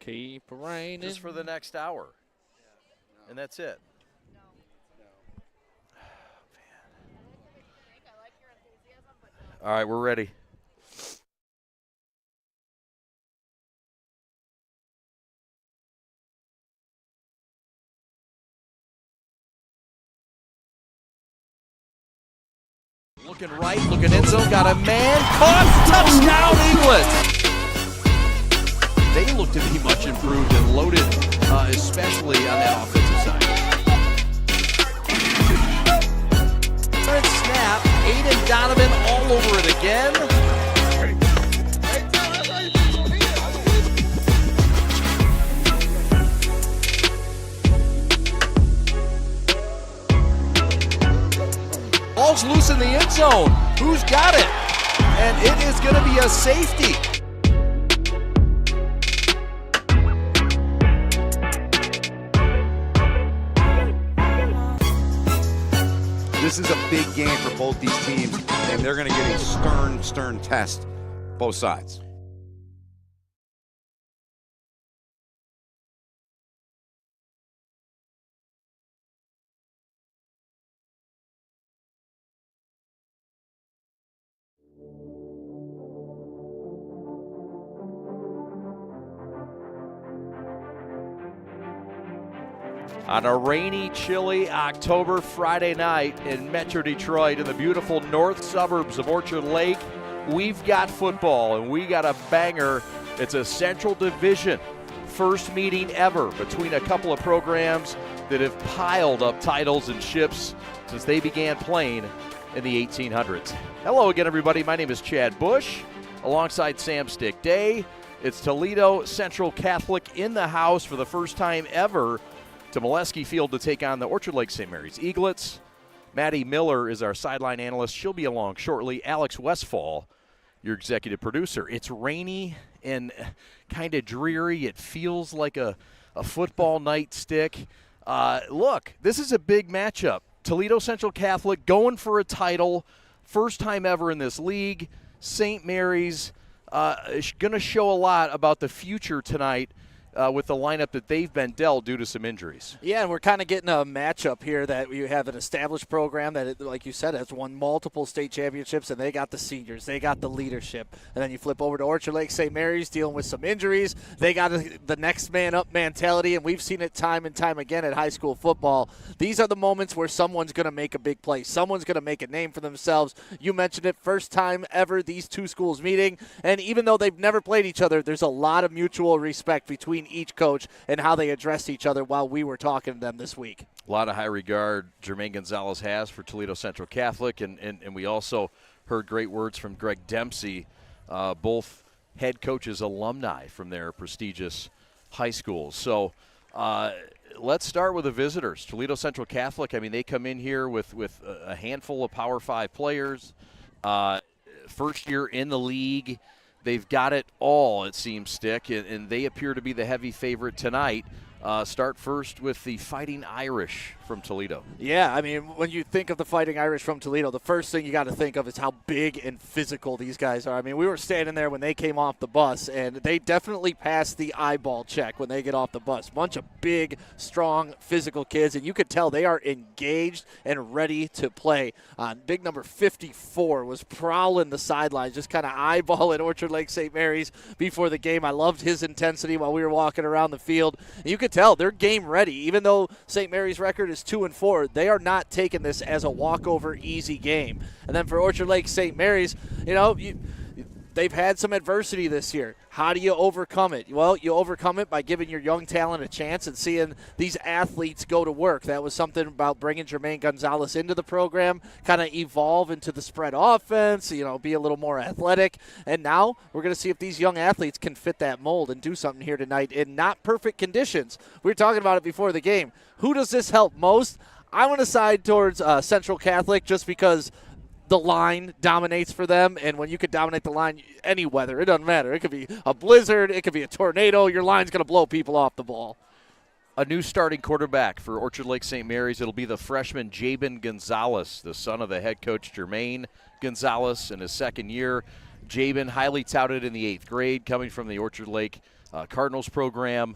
Keep raining. Just for the next hour. And that's it. All right, we're ready. Looking right, looking end zone, got a man, caught, touchdown, Eaglets! They look to be much improved and loaded, especially on that offensive side. Current snap, Aiden Donovan all over it again. Ball's loose in the end zone. Who's got it? And it is going to be a safety. This is a big game for both these teams, and they're going to get a stern test, both sides. On a rainy, chilly October Friday night in Metro Detroit in the beautiful north suburbs of Orchard Lake, we've got football and we got a banger. It's a Central Division first meeting ever between a couple of programs that have piled up titles and ships since they began playing in the 1800s. Hello again, everybody. My name is Chad Bush alongside Sam Stick Day. It's Toledo Central Catholic in the house for the first time ever to Molesky Field to take on the Orchard Lake St. Mary's Eaglets. Maddie Miller is our sideline analyst. She'll be along shortly. Alex Westfall, your executive producer. It's rainy and kind of dreary. It feels like a football night stick. Look, this is a big matchup. Toledo Central Catholic going for a title. First time ever in this league. St. Mary's is going to show a lot about the future tonight with the lineup that they've been dealt due to some injuries. Yeah, and we're kind of getting a matchup here that you have an established program that, like you said, has won multiple state championships, and they got the seniors, they got the leadership. And then you flip over to Orchard Lake St. Mary's dealing with some injuries. They got the next man up mentality, and we've seen it time and time again at high school football. These are the moments where someone's going to make a big play. Someone's going to make a name for themselves. You mentioned it, first time ever these two schools meeting, and even though they've never played each other, there's a lot of mutual respect between each coach and how they address each other while we were talking to them this week. A lot of high regard Jermaine Gonzalez has for Toledo Central Catholic, and we also heard great words from Greg Dempsey, both head coaches, alumni from their prestigious high schools. So let's start with the visitors. Toledo Central Catholic, I mean, they come in here with a handful of Power 5 players. First year in the league. They've got it all, it seems, Stick, and they appear to be the heavy favorite tonight. Start first with the Fighting Irish from Toledo. Yeah, I mean, when you think of the Fighting Irish from Toledo, the first thing you got to think of is how big and physical these guys are. I mean, we were standing there when they came off the bus, and they definitely passed the eyeball check when they get off the bus. Bunch of big, strong, physical kids, and you could tell they are engaged and ready to play. Big number 54 was prowling the sidelines, just kind of eyeballing Orchard Lake St. Mary's before the game. I loved his intensity while we were walking around the field. And you could tell they're game ready. Even though St. Mary's record is 2-4, they are not taking this as a walkover easy game. And then for Orchard Lake St. Mary's, you know, they've had some adversity this year. How do you overcome it? Well, you overcome it by giving your young talent a chance and seeing these athletes go to work. That was something about bringing Jermaine Gonzalez into the program, kind of evolve into the spread offense, you know, be a little more athletic. And now we're going to see if these young athletes can fit that mold and do something here tonight in not perfect conditions. We were talking about it before the game. Who does this help most? I want to side towards Central Catholic just because the line dominates for them, and when you could dominate the line, any weather, it doesn't matter. It could be a blizzard, it could be a tornado, your line's going to blow people off the ball. A new starting quarterback for Orchard Lake St. Mary's. It'll be the freshman Jabin Gonzalez, the son of the head coach Jermaine Gonzalez in his second year. Jabin, highly touted in the 8th grade, coming from the Orchard Lake Cardinals program.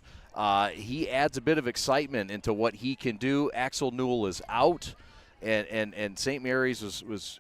He adds a bit of excitement into what he can do. Axel Newell is out, and St. Mary's was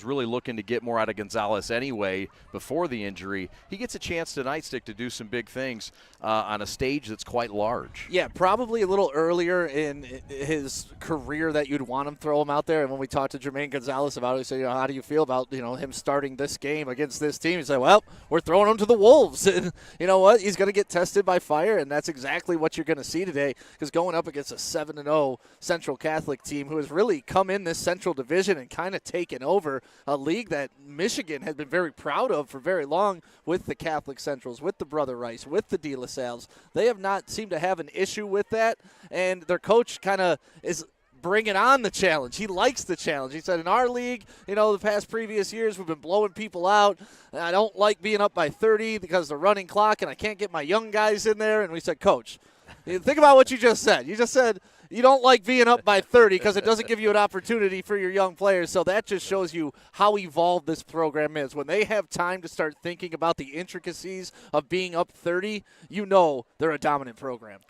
really looking to get more out of Gonzalez anyway before the injury. He gets a chance tonight, Stick, to do some big things on a stage that's quite large. Yeah, probably a little earlier in his career that you'd want him throw him out there. And when we talked to Jermaine Gonzalez about it, he said, how do you feel about, him starting this game against this team? He said, well, we're throwing him to the Wolves. And you know what? He's going to get tested by fire, and that's exactly what you're going to see today, because going up against a 7-0 Central Catholic team who has really come in this Central Division and kind of taken over a league that Michigan has been very proud of for very long with the Catholic Centrals, with the Brother Rice, with the De La Salles. They have not seemed to have an issue with that, and their coach kind of is bringing on the challenge. He likes the challenge. He said, in our league, the past previous years, we've been blowing people out. I don't like being up by 30 because of the running clock, and I can't get my young guys in there. And we said, Coach, think about what you just said. You just said you don't like being up by 30 because it doesn't give you an opportunity for your young players. So that just shows you how evolved this program is. When they have time to start thinking about the intricacies of being up 30, they're a dominant program.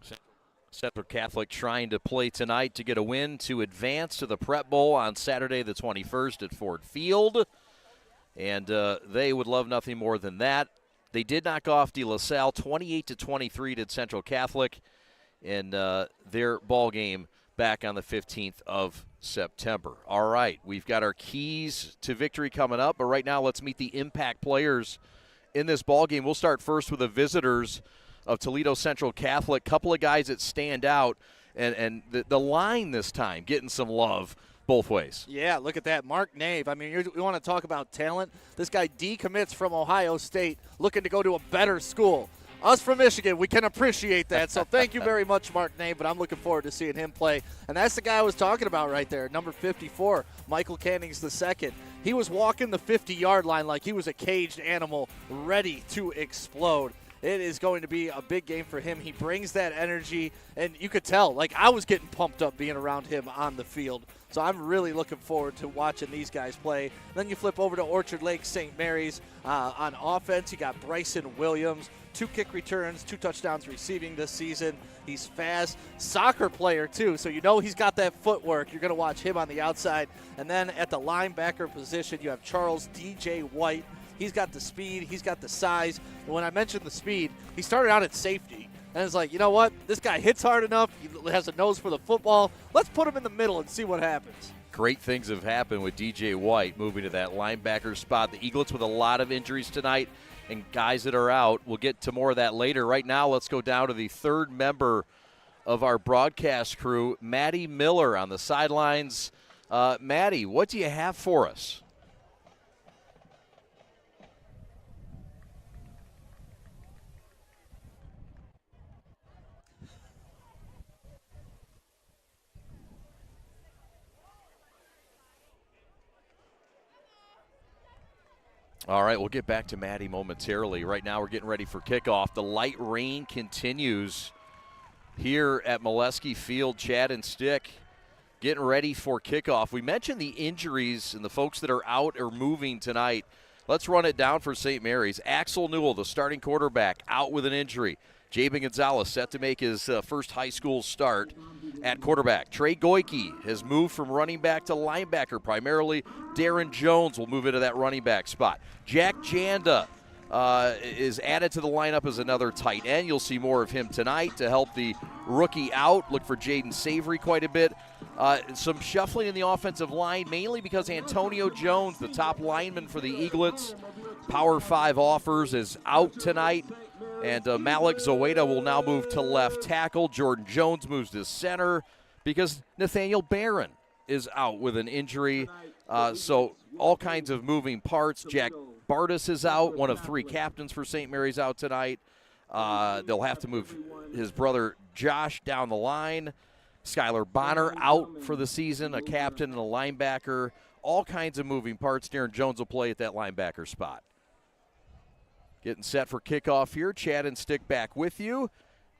Central Catholic trying to play tonight to get a win to advance to the Prep Bowl on Saturday the 21st at Ford Field. And they would love nothing more than that. They did knock off De La Salle 28-23 did Central Catholic in their ball game back on the 15th of September. All right, we've got our keys to victory coming up, but right now let's meet the impact players in this ball game. We'll start first with the visitors of Toledo Central Catholic. Couple of guys that stand out, and the line this time getting some love both ways. Yeah, look at that. Mark Nave. I mean, you want to talk about talent. This guy decommits from Ohio State, looking to go to a better school. Us from Michigan, we can appreciate that. So thank you very much, Mark Nave, but I'm looking forward to seeing him play. And that's the guy I was talking about right there, number 54, Michael Cannings II. He was walking the 50-yard line like he was a caged animal ready to explode. It is going to be a big game for him. He brings that energy, and you could tell, like, I was getting pumped up being around him on the field. So I'm really looking forward to watching these guys play. Then you flip over to Orchard Lake St. Mary's. On offense, you got Bryson Williams, 2 kick returns, 2 touchdowns receiving this season. He's fast. Soccer player, too, so he's got that footwork. You're going to watch him on the outside. And then at the linebacker position, you have Charles D.J. White. He's got the speed. He's got the size. And when I mentioned the speed, he started out at safety. And it's like, you know what? This guy hits hard enough. He has a nose for the football. Let's put him in the middle and see what happens. Great things have happened with DJ White moving to that linebacker spot. The Eaglets with a lot of injuries tonight and guys that are out. We'll get to more of that later. Right now, let's go down to the third member of our broadcast crew, Maddie Miller on the sidelines. Maddie, what do you have for us? All right, we'll get back to Maddie momentarily. Right now we're getting ready for kickoff. The light rain continues here at Molesky Field. Chad and Stick getting ready for kickoff. We mentioned the injuries and the folks that are out or moving tonight. Let's run it down for St. Mary's. Axel Newell, the starting quarterback, out with an injury. Jabin Gonzalez set to make his first high school start at quarterback. Trey Goike has moved from running back to linebacker primarily. Darren Jones will move into that running back spot. Jack Janda is added to the lineup as another tight end. You'll see more of him tonight to help the rookie out. Look for Jaden Savory quite a bit. Some shuffling in the offensive line, mainly because Antonio Jones, the top lineman for the Eaglets, Power 5 offers, is out tonight. And Malik Zoeda will now move to left tackle. Jordan Jones moves to center because Nathaniel Barron is out with an injury. So all kinds of moving parts. Jack Bartis is out, one of 3 captains for St. Mary's out tonight. They'll have to move his brother Josh down the line. Skylar Bonner out for the season, a captain and a linebacker. All kinds of moving parts. Darren Jones will play at that linebacker spot. Getting set for kickoff here. Chad and Stick back with you.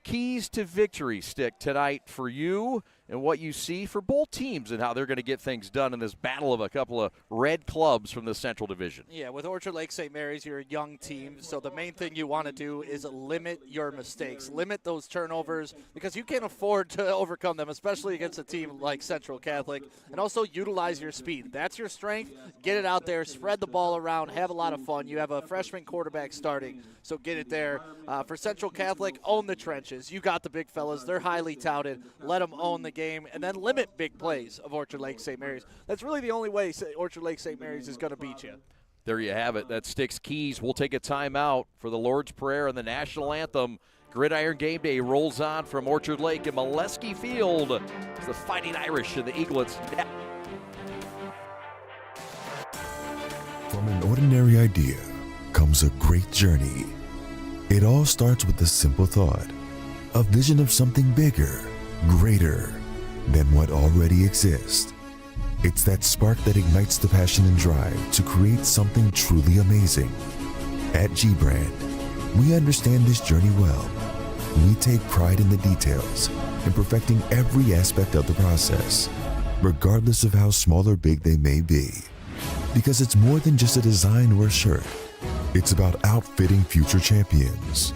Keys to victory, Stick, tonight for you and what you see for both teams and how they're going to get things done in this battle of a couple of red clubs from the Central Division. Yeah, with Orchard Lake St. Mary's, you're a young team, so the main thing you want to do is limit your mistakes, limit those turnovers, because you can't afford to overcome them, especially against a team like Central Catholic, and also utilize your speed. That's your strength. Get it out there, spread the ball around, have a lot of fun. You have a freshman quarterback starting, so get it there. For Central Catholic, own the trenches. You got the big fellas. They're highly touted. Let them own the game, and then limit big plays of Orchard Lake St. Mary's. That's really the only way Orchard Lake St. Mary's is going to beat you. There you have it. That Sticks Keys. We'll take a timeout for the Lord's Prayer and the National Anthem. Gridiron Game Day rolls on from Orchard Lake and Molesky Field. It's the Fighting Irish and the Eaglets. From an ordinary idea comes a great journey. It all starts with a simple thought, a vision of something bigger, greater than what already exists. It's that spark that ignites the passion and drive to create something truly amazing. At G-Brand, we understand this journey well. We take pride in the details and perfecting every aspect of the process, regardless of how small or big they may be. Because it's more than just a design or a shirt. It's about outfitting future champions.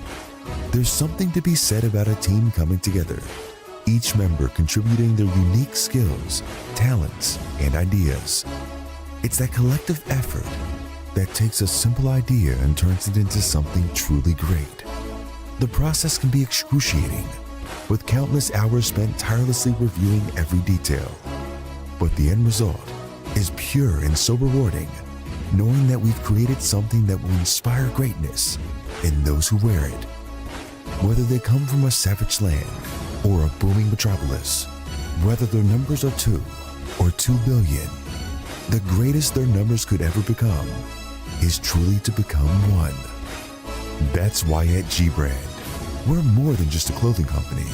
There's something to be said about a team coming together, each member contributing their unique skills, talents, and ideas. It's that collective effort that takes a simple idea and turns it into something truly great. The process can be excruciating, with countless hours spent tirelessly reviewing every detail. But the end result is pure and so rewarding, knowing that we've created something that will inspire greatness in those who wear it. Whether they come from a savage land or a booming metropolis, whether their numbers are 2 or 2 billion, the greatest their numbers could ever become is truly to become one. That's why at G-Brand, we're more than just a clothing company.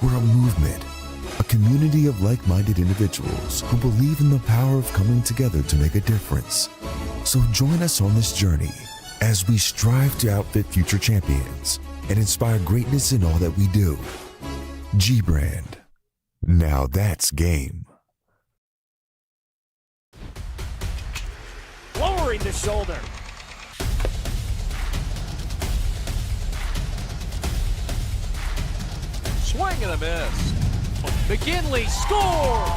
We're a movement, a community of like-minded individuals who believe in the power of coming together to make a difference. So join us on this journey as we strive to outfit future champions and inspire greatness in all that we do. G-Brand. Now that's game. Lowering the shoulder. Swing and a miss. McKinley scores!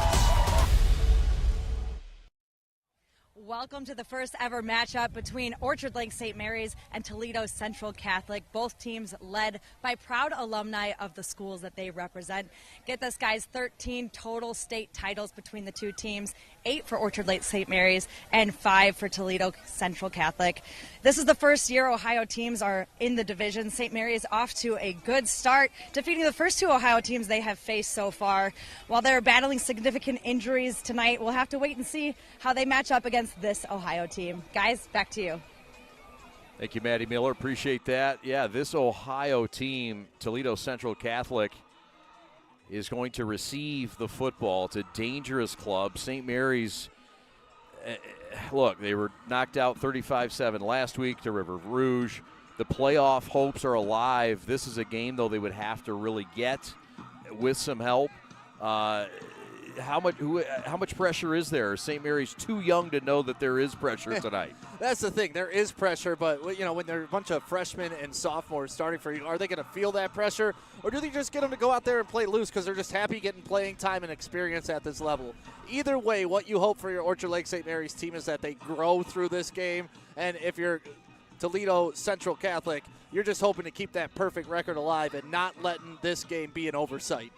Welcome to the first ever matchup between Orchard Lake St. Mary's and Toledo Central Catholic. Both teams led by proud alumni of the schools that they represent. Get this, guys, 13 total state titles between the two teams, 8 for Orchard Lake St. Mary's and 5 for Toledo Central Catholic. This is the first year Ohio teams are in the division. St. Mary's off to a good start, defeating the first 2 Ohio teams they have faced so far. While they're battling significant injuries tonight, we'll have to wait and see how they match up against this Ohio team. Guys, back to you. Thank you, Maddie Miller. Appreciate that. Yeah, this Ohio team, Toledo Central Catholic, is going to receive the football. It's a dangerous club. St. Mary's, look, they were knocked out 35-7 last week to River Rouge. The playoff hopes are alive. This is a game, though, they would have to really get with some help. How much pressure is there? St. Mary's too young to know that there is pressure tonight. That's the thing. There is pressure, but when there are a bunch of freshmen and sophomores starting for you, are they going to feel that pressure, or do they just get them to go out there and play loose because they're just happy getting playing time and experience at this level? Either way, what you hope for your Orchard Lake St. Mary's team is that they grow through this game, and if you're Toledo Central Catholic, you're just hoping to keep that perfect record alive and not letting this game be an oversight.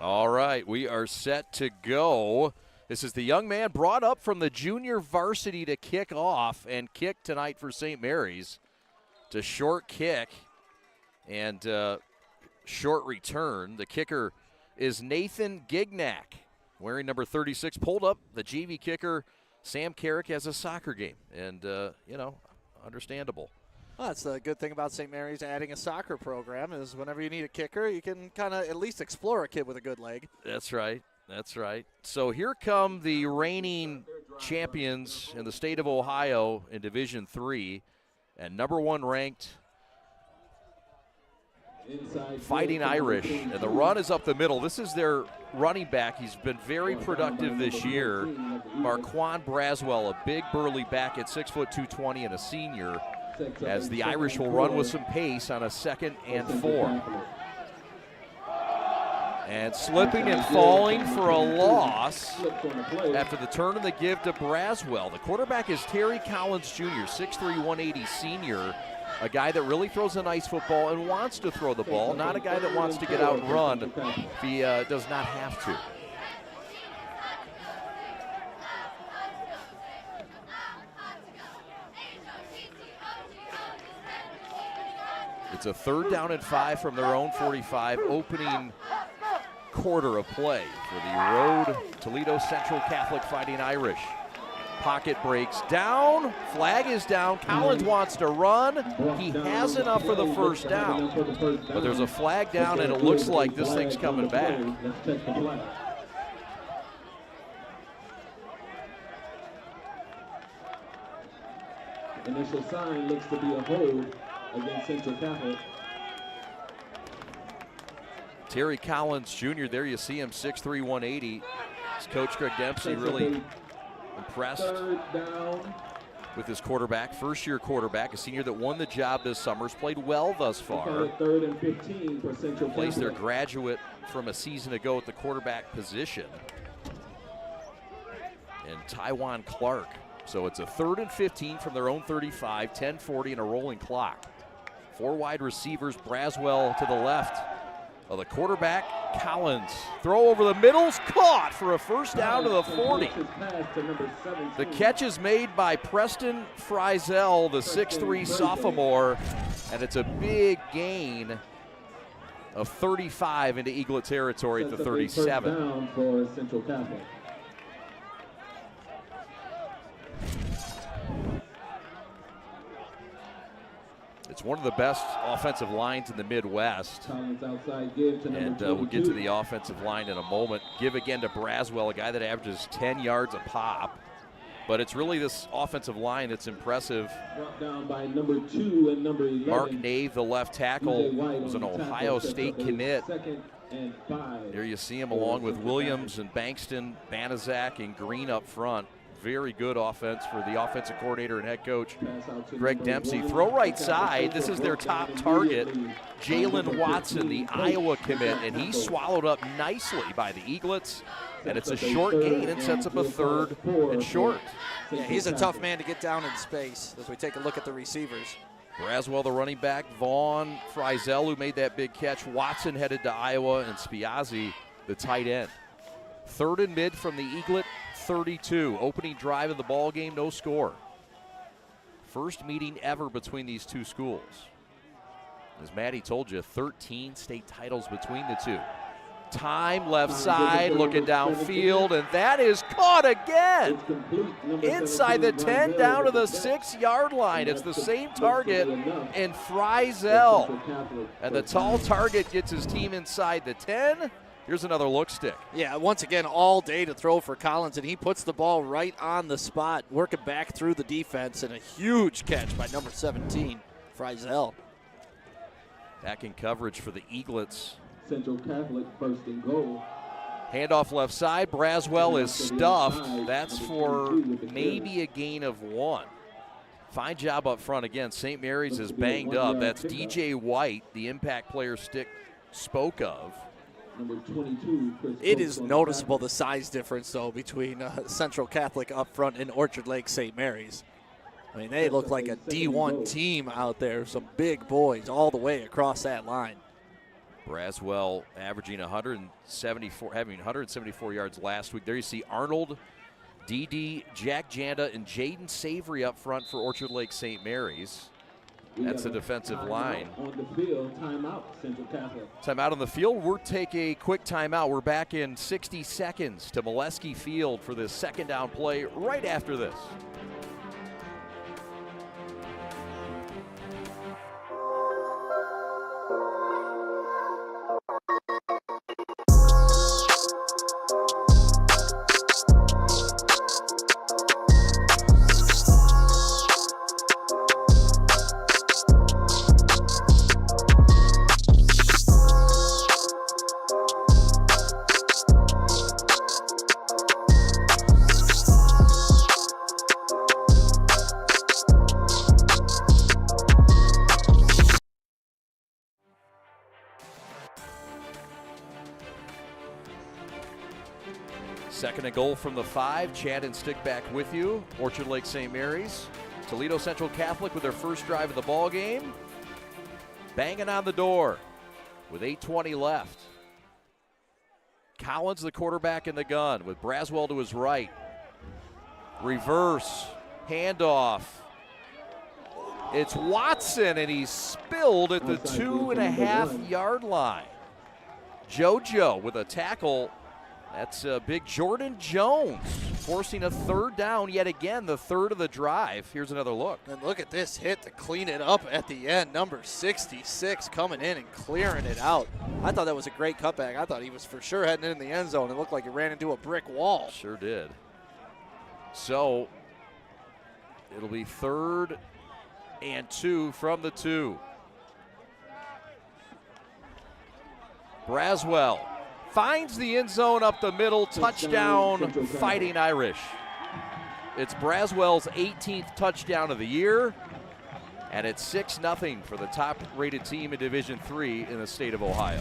All right, we are set to go. This is the young man brought up from the junior varsity to kick off and kick tonight for St. Mary's. It's a short kick and short return. The kicker is Nathan Gignac, wearing number 36. Pulled up the JV kicker, Sam Carrick, has a soccer game. And, understandable. Well, that's the good thing about St. Mary's adding a soccer program is whenever you need a kicker, you can kind of at least explore a kid with a good leg. That's right. That's right. So here come the reigning champions in the state of Ohio in Division III, and number 1 ranked Fighting Irish, and the run is up the middle. This is their running back. He's been very productive this year. Marquand Braswell, a big burly back at 6 foot 220 and a senior, as the Irish will run with some pace on a 2nd and 4. And slipping and falling for a loss after the turn and the give to Braswell. The quarterback is Terry Collins Jr., 6'3", 180 senior. A guy that really throws a nice football and wants to throw the ball, not a guy that wants to get out and run if he does not have to. It's a 3rd down and 5 from their own 45, opening quarter of play for the road Toledo Central Catholic Fighting Irish. Pocket breaks down, flag is down, Collins wants to run, he has enough for the 1st down, but there's a flag down and it looks like this thing's coming back. Initial sign looks to be a hold against Central Catholic. Terry Collins Jr., there you see him, 6'3", 180. His coach Greg Dempsey really impressed with his quarterback, first-year quarterback, a senior that won the job this summer, has played well thus far. 3rd and 15 for Central Replaced their Catholic. graduate from a season ago at the quarterback position, and Tywan Clark. So it's a 3rd and 15 from their own 35, 10:40 and a rolling clock. 4 wide receivers, Braswell to the left of the quarterback, Collins. Throw over the middle's caught for a 1st down to the 40. The catch is made by Preston Frizel, the 6'3" sophomore, and it's a big gain of 35 into Eaglet territory at the 37. Down for Central Catholic. It's one of the best offensive lines in the Midwest. Collins outside give to And number we'll get to 22. the offensive line in a moment. Give again to Braswell, a guy that averages 10 yards a pop. But it's really this offensive line that's impressive. Brought down by number 2 and number 11. Mark Nave, the left tackle, DJ White was an on the tackle, Ohio sets State up a commit. 2nd and 5. There you see him along with Williams and Bankston, Banaszak, and Green up front. Very good offense for the offensive coordinator and head coach Pass out to Greg number Dempsey. 1. Throw right side. This is their top target, Jalen Watson, the Iowa commit, and he's swallowed up nicely by the Eaglets. And it's a short gain and sets up a 3rd and short. Yeah, he's a tough man to get down in space as we take a look at the receivers. Braswell, the running back, Vaughn, Frizel, who made that big catch, Watson headed to Iowa, and Spiazzi, the tight end. 3rd and mid from the Eaglet 32. Opening drive of the ball game, no score. First meeting ever between these two schools. As Maddie told you, 13 state titles between the two. Time left side, looking downfield, and that is caught again. It's complete. Number Inside the 17, 10 down to the Rondell. 6-yard line. It's the same target, and Frizel. And the tall target gets his team inside the 10. Here's another look stick. Yeah, once again, all day to throw for Collins, and he puts the ball right on the spot, working back through the defense, and a huge catch by number 17, Frizel. Back in coverage for the Eaglets. Central Catholic 1st and goal. Handoff left side. Braswell is stuffed. That's for maybe a gain of 1. Fine job up front. Again, St. Mary's is banged up. That's DJ White, the impact player Stick spoke of. Number 22, Chris It Coates is on the noticeable tackle. the size difference, though, between Central Catholic up front and Orchard Lake St. Mary's. I mean, they look like a D1 team out there, some big boys all the way across that line. Braswell averaging 174, having 174 yards last week. There you see Arnold, DD, Jack Janda, and Jaden Savory up front for Orchard Lake St. Mary's. That's the defensive line. On the field, timeout, Central Catholic. Timeout on the field. We'll take a quick timeout. We're back in 60 seconds to Molesky Field for this 2nd down play right after this. Second and goal from the 5. Chad and Stick back with you. Orchard Lake St. Mary's. Toledo Central Catholic with their first drive of the ball game. Banging on the door with 8:20 left. Collins, the quarterback in the gun, with Braswell to his right. Reverse, handoff. It's Watson, and he's spilled at the 2.5-yard line. JoJo with a tackle. That's big Jordan Jones forcing a third down yet again, the third of the drive. Here's another look. And look at this hit to clean it up at the end. Number 66 coming in and clearing it out. I thought that was a great cutback. I thought he was for sure heading in the end zone. It looked like he ran into a brick wall. Sure did. So it'll be 3rd and 2 from the 2. Braswell finds the end zone up the middle. Touchdown, Fighting Irish. It's Braswell's 18th touchdown of the year, and it's 6-0 for the top-rated team in Division III in the state of Ohio.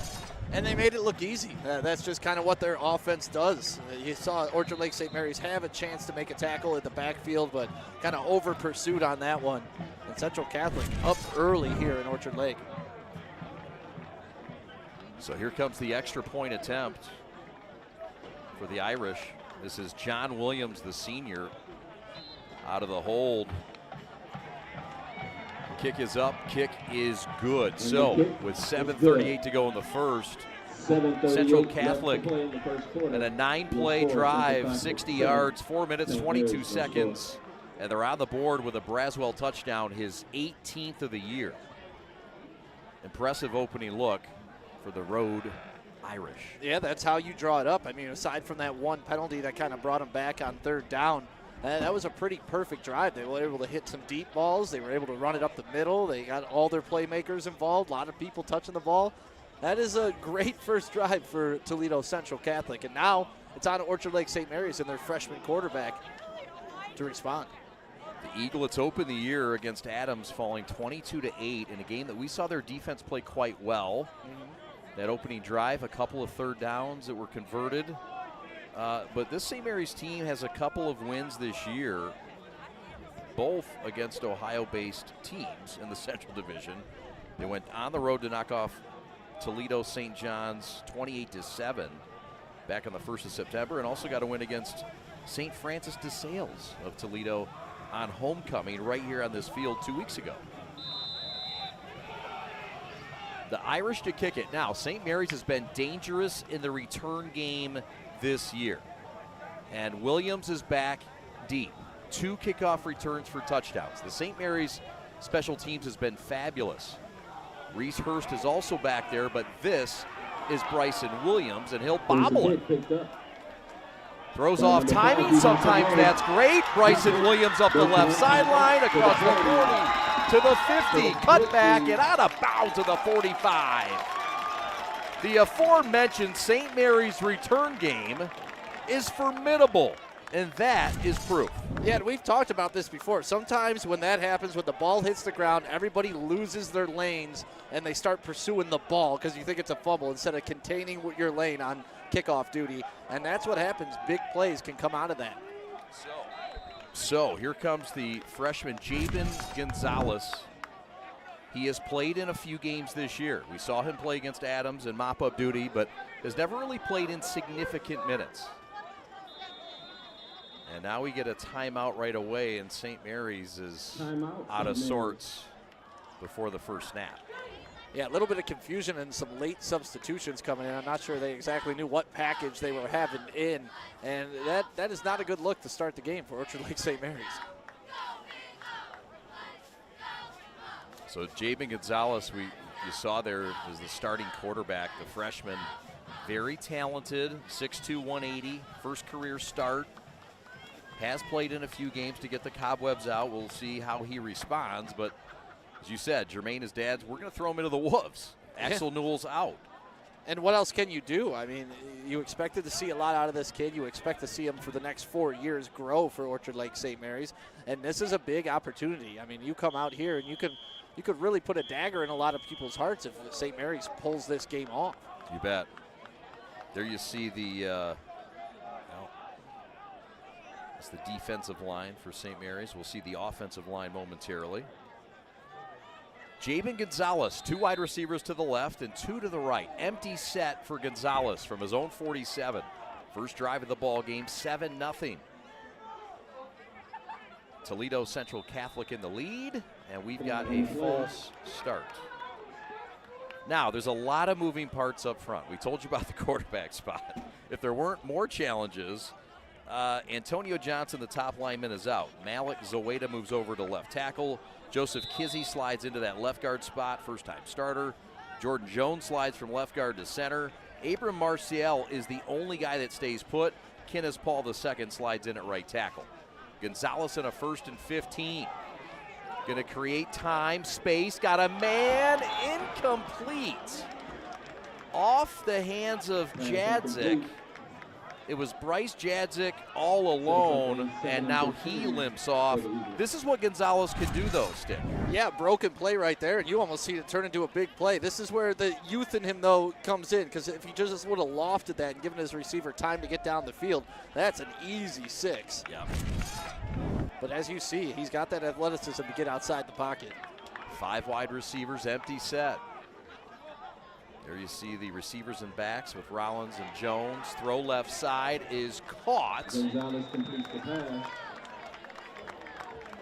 And they made it look easy. That's just kind of what their offense does. You saw Orchard Lake St. Mary's have a chance to make a tackle at the backfield, but kind of over-pursued on that one. And Central Catholic up early here in Orchard Lake. So here comes the extra point attempt for the Irish. This is John Williams, the senior, out of the hold. Kick is up, kick is good. So with 7:38 to go in the first, Central Catholic and a 9-play drive, 60 yards, 4 minutes, 22 seconds, and they're on the board with a Braswell touchdown, his 18th of the year. Impressive opening look for the Road Irish. Yeah, that's how you draw it up. I mean, aside from that one penalty that kind of brought them back on 3rd down, that was a pretty perfect drive. They were able to hit some deep balls. They were able to run it up the middle. They got all their playmakers involved, a lot of people touching the ball. That is a great first drive for Toledo Central Catholic. And now it's on Orchard Lake St. Mary's and their freshman quarterback to respond. The Eaglets opened the year against Adams, falling 22-8 in a game that we saw their defense play quite well. That opening drive, a couple of 3rd downs that were converted. But this St. Mary's team has a couple of wins this year, both against Ohio-based teams in the Central Division. They went on the road to knock off Toledo St. John's 28-7 back on the 1st of September, and also got a win against St. Francis de Sales of Toledo on homecoming right here on this field 2 weeks ago. The Irish to kick it. Now, St. Mary's has been dangerous in the return game this year. And Williams is back deep. 2 kickoff returns for touchdowns. The St. Mary's special teams has been fabulous. Reese Hurst is also back there, but this is Bryson Williams, and he'll bobble it. Throws off timing. Sometimes that's great. Bryson Williams up the left sideline, across the 40 to the 50. Cut back and out of bounds to the 45. The aforementioned St. Mary's return game is formidable, and that is proof. Yeah, we've talked about this before. Sometimes when that happens, when the ball hits the ground, everybody loses their lanes and they start pursuing the ball because you think it's a fumble instead of containing your lane on kickoff duty. And that's what happens. Big plays can come out of that. So here comes the freshman Jabin Gonzalez. He has played in a few games this year. We saw him play against Adams in mop-up duty, but has never really played in significant minutes. And now we get a timeout right away, and St. Mary's is out of sorts before the first snap. Yeah, a little bit of confusion and some late substitutions coming in. I'm not sure they exactly knew what package they were having in, and that is not a good look to start the game for Orchard Lake St. Mary's. So Jabin Gonzalez, you saw there is the starting quarterback, the freshman. Very talented, 6'2", 180, first career start. Has played in a few games to get the cobwebs out. We'll see how he responds, but as you said, Jermaine, his dad's, we're going to throw him into the wolves. Axel Newell's out. And what else can you do? I mean, you expected to see a lot out of this kid. You expect to see him for the next 4 years grow for Orchard Lake St. Mary's, and this is a big opportunity. I mean, you come out here and you could really put a dagger in a lot of people's hearts if St. Mary's pulls this game off. You bet. There you see the It's the defensive line for St. Mary's. We'll see the offensive line momentarily. Jabin Gonzalez, 2 wide receivers to the left and 2 to the right. Empty set for Gonzalez from his own 47. First drive of the ball game, 7-0. Toledo Central Catholic in the lead, and we've got a false start. Now, there's a lot of moving parts up front. We told you about the quarterback spot. If there weren't more challenges, Antonio Johnson, the top lineman, is out. Malik Zoeda moves over to left tackle. Joseph Kizzy slides into that left guard spot, first-time starter. Jordan Jones slides from left guard to center. Abram Marcial is the only guy that stays put. Kenneth Paul II slides in at right tackle. Gonzalez in a 1st and 15. Going to create time, space, got a man, incomplete. Off the hands of Jadzik. It was Bryce Jadzik all alone, and now he limps off. This is what Gonzalez can do, though, Stick. Yeah, broken play right there, and you almost see it turn into a big play. This is where the youth in him, though, comes in, because if he just would have lofted that and given his receiver time to get down the field, that's an easy 6. Yeah. But as you see, he's got that athleticism to get outside the pocket. 5 wide receivers, empty set. There you see the receivers and backs with Rollins and Jones. Throw left side is caught. Gonzalez completes the pass.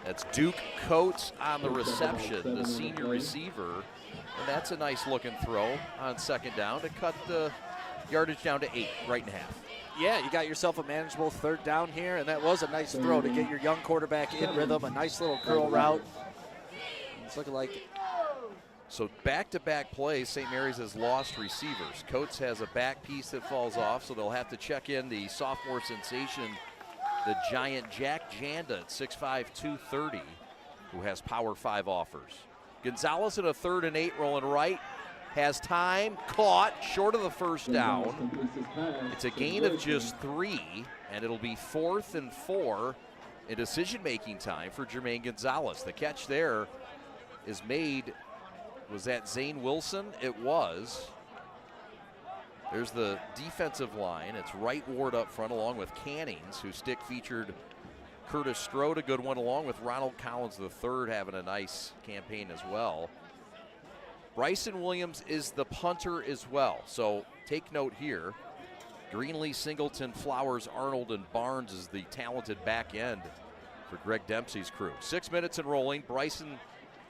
That's Duke Coates on the reception, the senior receiver. And that's a nice looking throw on 2nd down to cut the yardage down to 8, right in half. Yeah, you got yourself a manageable 3rd down here, and that was a nice throw to get your young quarterback in rhythm, a nice little curl route. It's looking like... So back-to-back plays, St. Mary's has lost receivers. Coates has a back piece that falls off, so they'll have to check in the sophomore sensation, the giant Jack Janda at 6'5", 230, who has Power 5 offers. Gonzalez in a 3rd and 8 rolling right. Has time, caught, short of the 1st down. It's a gain of just 3, and it'll be 4th and 4 in decision-making time for Jermaine Gonzalez. The catch there is made, was that Zane Wilson? It was. There's the defensive line. It's Wright Ward up front along with Cannings, who Stick featured Curtis Strode, a good one, along with Ronald Collins III having a nice campaign as well. Bryson Williams is the punter as well, so take note here. Greenlee, Singleton, Flowers, Arnold, and Barnes is the talented back end for Greg Dempsey's crew. 6 minutes and rolling. Bryson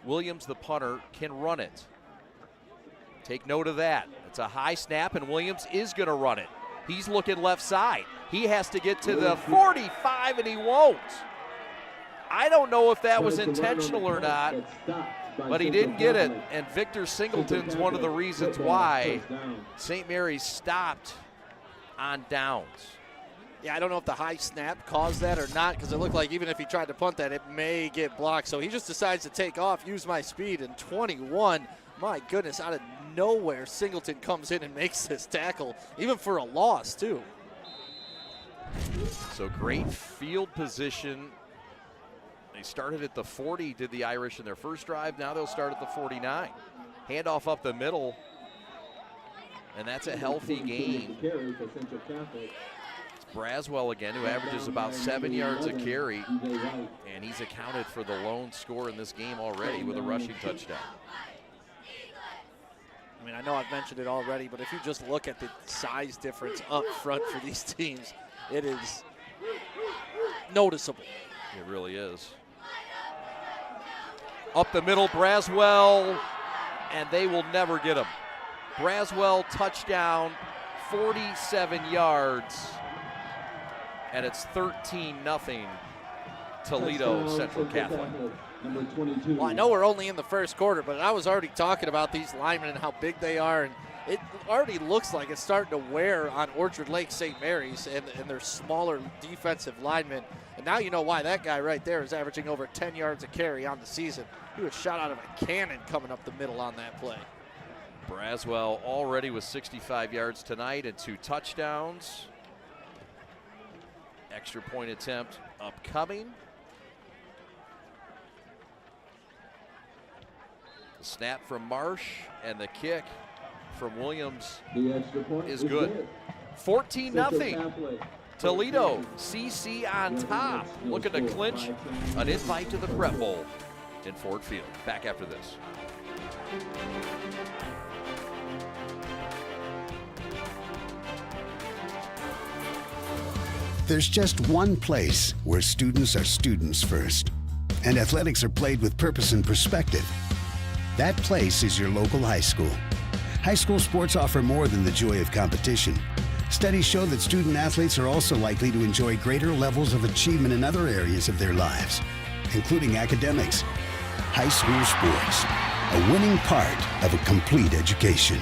Williams, the punter, can run it. Take note of that. It's a high snap, and Williams is going to run it. He's looking left side. He has to get to the 45, and he won't. I don't know if that was intentional or not, but he didn't get it, and Victor Singleton's one of the reasons why St. Mary's stopped on downs. Yeah, I don't know if the high snap caused that or not, because it looked like even if he tried to punt that, it may get blocked. So he just decides to take off, use my speed, and 21, my goodness, out of nowhere, Singleton comes in and makes this tackle, even for a loss, too. So great field position. They started at the 40, did the Irish in their first drive. Now they'll start at the 49. Handoff up the middle, and that's a healthy gain. It's Braswell again, who averages about 7 yards a carry, and he's accounted for the lone score in this game already with a rushing touchdown. I mean, I know I've mentioned it already, but if you just look at the size difference up front for these teams, it is noticeable. It really is. Up the middle, Braswell, and they will never get him. Braswell touchdown, 47 yards, and it's 13-0 Toledo Central Catholic. Well, I know we're only in the first quarter, but I was already talking about these linemen and how big they are, and it already looks like it's starting to wear on Orchard Lake St. Mary's and their smaller defensive linemen. And now you know why that guy right there is averaging over 10 yards a carry on the season. He was shot out of a cannon coming up the middle on that play. Braswell already with 65 yards tonight and 2 touchdowns. Extra point attempt upcoming. The snap from Marsh and the kick from Williams is good. 14-0. Toledo, CC on top, looking to clinch an invite to the Prep Bowl in Ford Field. Back after this. There's just one place where students are students first, and athletics are played with purpose and perspective. That place is your local high school. High school sports offer more than the joy of competition. Studies show that student athletes are also likely to enjoy greater levels of achievement in other areas of their lives, including academics. High school sports, a winning part of a complete education.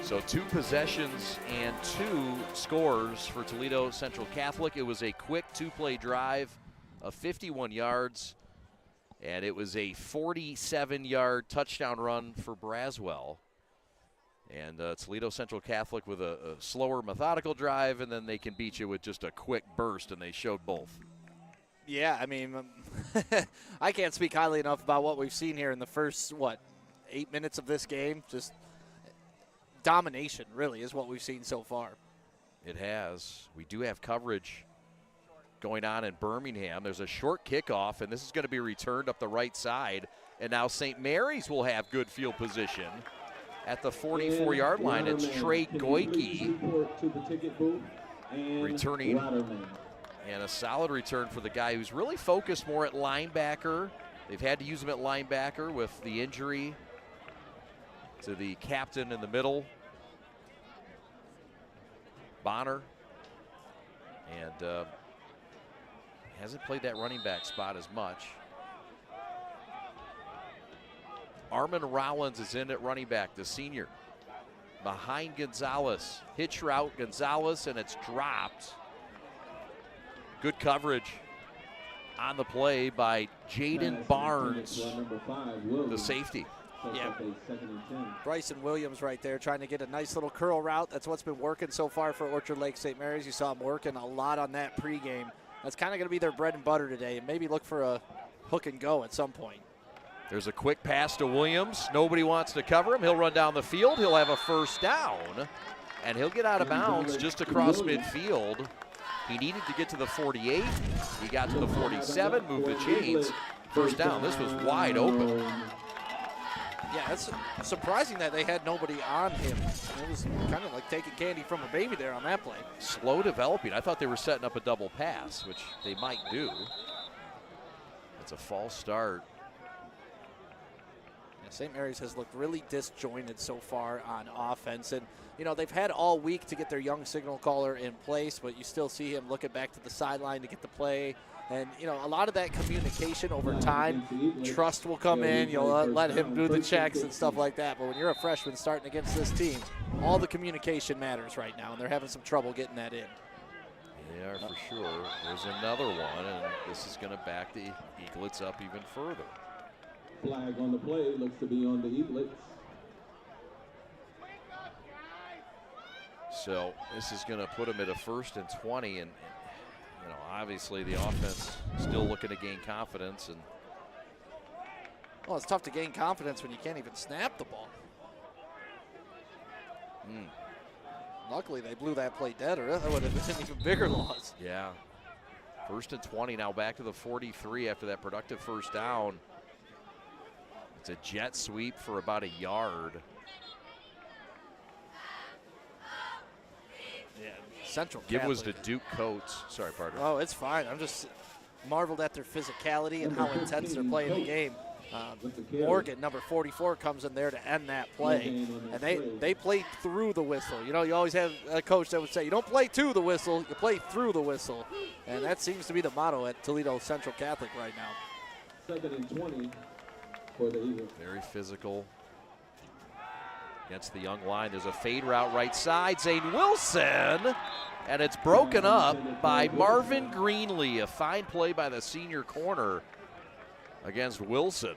So 2 possessions and 2 scores for Toledo Central Catholic. It was a quick 2-play drive of 51 yards, and it was a 47-yard touchdown run for Braswell. And Toledo Central Catholic with a slower, methodical drive, and then they can beat you with just a quick burst, and they showed both. Yeah, I mean, I can't speak highly enough about what we've seen here in the first, 8 minutes of this game. Just domination, really, is what we've seen so far. It has. We do have coverage going on in Birmingham. There's a short kickoff, and this is going to be returned up the right side. And now St. Mary's will have good field position. At the 44-yard line, it's Trey Goike returning, and a solid return for the guy who's really focused more at linebacker. They've had to use him at linebacker with the injury to the captain in the middle, Bonner, and hasn't played that running back spot as much. Armin Rollins is in at running back, the senior. Behind Gonzalez. Hitch route, Gonzalez, and it's dropped. Good coverage on the play by Jaden Barnes, the safety. Yeah, Bryson Williams right there trying to get a nice little curl route. That's what's been working so far for Orchard Lake St. Mary's. You saw him working a lot on that pregame. That's kind of going to be their bread and butter today, and maybe look for a hook and go at some point. There's a quick pass to Williams. Nobody wants to cover him. He'll run down the field. He'll have a first down, and he'll get out of bounds just across midfield. He needed to get to the 48. He got to the 47, moved the chains. First down. This was wide open. Yeah, it's surprising that they had nobody on him. It was kind of like taking candy from a baby there on that play. Slow developing. I thought they were setting up a double pass, which they might do. It's a false start. St. Mary's has looked really disjointed so far on offense. And, you know, they've had all week to get their young signal caller in place, but you still see him looking back to the sideline to get the play. And, you know, a lot of that communication over time, trust will come in. You'll let him do the checks and stuff like that. But when you're a freshman starting against this team, all the communication matters right now, and they're having some trouble getting that in. They are for sure. There's another one, and this is going to back the Eaglets up even further. Flag on the play looks to be on the Eaglets. So this is going to put them at a 1st and 20, and you know, obviously the offense still looking to gain confidence. And well, it's tough to gain confidence when you can't even snap the ball. Luckily, they blew that play dead, or that would have been an even bigger loss. Yeah. 1st and 20 now, back to the 43 after that productive first down. It's a jet sweep for about a yard. Yeah, Central Give Catholic was to Duke Coates. Sorry, partner. Oh, it's fine. I'm just marveled at their physicality and how intense they're playing the game. Morgan, number 44, comes in there to end that play. And they play through the whistle. You know, you always have a coach that would say, you don't play to the whistle, you play through the whistle. And that seems to be the motto at Toledo Central Catholic right now. 2nd and 20 for the Eagles. Very physical against the young line. There's a fade route right side. Zane Wilson. And it's broken up by Marvin Greenlee. A fine play by the senior corner against Wilson,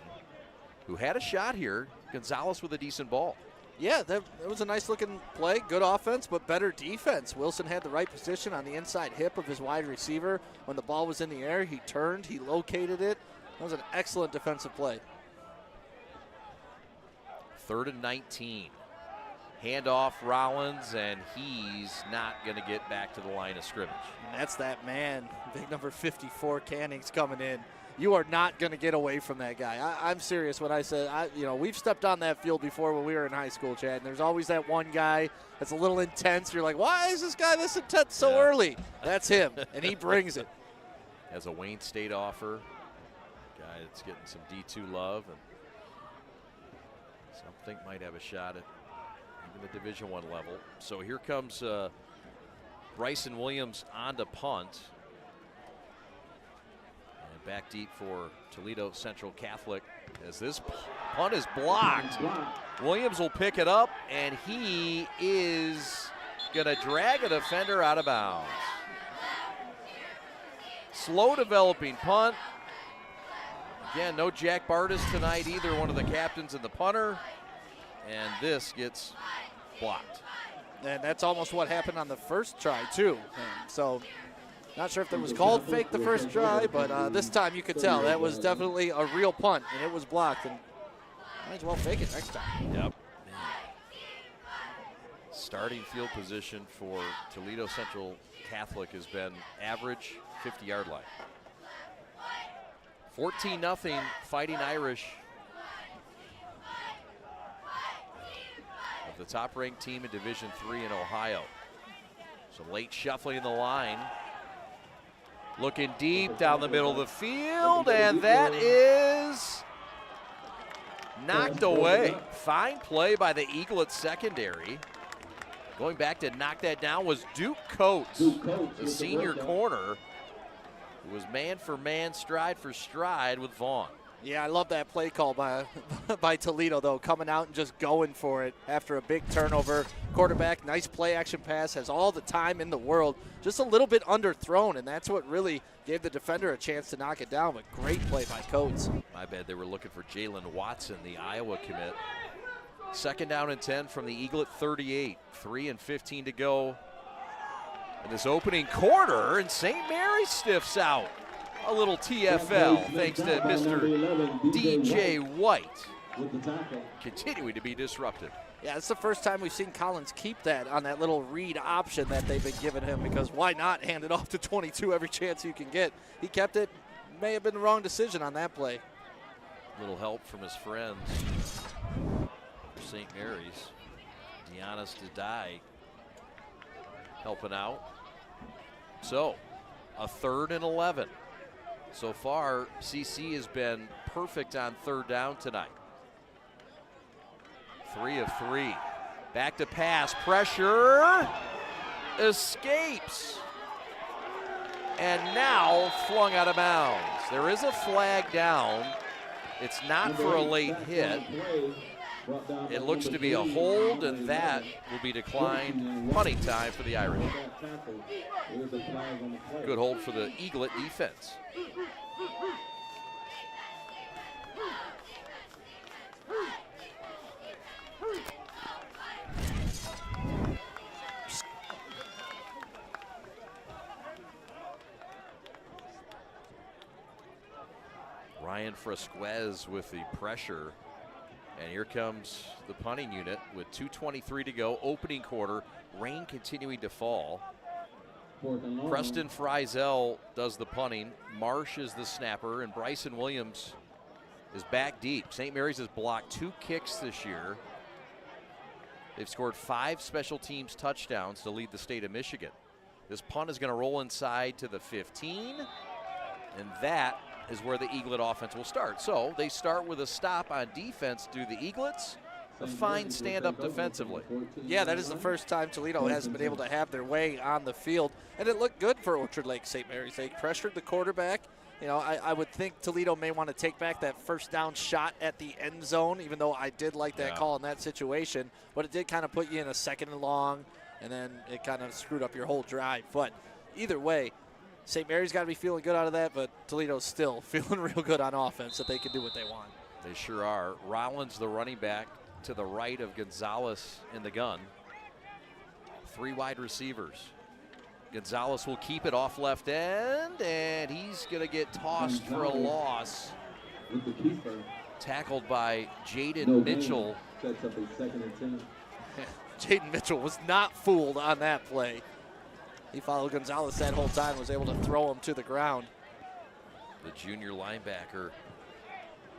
who had a shot here. Gonzalez with a decent ball. Yeah, that was a nice looking play. Good offense, but better defense. Wilson had the right position on the inside hip of his wide receiver. When the ball was in the air, he turned, he located it. That was an excellent defensive play. 3rd and 19. Handoff Rollins, and he's not going to get back to the line of scrimmage. And that's that man, big number 54, Canning's coming in. You are not going to get away from that guy. I'm serious when I said, we've stepped on that field before when we were in high school, Chad, and there's always that one guy that's a little intense. You're like, why is this guy this intense so early? That's him, and he brings it. Has a Wayne State offer, guy that's getting some D2 love, and some think might have a shot at even the Division I level. So here comes Bryson Williams on to punt. And back deep for Toledo Central Catholic as this punt is blocked. Williams will pick it up, and he is going to drag a defender out of bounds. Slow developing punt. Again, no Jack Bartis tonight either, one of the captains and the punter. And this gets blocked. And that's almost what happened on the first try, too. And so, not sure if that was called fake the first try, but this time you could tell that was definitely a real punt, and it was blocked. And might as well fake it next time. Yep. Starting field position for Toledo Central Catholic has been average 50-yard line. 14-0 Fighting Irish. Of the top-ranked team in Division III in Ohio. Some late shuffling in the line. Looking deep down the middle of the field, and that is knocked away. Fine play by the Eaglets secondary. Going back to knock that down was Duke Coates, the senior corner, who was man for man, stride for stride with Vaughn. Yeah, I love that play call by Toledo, though, coming out and just going for it after a big turnover. Quarterback, nice play action pass, has all the time in the world, just a little bit underthrown, and that's what really gave the defender a chance to knock it down, but great play by Coates. My bad, they were looking for Jalen Watson, the Iowa commit. 2nd down and 10 from the Eaglet 38, 3 and 15 to go in this opening quarter, and St. Mary stiffs out. A little TFL thanks to Mr. DJ White, continuing to be disruptive. Yeah, it's the first time we've seen Collins keep that on that little read option that they've been giving him, because why not hand it off to 22 every chance you can get? He kept it. May have been the wrong decision on that play. Little help from his friends. St. Mary's, Giannis Dadai helping out. So, a 3rd and 11. So far, CC has been perfect on 3rd down tonight. 3 of 3. Back to pass, pressure, escapes. And now flung out of bounds. There is a flag down. It's not for a late hit. It looks to be a hold, and that will be declined. Punting time for the Irish. Good hold for the Eaglet defense. Ryan Fresquez with the pressure. And here comes the punting unit with 2:23 to go, opening quarter. Rain continuing to fall. Preston Frizel does the punting. Marsh is the snapper, and Bryson Williams is back deep. St. Mary's has blocked 2 kicks this year. They've scored 5 special teams touchdowns to lead the state of Michigan. This punt is going to roll inside to the 15, and that is where the Eaglet offense will start. So they start with a stop on defense. Do the Eaglets a fine stand-up defensively? Yeah, that is the first time Toledo hasn't been able to have their way on the field, and it looked good for Orchard Lake St. Mary's. They pressured the quarterback. You know, I would think Toledo may want to take back that first down shot at the end zone, even though I did like that call in that situation. But it did kind of put you in a 2nd and long, and then it kind of screwed up your whole drive. But either way, St. Mary's got to be feeling good out of that, but Toledo's still feeling real good on offense that they can do what they want. They sure are. Rollins, the running back, to the right of Gonzalez in the gun. 3 wide receivers. Gonzalez will keep it off left end, and he's going to get tossed for a loss. tackled by Jaden Mitchell. Sets up a 2nd and 10. Jaden Mitchell was not fooled on that play. He followed Gonzalez that whole time, was able to throw him to the ground. The junior linebacker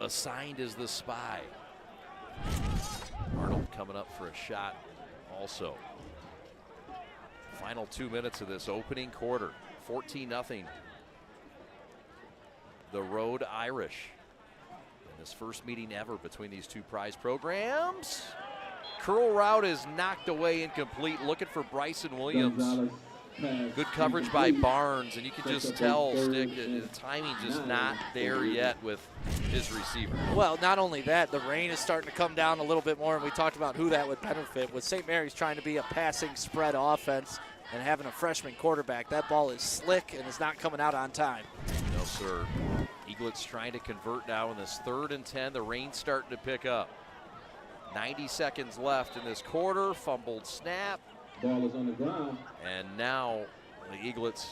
assigned as the spy. Arnold coming up for a shot also. Final 2 minutes of this opening quarter. 14-0. The Road Irish. In this first meeting ever between these two prize programs. Curl route is knocked away incomplete. Looking for Bryson Williams. Good coverage by Barnes, and you can just tell, Stick, the timing just not there yet with his receiver. Well, not only that, the rain is starting to come down a little bit more, and we talked about who that would benefit. With St. Mary's trying to be a passing spread offense and having a freshman quarterback, that ball is slick and is not coming out on time. No, sir. Eaglets trying to convert now in this 3rd and 10. The rain's starting to pick up. 90 seconds left in this quarter. Fumbled snap. Ball is on the ground. And now the Eaglets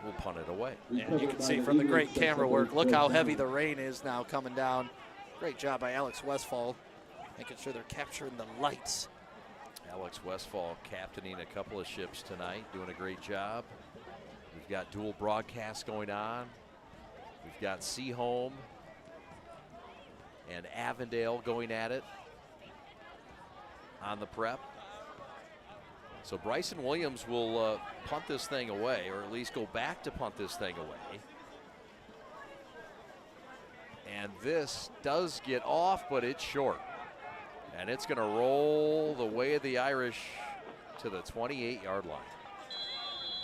will punt it away. And you can see from the great camera work, look how heavy the rain is now coming down. Great job by Alex Westfall, making sure they're capturing the lights. Alex Westfall captaining a couple of ships tonight, doing a great job. We've got dual broadcasts going on. We've got Seaholm and Avondale going at it on the prep. So Bryson Williams will punt this thing away, or at least go back to punt this thing away. And this does get off, but it's short. And it's going to roll the way of the Irish to the 28-yard line.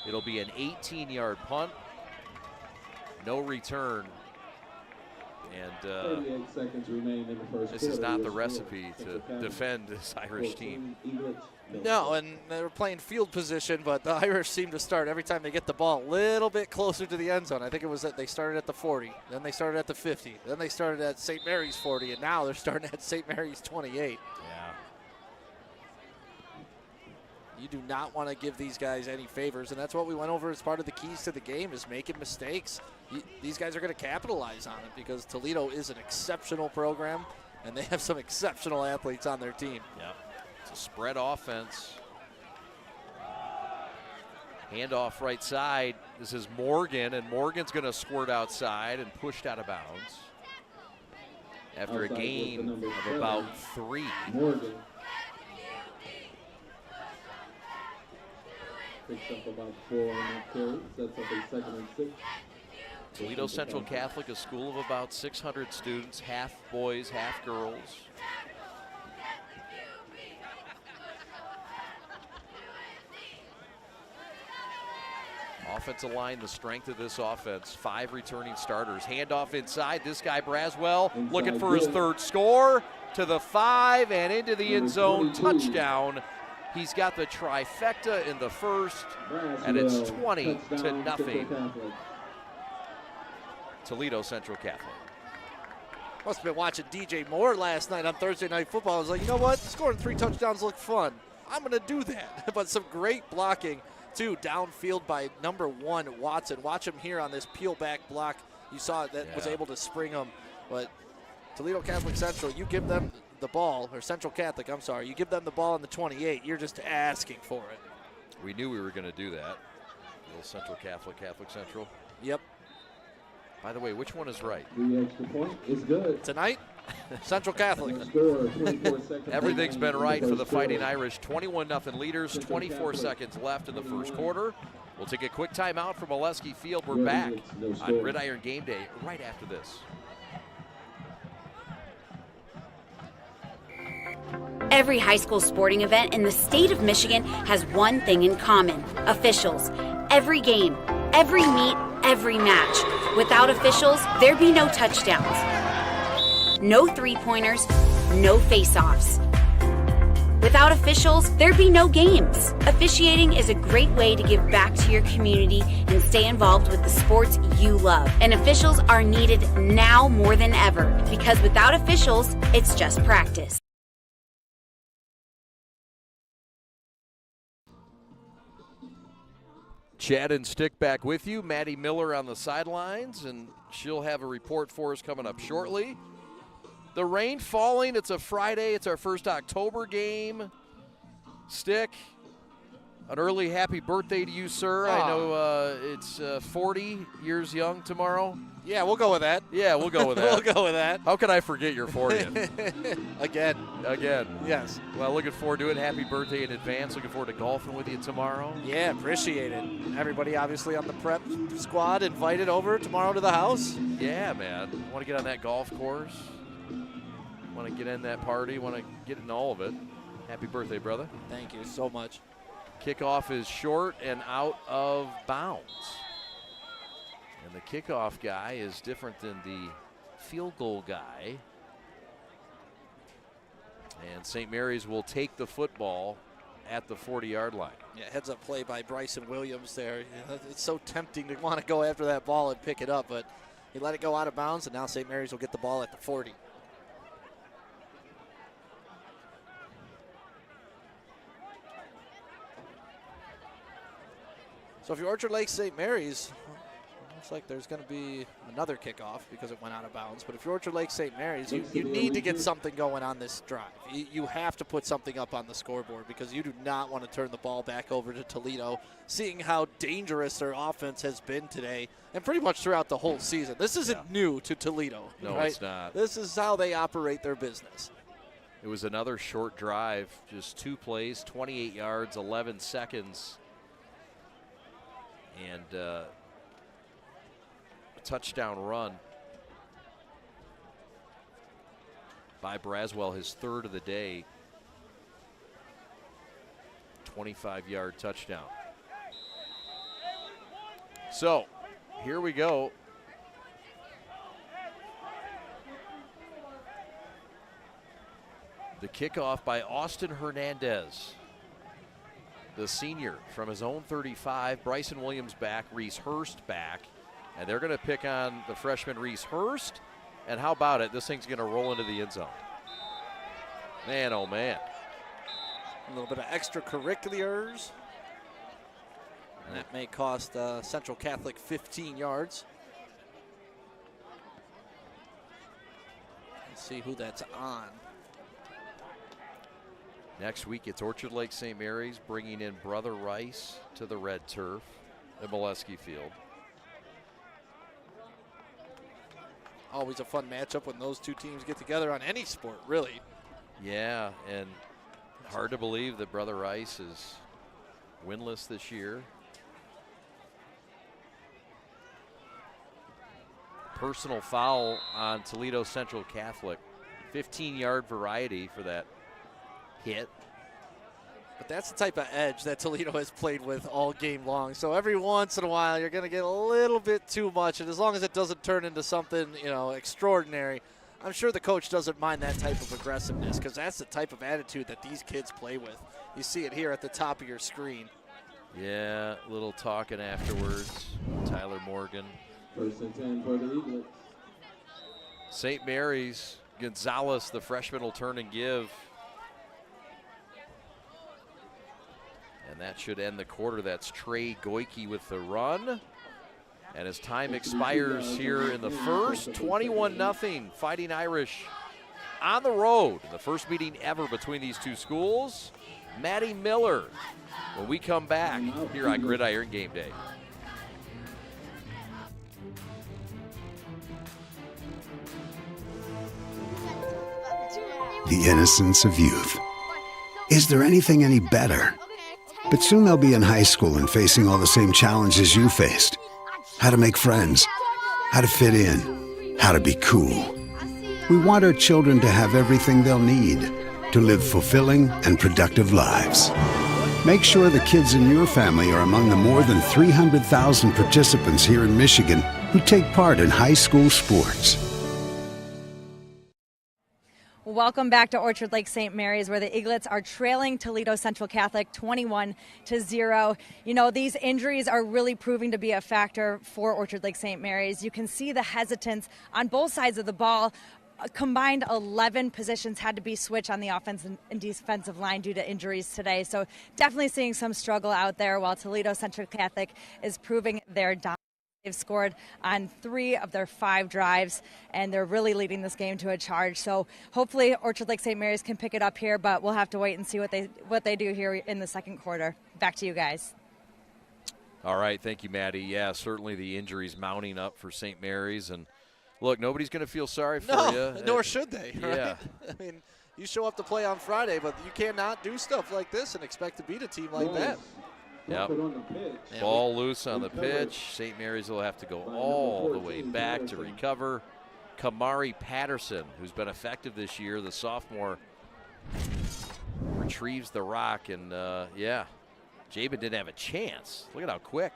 It'll be an 18-yard punt, no return. And 38 seconds remain in the first this is quarter. not the recipe to defend this Irish team. No, and they were playing field position, but the Irish seem to start every time they get the ball a little bit closer to the end zone. I think it was that they started at the 40, then they started at the 50, then they started at St. Mary's 40, and now they're starting at St. Mary's 28. Yeah. You do not want to give these guys any favors, and that's what we went over as part of the keys to the game, is making mistakes. These guys are going to capitalize on it because Toledo is an exceptional program, and they have some exceptional athletes on their team. Yeah. It's a spread offense. Handoff right side. This is Morgan, and Morgan's going to squirt outside and pushed out of bounds after a gain of about 3. Morgan picks up about 4 on that carry. Sets up a 2nd and 6. Toledo Central Catholic, a school of about 600 students, half boys, half girls. Offensive line, the strength of this offense. 5 returning starters. Handoff inside. This guy, Braswell, looking for his 3rd score. To the 5 and into the end zone. Touchdown. He's got the trifecta in the first, and it's 20-0. Toledo Central Catholic. Must have been watching DJ Moore last night on Thursday Night Football. I was like, you know what? Scoring 3 touchdowns look fun. I'm going to do that. But some great blocking, too, downfield by number 1, Watson. Watch him here on this peel-back block. You saw it, that was able to spring him. But Toledo Catholic Central, you give them the ball, or Central Catholic, I'm sorry, you give them the ball in the 28, you're just asking for it. We knew we were going to do that. Little Central Catholic, Catholic Central. Yep. By the way, which one is right? The extra point is good. Tonight, Central Catholic. Everything's been right for the Fighting Irish. 21-0 leaders, 24 seconds left in the first quarter. We'll take a quick timeout from Molesky Field. We're back on Gridiron Game Day right after this. Every high school sporting event in the state of Michigan has one thing in common: officials. Every game, every meet, every match. Without officials, there'd be no touchdowns, no three-pointers, no face-offs. Without officials, there'd be no games. Officiating is a great way to give back to your community and stay involved with the sports you love. And officials are needed now more than ever, because without officials, it's just practice. Chad and Stick back with you. Maddie Miller on the sidelines, and she'll have a report for us coming up shortly. The rain falling. It's a Friday. It's our first October game. Stick, an early happy birthday to you, sir. I know it's 40 years young tomorrow. Yeah, we'll go with that. Yeah, we'll go with that. We'll go with that. How can I forget your 40th? Again. Yes. Well, looking forward to it. Happy birthday in advance. Looking forward to golfing with you tomorrow. Yeah, appreciate it. Everybody obviously on the prep squad invited over tomorrow to the house. Yeah, man. Want to get on that golf course. Want to get in that party. Want to get in all of it. Happy birthday, brother. Thank you so much. Kickoff is short and out of bounds. And the kickoff guy is different than the field goal guy. And St. Mary's will take the football at the 40-yard line. Yeah, heads up play by Bryson Williams there. It's so tempting to want to go after that ball and pick it up, but he let it go out of bounds, and now St. Mary's will get the ball at the 40. So if you're Orchard Lake St. Mary's, looks like there's going to be another kickoff because it went out of bounds. But if you're Orchard Lake St. Mary's, you need to get something going on this drive. You have to put something up on the scoreboard because you do not want to turn the ball back over to Toledo, seeing how dangerous their offense has been today and pretty much throughout the whole season. This isn't new to Toledo. No, right? It's not. This is how they operate their business. It was another short drive, just 2 plays, 28 yards, 11 seconds. And a touchdown run by Braswell, his third of the day. 25-yard touchdown. So here we go. The kickoff by Austin Hernandez, the senior from his own 35. Bryson Williams back, Reese Hurst back. And they're going to pick on the freshman Reese Hurst. And how about it? This thing's going to roll into the end zone. Man, oh man. A little bit of extracurriculars. And that may cost Central Catholic 15 yards. Let's see who that's on. Next week, it's Orchard Lake St. Mary's bringing in Brother Rice to the red turf at Molesky Field. Always a fun matchup when those two teams get together on any sport, really. Yeah, and hard to believe that Brother Rice is winless this year. Personal foul on Toledo Central Catholic. 15-yard variety for that hit. But that's the type of edge that Toledo has played with all game long. So every once in a while, you're going to get a little bit too much. And as long as it doesn't turn into something, extraordinary, I'm sure the coach doesn't mind that type of aggressiveness because that's the type of attitude that these kids play with. You see it here at the top of your screen. Yeah, a little talking afterwards. Tyler Morgan. 1st and 10 for the Eaglets. St. Mary's, Gonzalez, the freshman, will turn and give. And that should end the quarter. That's Trey Goike with the run. And as time expires here in the first, 21-0, Fighting Irish on the road. The first meeting ever between these two schools. Maddie Miller when we come back here on Gridiron Game Day. The innocence of youth. Is there anything any better? But soon they'll be in high school and facing all the same challenges you faced. How to make friends, how to fit in, how to be cool. We want our children to have everything they'll need to live fulfilling and productive lives. Make sure the kids in your family are among the more than 300,000 participants here in Michigan who take part in high school sports. Welcome back to Orchard Lake St. Mary's, where the Eaglets are trailing Toledo Central Catholic 21-0. These injuries are really proving to be a factor for Orchard Lake St. Mary's. You can see the hesitance on both sides of the ball. A combined 11 positions had to be switched on the offensive and defensive line due to injuries today. So definitely seeing some struggle out there while Toledo Central Catholic is proving their dominance. They've scored on 3 of their 5 drives, and they're really leading this game to a charge. So hopefully Orchard Lake St. Mary's can pick it up here, but we'll have to wait and see what they do here in the second quarter. Back to you guys. All right, thank you, Maddie. Yeah, certainly the injuries mounting up for St. Mary's. And, look, nobody's going to feel sorry for you. Nor should they, right? Yeah. I mean, you show up to play on Friday, but you cannot do stuff like this and expect to beat a team like that. Yep. Ball loose on the pitch. St. Mary's will have to go all the way back to recover. Kamari Patterson, who's been effective this year, the sophomore, retrieves the rock. And, yeah, Jabin didn't have a chance. Look at how quick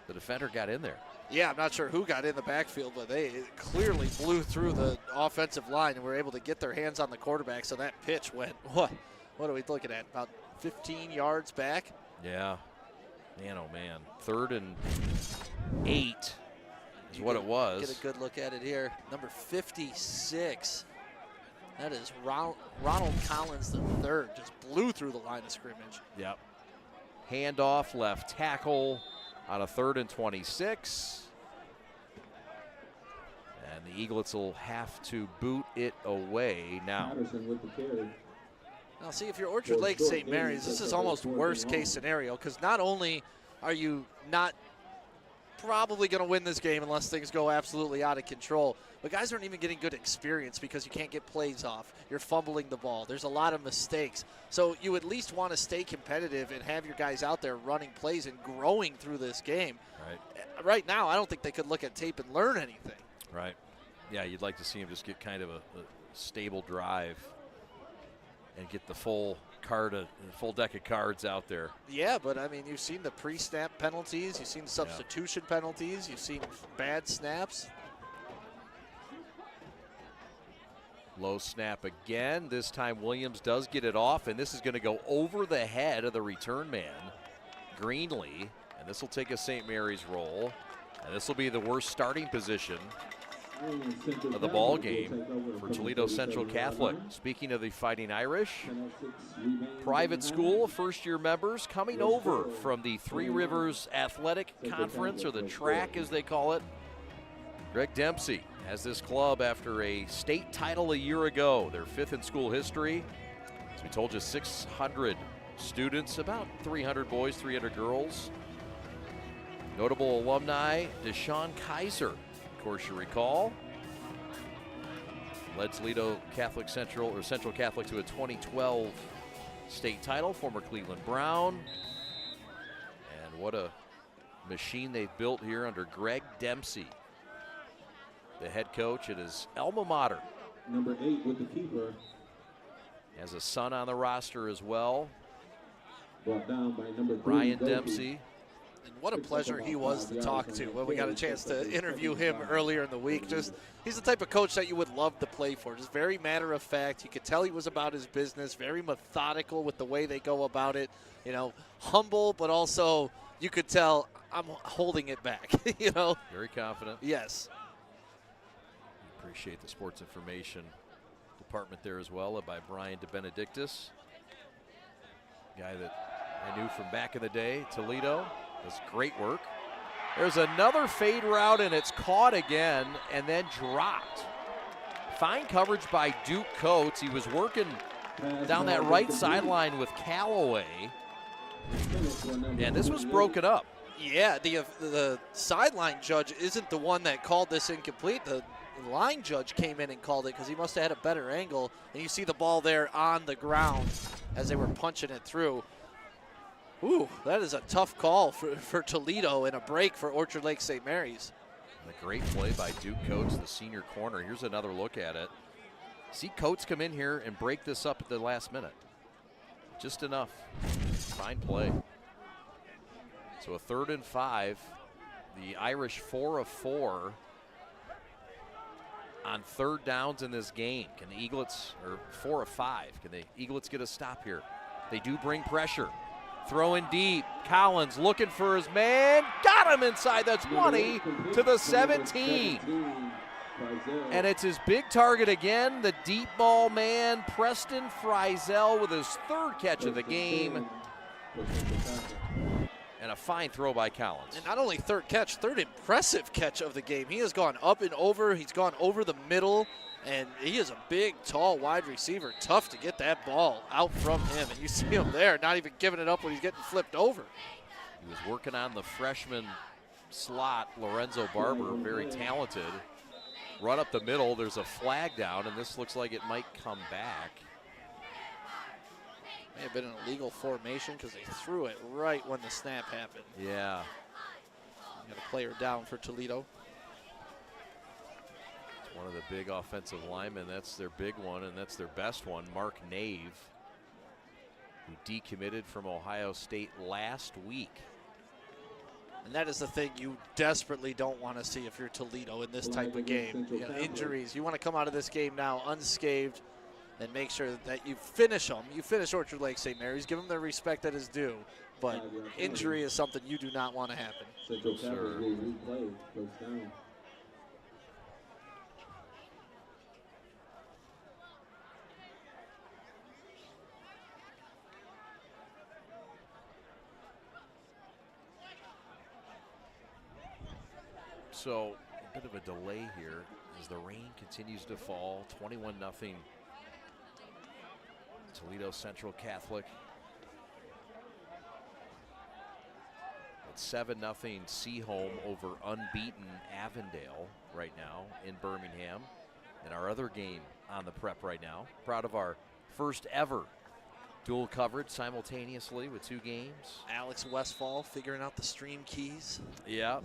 the defender got in there. Yeah, I'm not sure who got in the backfield, but they clearly blew through the offensive line and were able to get their hands on the quarterback. So that pitch went, what are we looking at, about 15 yards back? Yeah. Man, oh, man. 3rd and 8 is what it was. Get a good look at it here. Number 56. That is Ronald Collins III. Just blew through the line of scrimmage. Yep. Handoff, left tackle on a 3rd and 26. And the Eaglets will have to boot it away now. Now, see, if you're Orchard Lake St. Mary's, this is almost worst case scenario, because not only are you not probably going to win this game unless things go absolutely out of control, but guys aren't even getting good experience because you can't get plays off. You're fumbling the ball. There's a lot of mistakes. So you at least want to stay competitive and have your guys out there running plays and growing through this game. Right now, I don't think they could look at tape and learn anything. Right. Yeah, you'd like to see them just get kind of a stable drive and get the full deck of cards out there. Yeah, but I mean, you've seen the pre-snap penalties, you've seen substitution penalties, you've seen bad snaps. Low snap again. This time Williams does get it off, and this is going to go over the head of the return man, Greenlee, and this will take a St. Mary's roll, and this will be the worst starting position of the ball game for Toledo Central Catholic. Speaking of the Fighting Irish, private school, first-year members coming over from the Three Rivers Athletic Conference, or the track as they call it. Greg Dempsey has this club after a state title a year ago, their 5th in school history. As we told you, 600 students, about 300 boys, 300 girls. Notable alumni, Deshaun Kaiser, of course you recall, led Toledo Central Catholic to a 2012 state title, former Cleveland Brown. And what a machine they've built here under Greg Dempsey, the head coach at his alma mater. Number 8 with the keeper. Has a son on the roster as well, Brought down by number 3, Ryan Dempsey. And what a pleasure he was to talk to when we got a chance to interview him earlier in the week. He's the type of coach that you would love to play for. Just very matter of fact. You could tell he was about his business, very methodical with the way they go about it. You know, humble, but also you could tell I'm holding it back, you know. Very confident. Yes. Appreciate the sports information department there as well, led by Brian DeBenedictis, guy that I knew from back in the day, Toledo. Does great work. There's another fade route, and it's caught again and then dropped. Fine coverage by Duke Coates. He was working down that right sideline with Callaway, and this was broken up. Yeah, the sideline judge isn't the one that called this incomplete. The line judge came in and called it because he must have had a better angle. And you see the ball there on the ground as they were punching it through. Ooh, that is a tough call for Toledo and a break for Orchard Lake St. Mary's. And a great play by Duke Coates, the senior corner. Here's another look at it. See Coates come in here and break this up at the last minute. Just enough. Fine play. So a 3rd and 5. The Irish 4 of 4 on 3rd downs in this game. Can the Eaglets, or 4 of 5, can the Eaglets get a stop here? They do bring pressure. Throwing deep. Collins looking for his man. Got him inside the 20 to the 17. And it's his big target again, the deep ball man, Preston Frizel, with his 3rd catch of the game. And a fine throw by Collins. And not only third catch, third impressive catch of the game. He has gone up and over. He's gone over the middle. And he is a big, tall, wide receiver. Tough to get that ball out from him. And you see him there, not even giving it up when he's getting flipped over. He was working on the freshman slot, Lorenzo Barber, very talented. Run up the middle, there's a flag down, and this looks like it might come back. May have been an illegal formation because they threw it right when the snap happened. Yeah. Got a player down for Toledo. It's one of the big offensive linemen. That's their big one, and that's their best one, Mark Nave, who decommitted from Ohio State last week. And that is the thing you desperately don't want to see if you're Toledo in this type of game. You know, injuries. You want to come out of this game now unscathed and make sure that you finish them. You finish Orchard Lake St. Mary's. Give them the respect that is due. But injury is something you do not want to happen. Sure. So a bit of a delay here as the rain continues to fall. 21-0 Toledo Central Catholic. It's 7-0 Seaholm over unbeaten Avondale right now in Birmingham. And our other game on the prep right now. Proud of our first ever dual coverage simultaneously with 2 games. Alex Westfall figuring out the stream keys. Yeah.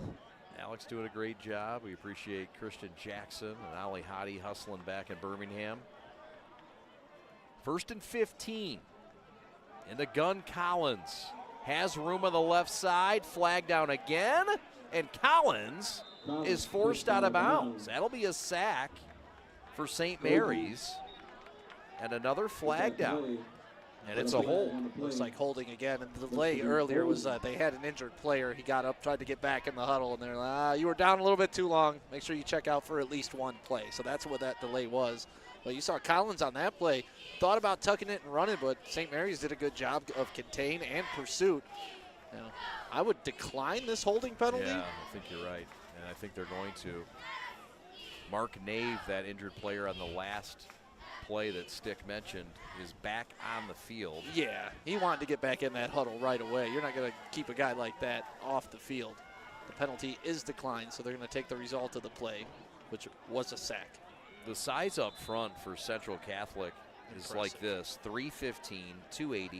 Alex doing a great job. We appreciate Christian Jackson and Ali Hadi hustling back in Birmingham. 1st and 15. In the gun, Collins has room on the left side. Flag down again. And Collins is forced out of bounds. That'll be a sack for St. Mary's. And another flag down. And it's a hold. Looks like holding again. And the delay earlier was they had an injured player. He got up, tried to get back in the huddle, and they're like, you were down a little bit too long. Make sure you check out for at least one play. So that's what that delay was. But you saw Collins on that play. Thought about tucking it and running, but St. Mary's did a good job of contain and pursuit. You know, I would decline this holding penalty. Yeah, I think you're right. And I think they're going to. Mark Nave, that injured player on the last play that Stick mentioned, is back on the field. Yeah, he wanted to get back in that huddle right away. You're not going to keep a guy like that off the field. The penalty is declined, so they're going to take the result of the play, which was a sack. The size up front for Central Catholic is like this: 315, 280,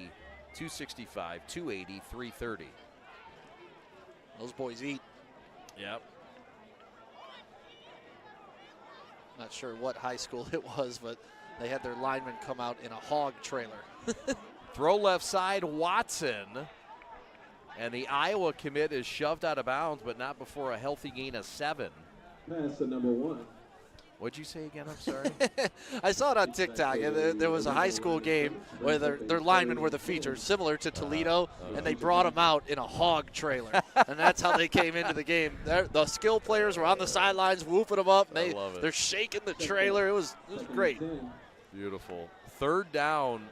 265, 280, 330. Those boys eat. Yep. Not sure what high school it was, but they had their linemen come out in a hog trailer. Throw left side, Watson. And the Iowa commit is shoved out of bounds, but not before a healthy gain of 7. Pass to number 1. What'd you say again? I'm sorry. I saw it on TikTok. There was a high school game where their linemen were the features, similar to Toledo, and they brought them out in a hog trailer. And that's how they came into the game. The skill players were on the sidelines whooping them up. They're shaking the trailer. It was great. Beautiful. 3rd down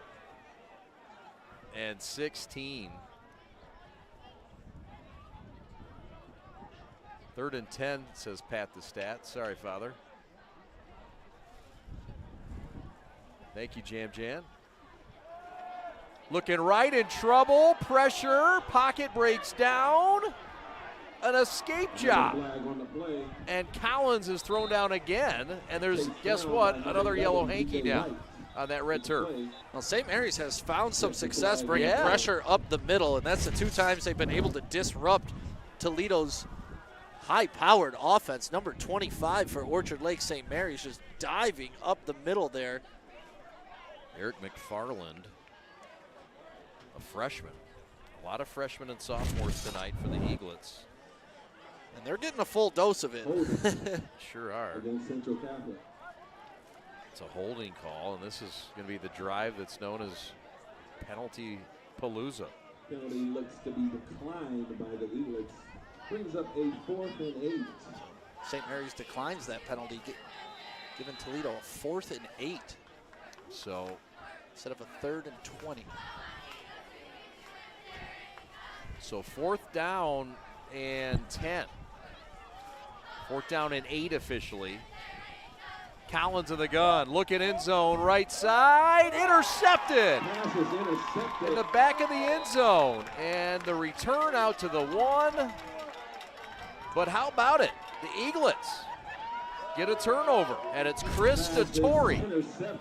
and 16. 3rd and 10, says Pat the Stat. Sorry, Father. Thank you, Jam Jan. Looking right in trouble. Pressure. Pocket breaks down. An escape job. And Collins is thrown down again. And there's, guess what? Another yellow hanky down on that red turf. Well, St. Mary's has found some success bringing pressure up the middle, and that's the 2 times they've been able to disrupt Toledo's high-powered offense. Number 25 for Orchard Lake St. Mary's just diving up the middle there. Eric McFarland, a freshman. A lot of freshmen and sophomores tonight for the Eaglets. And they're getting a full dose of it. Sure are. It's a holding call, and this is going to be the drive that's known as Penalty Palooza. Penalty looks to be declined by the Eaglets. Brings up a 4th and 8. St. Mary's declines that penalty, giving Toledo a 4th and 8. So instead of a 3rd and 20. So 4th down and 10. 4th down and 8 officially. Collins in the gun, looking end zone, right side, intercepted. In the back of the end zone. And the return out to the 1. But how about it? The Eaglets get a turnover, and it's Chris Dettori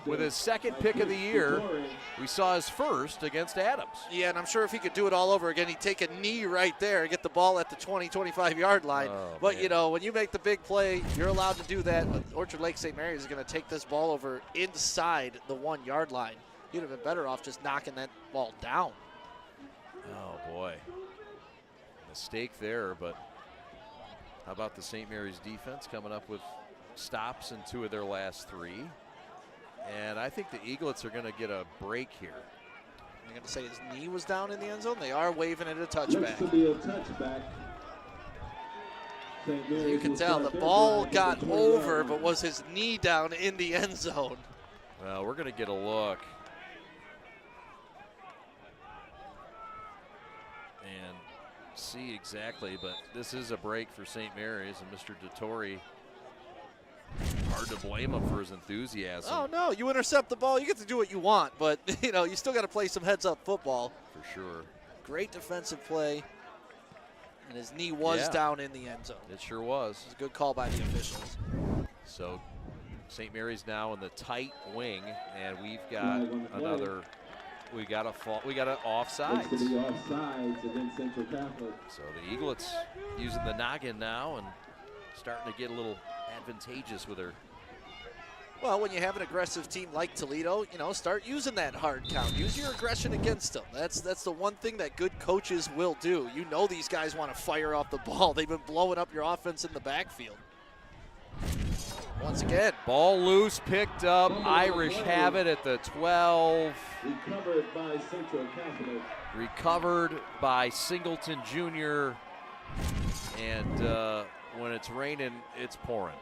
with his 2nd pick of the year. We saw his first against Adams. Yeah, and I'm sure if he could do it all over again, he'd take a knee right there and get the ball at the 20, 25-yard line. But, you know, when you make the big play, you're allowed to do that. But Orchard Lake St. Mary's is going to take this ball over inside the 1-yard line. You'd have been better off just knocking that ball down. Oh, boy. Mistake there, but how about the St. Mary's defense coming up with stops in 2 of their last 3. And I think the Eaglets are going to get a break here. I'm going to say his knee was down in the end zone. They are waving it a touchback. Looks to be a touchback. You can tell the ball got over, but was his knee down in the end zone? Well, we're going to get a look. And see exactly, but this is a break for St. Mary's, and Mr. Dettori, hard to blame him for his enthusiasm. Oh, no, you intercept the ball, you get to do what you want, but, you know, you still got to play some heads-up football. For sure. Great defensive play, and his knee was down in the end zone. It sure was. It was a good call by the officials. So St. Mary's now in the tight wing, and we've got another. We got an offside. Looks to be offsides against Central Catholic. So the Eaglets using the noggin now and starting to get a little advantageous with her. Well, when you have an aggressive team like Toledo, you know, start using that hard count. Use your aggression against them. That's the one thing that good coaches will do. You know these guys want to fire off the ball. They've been blowing up your offense in the backfield. Once again. Ball loose, picked up. Irish have it at the 12. Recovered by Central Catholic. Recovered by Singleton Jr. And when it's raining, it's pouring.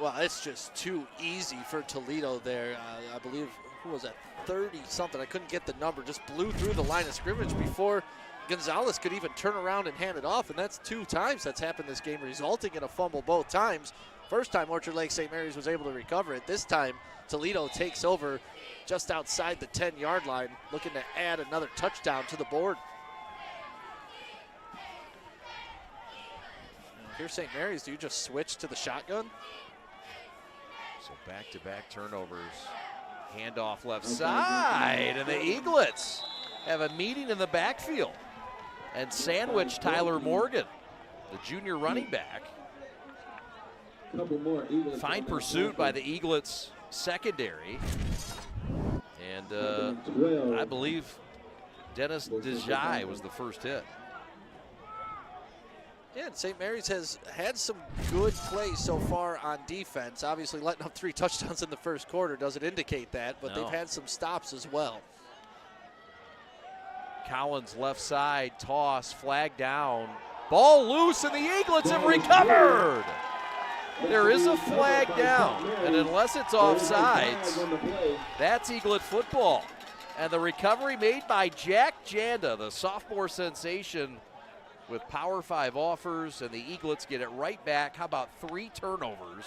Well, it's just too easy for Toledo there. I believe, who was that, 30-something? I couldn't get the number. Just blew through the line of scrimmage before Gonzalez could even turn around and hand it off, and that's 2 times that's happened this game, resulting in a fumble both times. First time Orchard Lake St. Mary's was able to recover it. This time Toledo takes over just outside the 10-yard line, looking to add another touchdown to the board. Here's St. Mary's. Do you just switch to the shotgun? So back-to-back turnovers. Handoff left side, and the Eaglets have a meeting in the backfield and sandwich Tyler Morgan, the junior running back. Fine pursuit by the Eaglets secondary. And I believe Dennis DeJai was the first hit. Yeah, and St. Mary's has had some good plays so far on defense. Obviously, letting up 3 touchdowns in the first quarter doesn't indicate that, but they've had some stops as well. Collins left side, toss, flag down. Ball loose, and the Eaglets have recovered. There is a flag down, and unless it's offsides, that's Eaglet football. And the recovery made by Jack Janda, the sophomore sensation, with Power 5 offers, and the Eaglets get it right back. How about 3 turnovers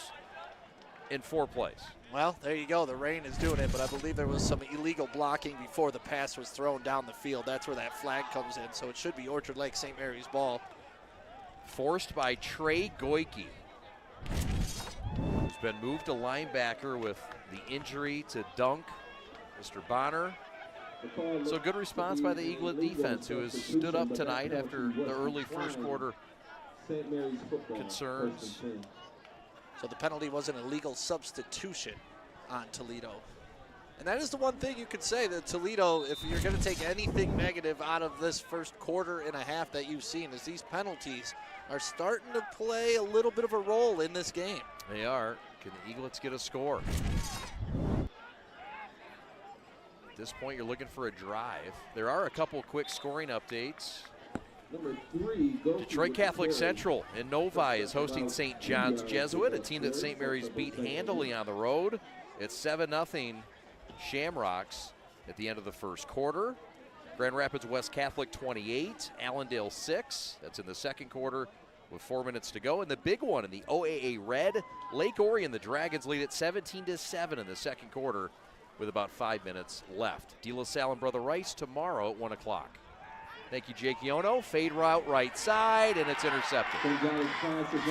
in 4 plays? Well, there you go. The rain is doing it, but I believe there was some illegal blocking before the pass was thrown down the field. That's where that flag comes in, so it should be Orchard Lake St. Mary's ball. Forced by Trey Goike, who's been moved to linebacker with the injury to Dunk, Mr. Bonner. So good response by the Eaglet defense, who has stood up tonight after the early first quarter concerns. So the penalty was an illegal substitution on Toledo. And that is the one thing you could say, that Toledo, if you're going to take anything negative out of this first quarter and a half that you've seen, is these penalties are starting to play a little bit of a role in this game. They are. Can the Eaglets get a score? At this point, you're looking for a drive. There are a couple quick scoring updates. Detroit Catholic Central in Novi is hosting St. John's Jesuit, a team that St. Mary's beat handily on the road. It's 7-0 Shamrocks at the end of the first quarter. Grand Rapids West Catholic 28, Allendale 6. That's in the second quarter with 4 minutes to go. And the big one in the OAA Red, Lake Orion, the Dragons lead at 17-7 in the second quarter with about 5 minutes left. De La Salle and Brother Rice tomorrow at 1 o'clock. Thank you, Jake Iono. Fade route right side, and it's intercepted.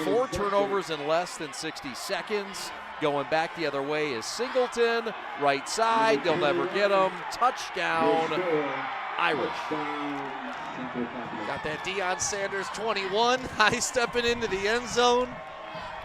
4 turnovers in less than 60 seconds. Going back the other way is Singleton. Right side, they'll never get him. Touchdown, Irish. Got that Deion Sanders 21, high stepping into the end zone.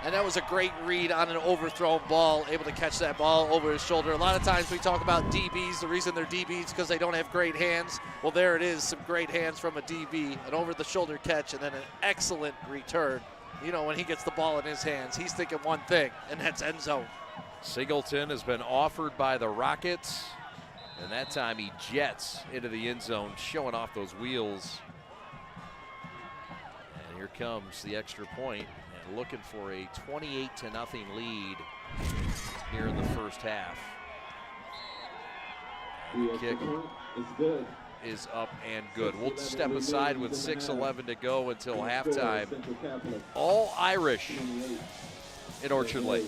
And that was a great read on an overthrown ball, able to catch that ball over his shoulder. A lot of times we talk about DBs. The reason they're DBs is because they don't have great hands. Well, there it is, some great hands from a DB, an over-the-shoulder catch, and then an excellent return. You know, when he gets the ball in his hands, he's thinking one thing, and that's end zone. Singleton has been offered by the Rockets, and that time he jets into the end zone, showing off those wheels. And here comes the extra point. Looking for a 28-0 lead here in the first half. And the kick is up and good. We'll step aside with 6:11 to go until halftime. All Irish in Orchard Lake.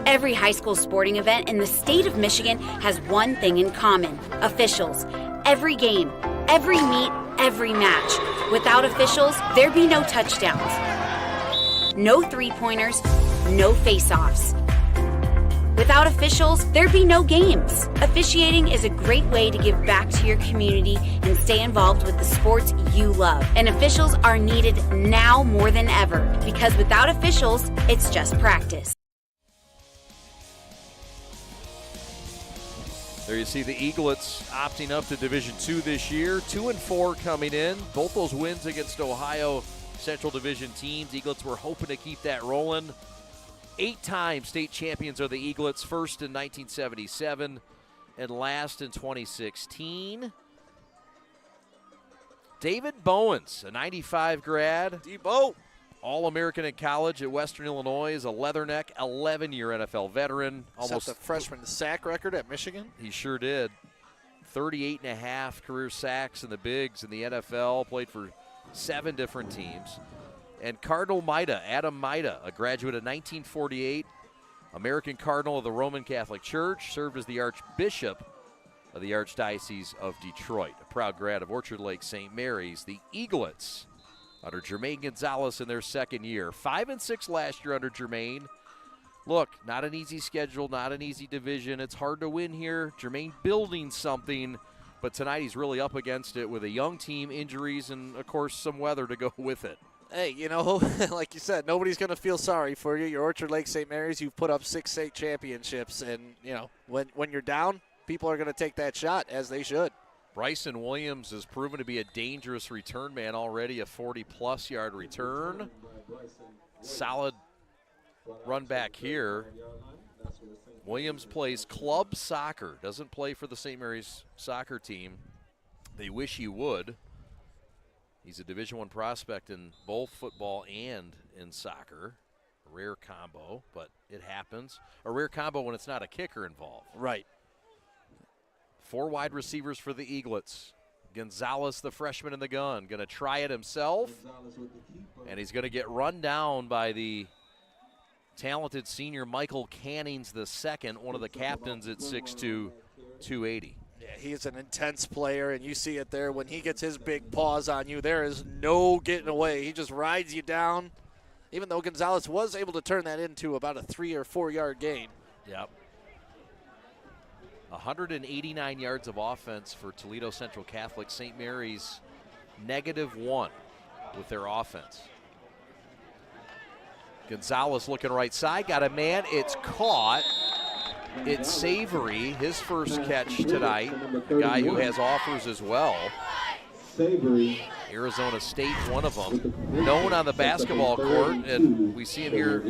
Every high school sporting event in the state of Michigan has one thing in common: officials. Every game, every meet, every match. Without officials, there'd be no touchdowns, no three-pointers, no face-offs. Without officials, there'd be no games. Officiating is a great way to give back to your community and stay involved with the sports you love. And officials are needed now more than ever, because without officials, it's just practice. There you see the Eaglets opting up to Division II this year. 2-4 coming in. Both those wins against Ohio Central Division teams. Eaglets were hoping to keep that rolling. 8-time state champions are the Eaglets, first in 1977 and last in 2016. David Bowens, a 95 grad. D-Bow. All-American in college at Western Illinois, is a Leatherneck, 11-year NFL veteran. Almost a freshman sack record at Michigan. He sure did. 38.5 career sacks in the bigs in the NFL, played for 7 different teams. And Cardinal Maida, Adam Maida, a graduate of 1948, American Cardinal of the Roman Catholic Church, served as the Archbishop of the Archdiocese of Detroit. A proud grad of Orchard Lake St. Mary's. The Eaglets, under Jermaine Gonzalez in their second year. 5-6 last year under Jermaine. Look, not an easy schedule, not an easy division. It's hard to win here. Jermaine building something, but tonight he's really up against it with a young team, injuries, and, of course, some weather to go with it. Hey, you know, like you said, nobody's going to feel sorry for you. You're Orchard Lake St. Mary's. You've put up 6 state championships, and, you know, when you're down, people are going to take that shot, as they should. Bryson Williams has proven to be a dangerous return man already, a 40-plus yard return. Solid run back here. Williams plays club soccer, doesn't play for the St. Mary's soccer team. They wish he would. He's a Division I prospect in both football and in soccer. A rare combo, but it happens. A rare combo when it's not a kicker involved. Right. 4 wide receivers for the Eaglets. Gonzalez, the freshman in the gun, going to try it himself. And he's going to get run down by the talented senior Michael Cannings II, one of the captains at 6'2", 280. Yeah, he is an intense player, and you see it there. When he gets his big paws on you, there is no getting away. He just rides you down, even though Gonzalez was able to turn that into about a 3 or 4 yard gain. Yep. 189 yards of offense for Toledo Central Catholic. St. Mary's -1 with their offense. Gonzalez looking right side, got a man, it's caught. It's Savory, his first catch tonight, a guy who has offers as well. Arizona State, one of them, known on the basketball court, and we see him here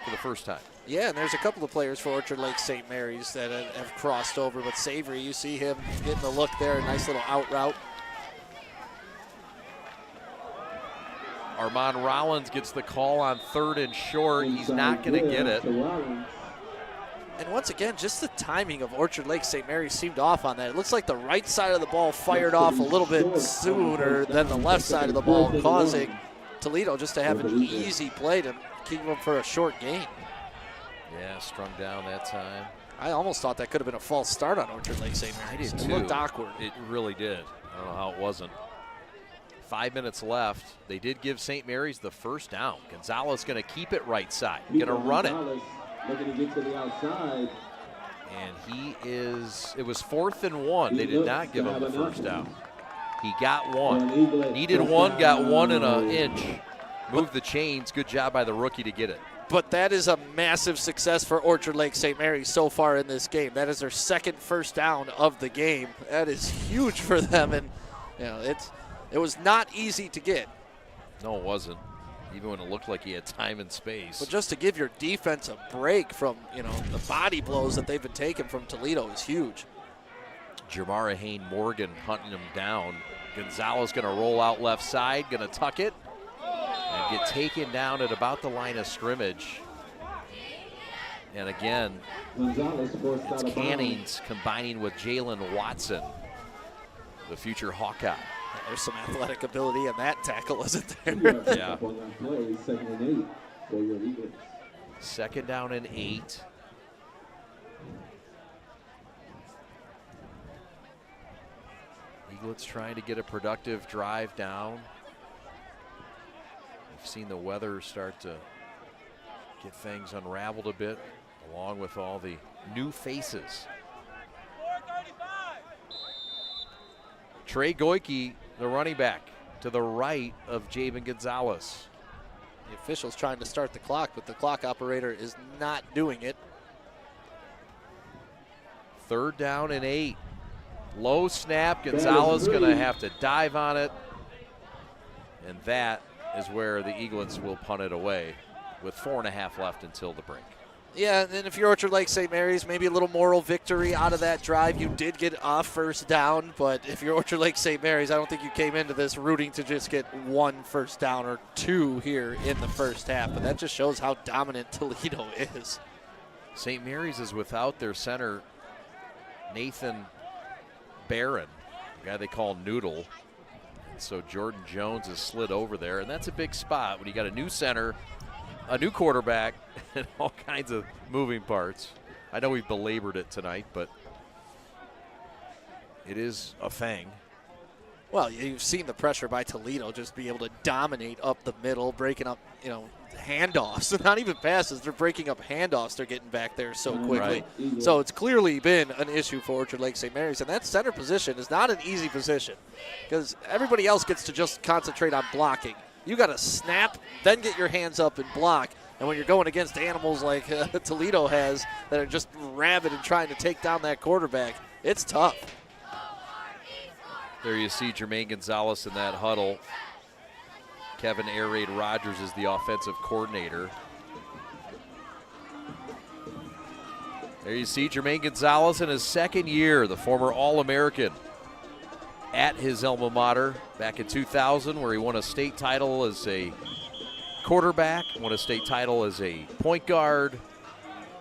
for the first time. Yeah, and there's a couple of players for Orchard Lake St. Mary's that have crossed over, but Savory, you see him getting the look there, a nice little out route. Armand Rollins gets the call on 3rd and short. He's not going to get it. And once again, just the timing of Orchard Lake St. Mary's seemed off on that. It looks like the right side of the ball fired off a little bit sooner than the left side of the ball, causing Toledo just to have an easy play to keep them for a short gain. Yeah, strung down that time. I almost thought that could have been a false start on Orchard Lake St. Mary's. I did It too. looked awkward. It really did. I don't know how it wasn't. 5 minutes left. They did give St. Mary's the first down. Gonzalez going to keep it right side. Going to run it. Looking to get to the outside. And it was 4th and 1. They did not give him the first down. He got one. Needed one, got 1 and an inch. Moved the chains. Good job by the rookie to get it. But that is a massive success for Orchard Lake St. Mary's so far in this game. That is their second first down of the game. That is huge for them, and it was not easy to get. No, it wasn't. Even when it looked like he had time and space. But just to give your defense a break from the body blows that they've been taking from Toledo is huge. Jamara Hayne Morgan hunting him down. Gonzalez going to roll out left side, going to tuck it. And get taken down at about the line of scrimmage. And again, it's Cannings combining with Jalen Watson, the future Hawkeye. There's some athletic ability in that tackle, isn't there? Yeah. 2nd down and 8. Eaglets trying to get a productive drive down. We've seen the weather start to get things unraveled a bit, along with all the new faces. Trey Goike, the running back, to the right of Jabin Gonzalez. The official's trying to start the clock, but the clock operator is not doing it. 3rd down and 8. Low snap. Gonzalez going to have to dive on it. And that is where the Eaglets will punt it away with 4.5 left until the break. Yeah, and if you're Orchard Lake St. Mary's, maybe a little moral victory out of that drive. You did get a first down, but if you're Orchard Lake St. Mary's, I don't think you came into this rooting to just get 1 first down or 2 here in the first half, but that just shows how dominant Toledo is. St. Mary's is without their center, Nathan Barron, the guy they call Noodle. So Jordan Jones is slid over there, and that's a big spot when you got a new center, a new quarterback, and all kinds of moving parts. I know we've belabored it tonight, but it is a thing. Well, you've seen the pressure by Toledo just be able to dominate up the middle, breaking up, handoffs. Not even passes. They're breaking up handoffs. They're getting back there so quickly. Right. So it's clearly been an issue for Orchard Lake St. Mary's. And that center position is not an easy position because everybody else gets to just concentrate on blocking. You got to snap, then get your hands up and block. And when you're going against animals like Toledo has that are just rabid and trying to take down that quarterback, it's tough. There you see Jermaine Gonzalez in that huddle. Kevin Air Raid Rogers is the offensive coordinator. There you see Jermaine Gonzalez in his second year, the former All-American at his alma mater back in 2000, where he won a state title as a quarterback, won a state title as a point guard,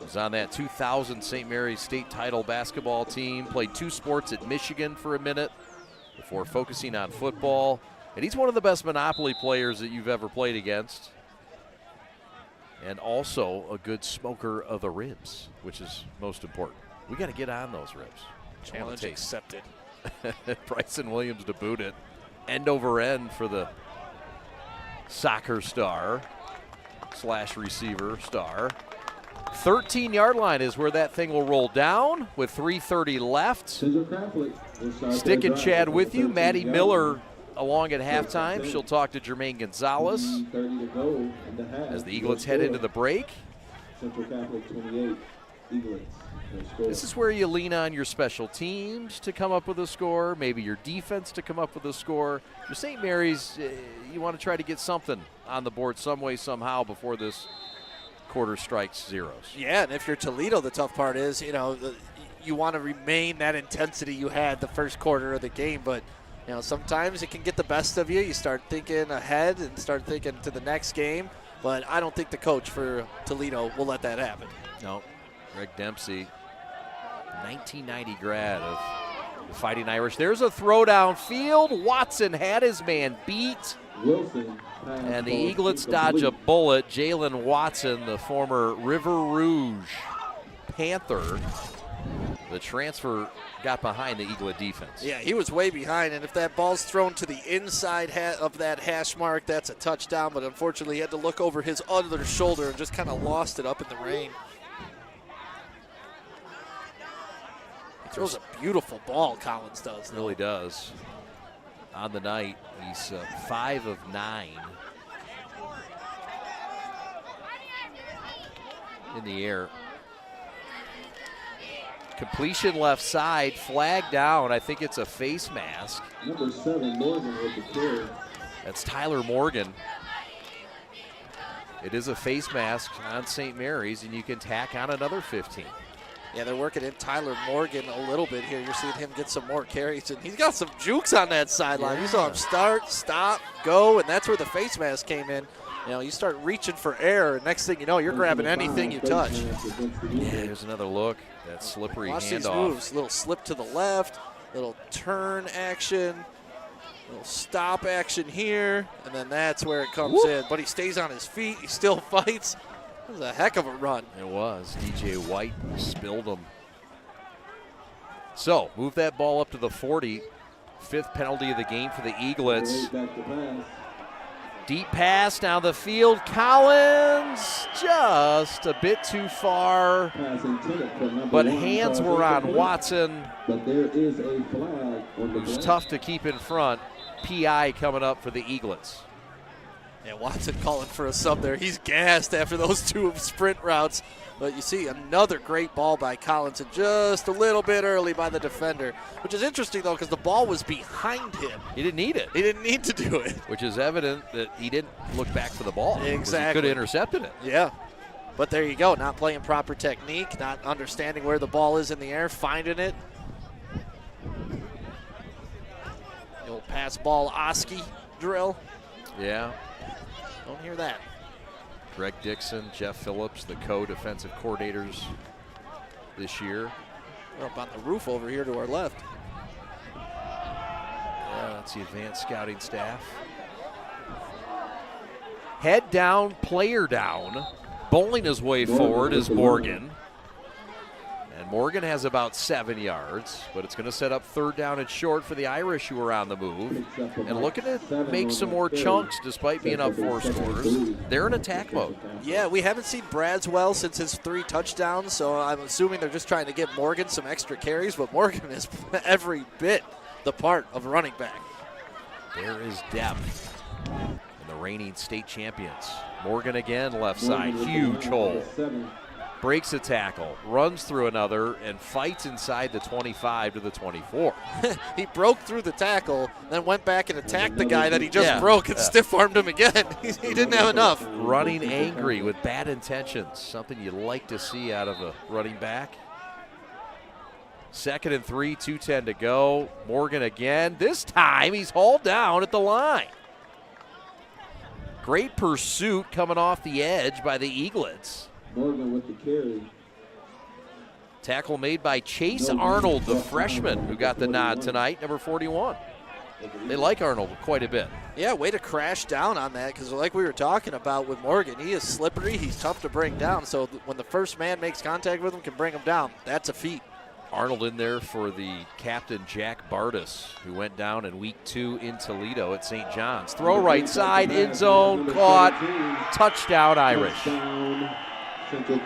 was on that 2000 St. Mary's state title basketball team, played 2 sports at Michigan for a minute before focusing on football. And he's one of the best Monopoly players that you've ever played against. And also a good smoker of the ribs, which is most important. We got to get on those ribs. Challenge accepted. Bryson Williams to boot it. End over end for the soccer star / receiver star. 13-yard line is where that thing will roll down with 3:30 left. Stick and Chad with you. Maddie Miller along at halftime. She'll talk to Jermaine Gonzalez as the Eaglets head into the break. Central Catholic 28, Eaglets. This is where you lean on your special teams to come up with a score, maybe your defense to come up with a score. For St. Mary's, you want to try to get something on the board some way, somehow before this quarter strikes zeros. Yeah, and if you're Toledo, the tough part is, you want to remain that intensity you had the first quarter of the game, but You know, sometimes it can get the best of you. You start thinking ahead and start thinking to the next game. But I don't think the coach for Toledo will let that happen. No. Greg Dempsey, 1990 grad of the Fighting Irish. There's a throw downfield. Watson had his man beat. And the Eaglets dodge a bullet. Jalen Watson, the former River Rouge Panther, the transfer, got behind the Eaglet defense. Yeah, he was way behind, and if that ball's thrown to the inside of that hash mark, that's a touchdown, but unfortunately he had to look over his other shoulder and just kind of lost it up in the rain. He throws a beautiful ball, Collins does. Really does. On the night, he's 5 of 9 in the air. Completion left side, flag down. I think it's a face mask. Number 7, Morgan with the carry. That's Tyler Morgan. It is a face mask on St. Mary's, and you can tack on another 15. Yeah, they're working in Tyler Morgan a little bit here. You're seeing him get some more carries, and he's got some jukes on that sideline. Yeah. You saw him start, stop, go, and that's where the face mask came in. You know, you start reaching for air, and next thing you know, you're grabbing anything you touch. Yeah, here's another look. That slippery Watch these handoff. moves. Little slip to the left, little turn action, little stop action here, and then that's where it comes in. But he stays on his feet. He still fights. It was a heck of a run. It was. DJ White spilled him. So, move that ball up to the 40. 5th penalty of the game for the Eaglets. Deep pass down the field. Collins just a bit too far, but hands were on Watson, But there is a flag on the who's ground. tough to keep in front. PI coming up for the Eaglets. Yeah, Watson calling for a sub there. He's gassed after those 2 sprint routes. But you see another great ball by Collins, and just a little bit early by the defender, which is interesting, though, because the ball was behind him. He didn't need it. He didn't need to do it. Which is evident that he didn't look back for the ball. Exactly. He could have intercepted it. Yeah. But there you go, not playing proper technique, not understanding where the ball is in the air, finding it. The old pass ball Oski drill. Yeah. Don't hear that. Greg Dixon, Jeff Phillips, the co-defensive coordinators this year. We're up on the roof over here to our left. Yeah, that's the advanced scouting staff. Head down, player down. Bowling his way forward is Morgan. And Morgan has about 7 yards, but it's going to set up 3rd down and short for the Irish, who are on the move. And looking to make some more chunks despite being up 4 scores. They're in attack mode. Yeah, we haven't seen Bradswell since his 3 touchdowns, so I'm assuming they're just trying to give Morgan some extra carries, but Morgan is every bit the part of a running back. There is depth in the reigning state champions. Morgan again, left side, huge hole. Breaks a tackle, runs through another, and fights inside the 25 to the 24. He broke through the tackle, then went back and attacked the guy that he just broke and stiff-armed him again. He didn't have enough. Running angry with bad intentions, something you like to see out of a running back. 2nd and 3, 2:10 to go. Morgan again. This time he's hauled down at the line. Great pursuit coming off the edge by the Eaglets. Morgan with the carry. Tackle made by Chase Arnold, the freshman, who got the nod tonight, number 41. They like Arnold quite a bit. Yeah, way to crash down on that, because like we were talking about with Morgan, he is slippery, he's tough to bring down, so when the first man makes contact with him, can bring him down. That's a feat. Arnold in there for the captain, Jack Bardis, who went down in week 2 in Toledo at St. John's. Throw right side, end zone, caught, touchdown Irish.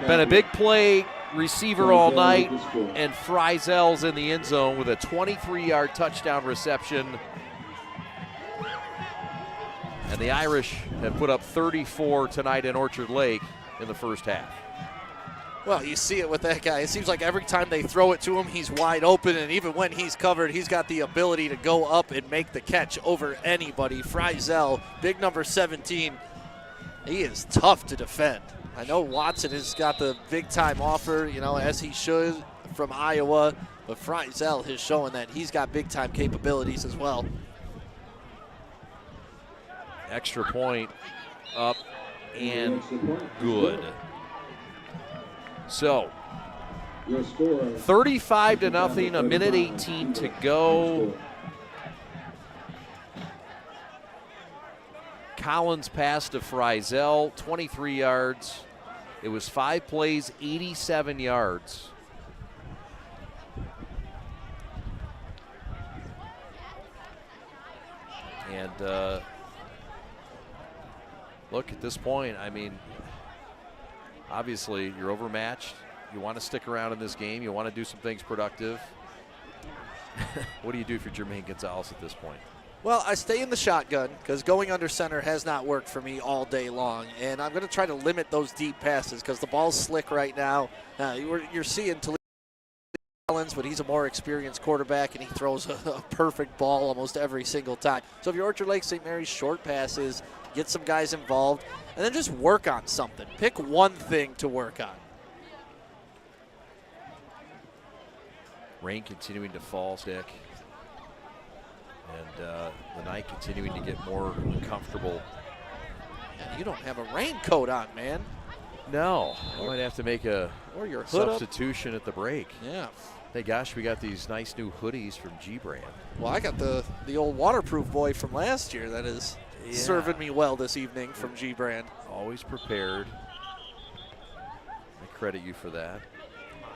Been a big play receiver all night, and Frizel's in the end zone with a 23-yard touchdown reception. And the Irish have put up 34 tonight in Orchard Lake in the first half. Well, you see it with that guy. It seems like every time they throw it to him, he's wide open, and even when he's covered, he's got the ability to go up and make the catch over anybody. Frizel, big number 17, he is tough to defend. I know Watson has got the big-time offer, you know, as he should from Iowa, but Frizel is showing that he's got big-time capabilities as well. Extra point up and good. So 35-0, a minute 18 to go. Collins pass to Frizel, 23 yards. It was 5 plays, 87 yards. And look, at this point, I mean, obviously you're overmatched. You want to stick around in this game. You want to do some things productive. What do you do for Jermaine Gonzalez at this point? Well, I stay in the shotgun because going under center has not worked for me all day long. And I'm going to try to limit those deep passes because the ball's slick right now. You're seeing Toledo Collins, but he's a more experienced quarterback, and he throws a perfect ball almost every single time. So if you're Orchard Lake St. Mary's, short passes, get some guys involved, and then just work on something. Pick one thing to work on. Rain continuing to fall, Dick. And the night continuing to get more uncomfortable. And you don't have a raincoat on, man. No, I might have to make a or your hood substitution at the break. Yeah. Hey, gosh, we got these nice new hoodies from G-Brand. Well, I got the old waterproof boy from last year that is serving me well this evening from G-Brand. Always prepared. I credit you for that.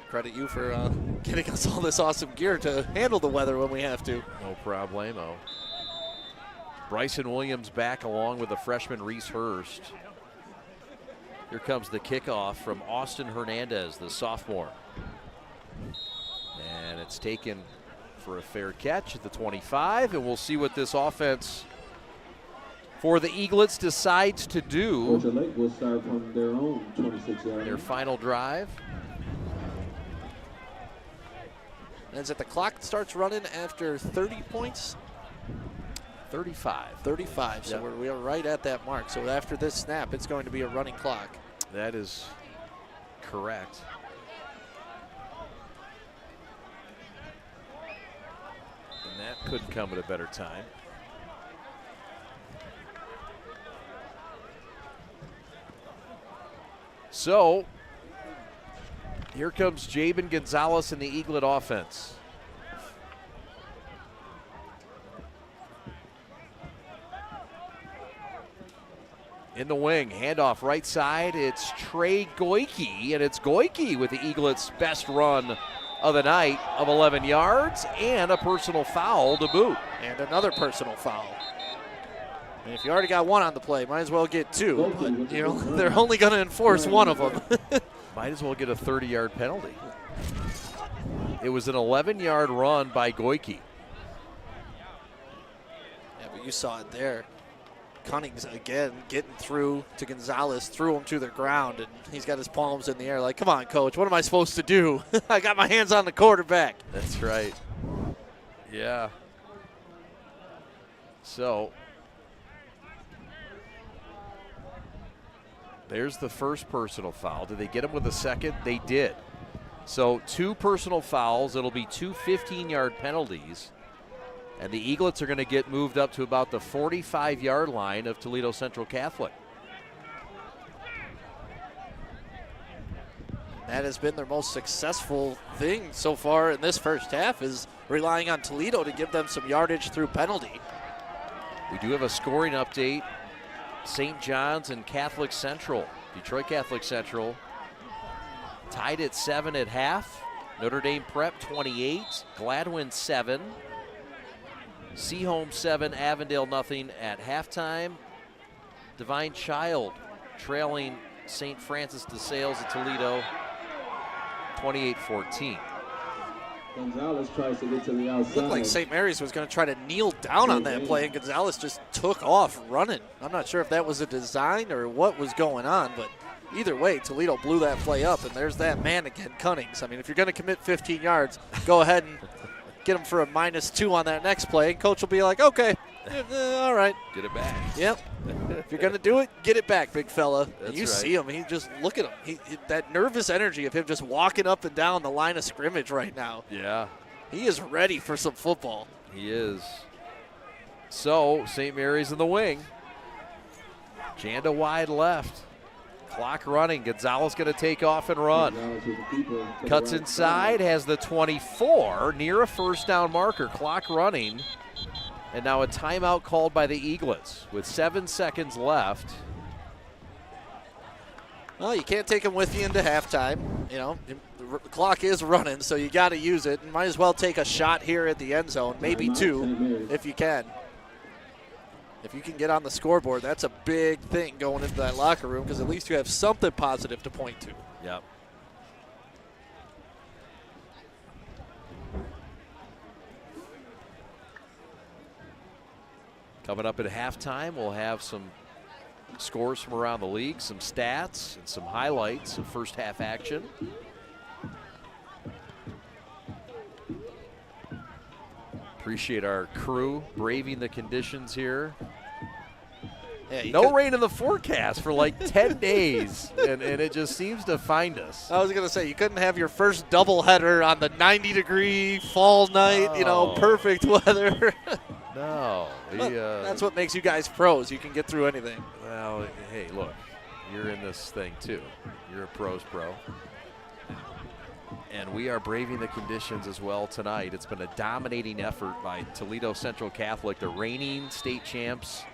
Credit you for getting us all this awesome gear to handle the weather when we have to. No problemo. Bryson Williams back along with the freshman Reese Hurst. Here comes the kickoff from Austin Hernandez, the sophomore. And it's taken for a fair catch at the 25, and we'll see what this offense for the Eaglets decides to do. Orchard Lake will start from their own 26-yard. Their final drive. As the clock starts running after 30 points. 35. 35, so yep. we are right at that mark. So after this snap, it's going to be a running clock. That is correct. And that couldn't come at a better time. So, here comes Jabin Gonzalez in the Eaglet offense. In the wing, handoff right side, it's Trey Goike, and it's Goike with the Eaglets' best run of the night of 11 yards and a personal foul to boot. And another personal foul. And if you already got one on the play, might as well get two. But, you know, they're only going to enforce one of them. Might as well get a 30-yard penalty. It was an 11-yard run by Goike. Yeah, but you saw it there. Cunnings again getting through to Gonzalez, threw him to the ground, and he's got his palms in the air like, come on, coach, what am I supposed to do? I got my hands on the quarterback. That's right. Yeah. So, there's the first personal foul. Did they get him with a second? They did. So 2 personal fouls. It'll be 2 15-yard penalties. And the Eaglets are going to get moved up to about the 45-yard line of Toledo Central Catholic. That has been their most successful thing so far in this first half, is relying on Toledo to give them some yardage through penalty. We do have a scoring update. St. John's and Catholic Central. Detroit Catholic Central tied at 7 at half. Notre Dame Prep 28, Gladwin 7. Seaholm 7, Avondale nothing at halftime. Divine Child trailing St. Francis de Sales at Toledo 28-14. Gonzalez tries to get to the outside. Looked like St. Mary's was going to try to kneel down on that play, and Gonzalez just took off running. I'm not sure if that was a design or what was going on, but either way, Toledo blew that play up, and there's that man again, Cunnings. I mean, if you're going to commit 15 yards, go ahead and get him for a -2 on that next play, and coach will be like, okay, all right. Get it back. Yep. If you're going to do it, get it back, big fella. That's and you right. see him. He just, look at him. That nervous energy of him just walking up and down the line of scrimmage right now. Yeah. He is ready for some football. He is. So, St. Mary's in the wing. Janda wide left. Clock running. Gonzalez going to take off and run. Cuts inside, has the 24, near a first down marker. Clock running. And now a timeout called by the Eaglets with 7 seconds left. Well, you can't take them with you into halftime. You know, the clock is running, so you got to use it. And might as well take a shot here at the end zone, maybe two, if you can. If you can get on the scoreboard, that's a big thing going into that locker room, because at least you have something positive to point to. Yep. Coming up at halftime, we'll have some scores from around the league, some stats, and some highlights of first half action. Appreciate our crew braving the conditions here. Yeah, no rain in the forecast for like 10 days, and it just seems to find us. I was going to say, you couldn't have your first doubleheader on the 90-degree fall night, you know, perfect weather. No. That's what makes you guys pros. You can get through anything. Well, hey, look, you're in this thing too. You're a pros pro. And we are braving the conditions as well tonight. It's been a dominating effort by Toledo Central Catholic, the reigning state champs.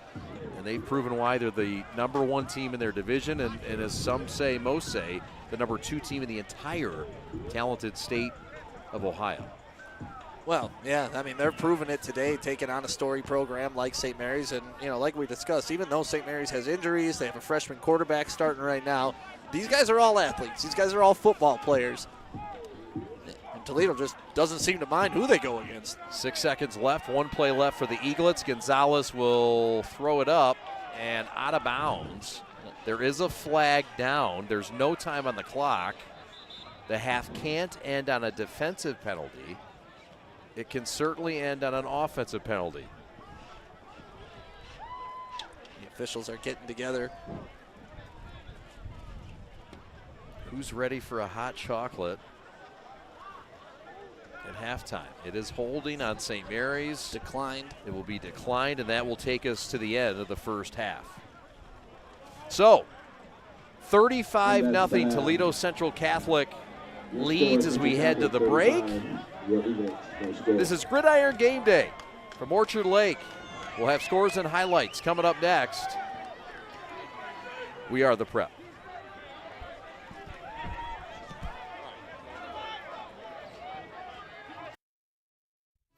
And they've proven why they're the #1 team in their division, and as some say, most say, the #2 team in the entire talented state of Ohio. Well, yeah, I mean, they're proving it today, taking on a story program like St. Mary's. And, you know, like we discussed, even though St. Mary's has injuries, they have a freshman quarterback starting right now, these guys are all athletes. These guys are all football players. And Toledo just doesn't seem to mind who they go against. 6 seconds left, 1 play left for the Eaglets. Gonzalez will throw it up and out of bounds. There is a flag down. There's no time on the clock. The half can't end on a defensive penalty. It can certainly end on an offensive penalty. The officials are getting together. Who's ready for a hot chocolate at halftime? It is holding on St. Mary's. Declined. It will be declined, and that will take us to the end of the first half. So, 35-0 Toledo Central Catholic leads as we head to the break. This is Gridiron Game Day from Orchard Lake. We'll have scores and highlights coming up next. We are the Prep.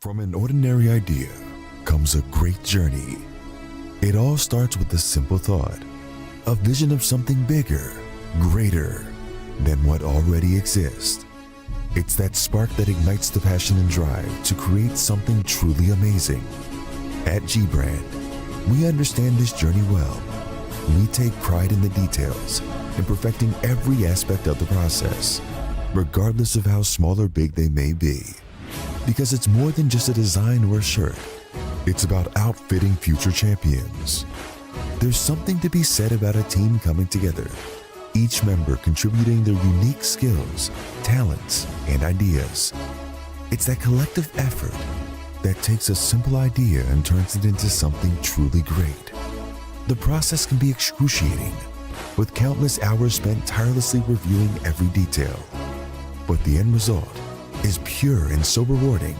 From an ordinary idea comes a great journey. It all starts with the simple thought, a vision of something bigger, greater than what already exists. It's that spark that ignites the passion and drive to create something truly amazing. At G-Brand, we understand this journey well. We take pride in the details and perfecting every aspect of the process, regardless of how small or big they may be. Because it's more than just a design or a shirt. It's about outfitting future champions. There's something to be said about a team coming together, each member contributing their unique skills, talents, and ideas. It's that collective effort that takes a simple idea and turns it into something truly great. The process can be excruciating, with countless hours spent tirelessly reviewing every detail. But the end result is pure and so rewarding,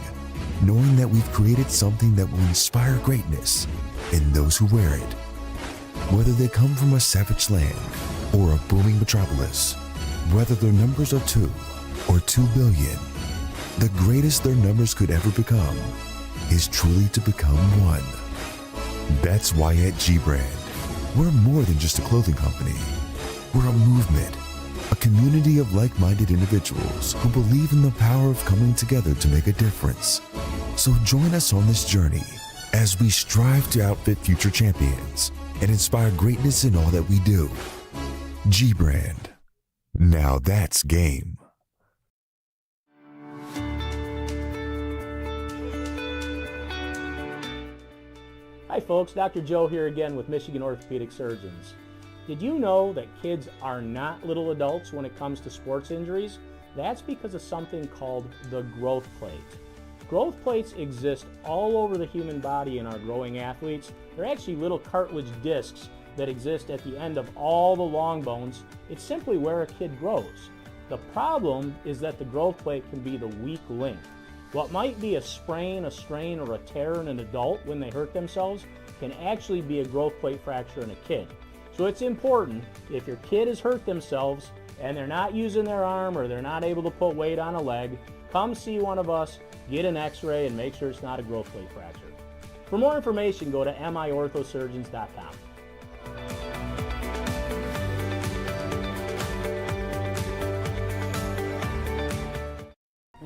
knowing that we've created something that will inspire greatness in those who wear it. Whether they come from a savage land or a booming metropolis, whether their numbers are 2 or 2 billion, the greatest their numbers could ever become is truly to become one. That's why at G-Brand, we're more than just a clothing company. We're a movement, a community of like-minded individuals who believe in the power of coming together to make a difference. So join us on this journey as we strive to outfit future champions and inspire greatness in all that we do. G-Brand. Now that's game. Hi folks, Dr. Joe here again with Michigan Orthopedic Surgeons. Did you know that kids are not little adults when it comes to sports injuries? That's because of something called the growth plate. Growth plates exist all over the human body in our growing athletes. They're actually little cartilage discs that exist at the end of all the long bones. It's simply where a kid grows. The problem is that the growth plate can be the weak link. What might be a sprain, a strain, or a tear in an adult when they hurt themselves can actually be a growth plate fracture in a kid. So it's important, if your kid has hurt themselves and they're not using their arm or they're not able to put weight on a leg, come see one of us, get an x-ray, and make sure it's not a growth plate fracture. For more information, go to miorthosurgeons.com.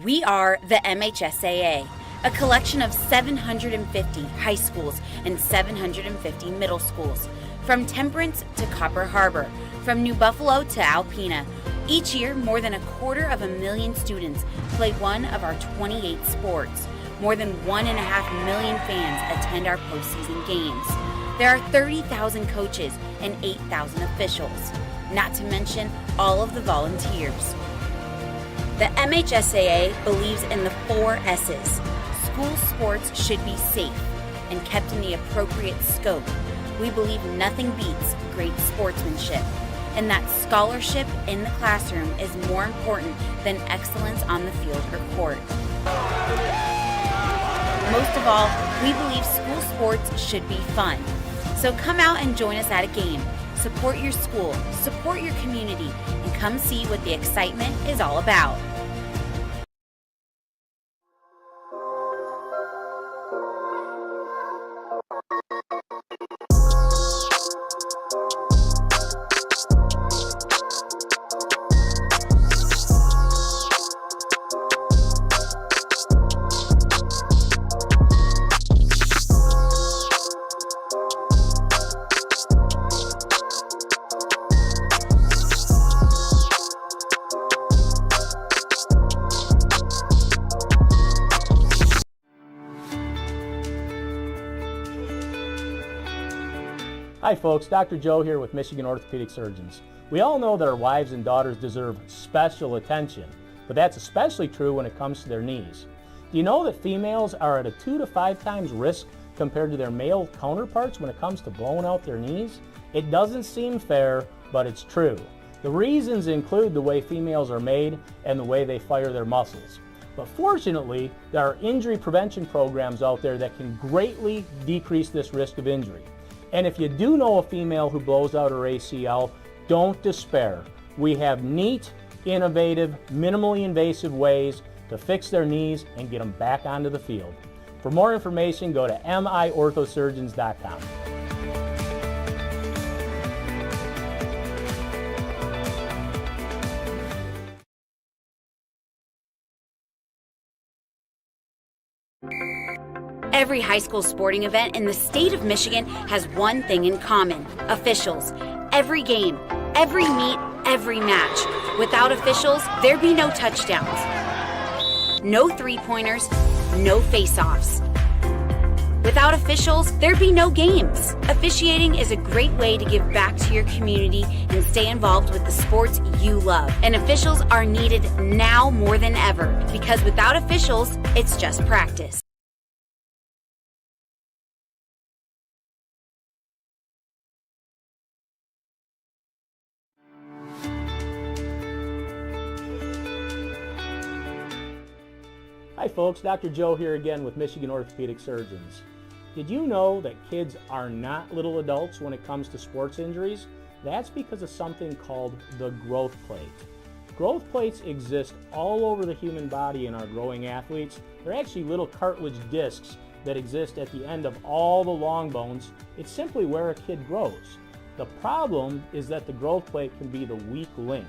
We are the MHSAA, a collection of 750 high schools and 750 middle schools, from Temperance to Copper Harbor, from New Buffalo to Alpena. Each year, more than 250,000 students play one of our 28 sports. More than 1.5 million fans attend our postseason games. There are 30,000 coaches and 8,000 officials, not to mention all of the volunteers. The MHSAA believes in the 4 S's. School sports should be safe and kept in the appropriate scope. We believe nothing beats great sportsmanship, and that scholarship in the classroom is more important than excellence on the field or court. Most of all, we believe school sports should be fun. So come out and join us at a game. Support your school, support your community, and come see what the excitement is all about. Hi folks, Dr. Joe here with Michigan Orthopedic Surgeons. We all know that our wives and daughters deserve special attention, but that's especially true when it comes to their knees. Do you know that females are at a 2 to 5 times risk compared to their male counterparts when it comes to blowing out their knees? It doesn't seem fair, but it's true. The reasons include the way females are made and the way they fire their muscles. But fortunately, there are injury prevention programs out there that can greatly decrease this risk of injury. And if you do know a female who blows out her ACL, don't despair. We have neat, innovative, minimally invasive ways to fix their knees and get them back onto the field. For more information, go to miorthosurgeons.com. Every high school sporting event in the state of Michigan has one thing in common: officials. Every game, every meet, every match. Without officials, there'd be no touchdowns, no three-pointers, no face-offs. Without officials, there'd be no games. Officiating is a great way to give back to your community and stay involved with the sports you love. And officials are needed now more than ever, because without officials, it's just practice. Hi folks, Dr. Joe here again with Michigan Orthopedic Surgeons. Did you know that kids are not little adults when it comes to sports injuries? That's because of something called the growth plate. Growth plates exist all over the human body in our growing athletes. They're actually little cartilage discs that exist at the end of all the long bones. It's simply where a kid grows. The problem is that the growth plate can be the weak link.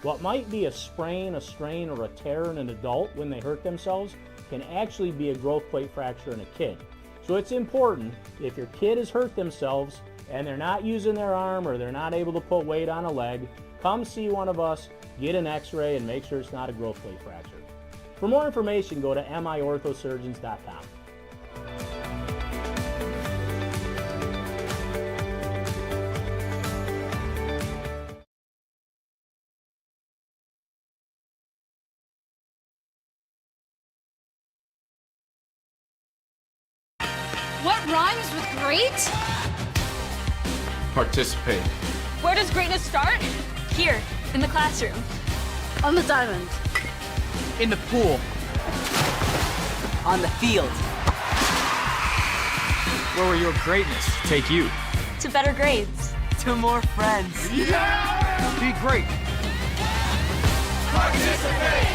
What might be a sprain, a strain, or a tear in an adult when they hurt themselves can actually be a growth plate fracture in a kid. So it's important, if your kid has hurt themselves and they're not using their arm or they're not able to put weight on a leg, come see one of us, get an x-ray, and make sure it's not a growth plate fracture. For more information, go to miorthosurgeons.com. What rhymes with great? participate. Where does greatness start? Here, in the classroom. On the diamond. In the pool. On the field. Where will your greatness take you? To better grades. To more friends. Yeah! Be great. Participate!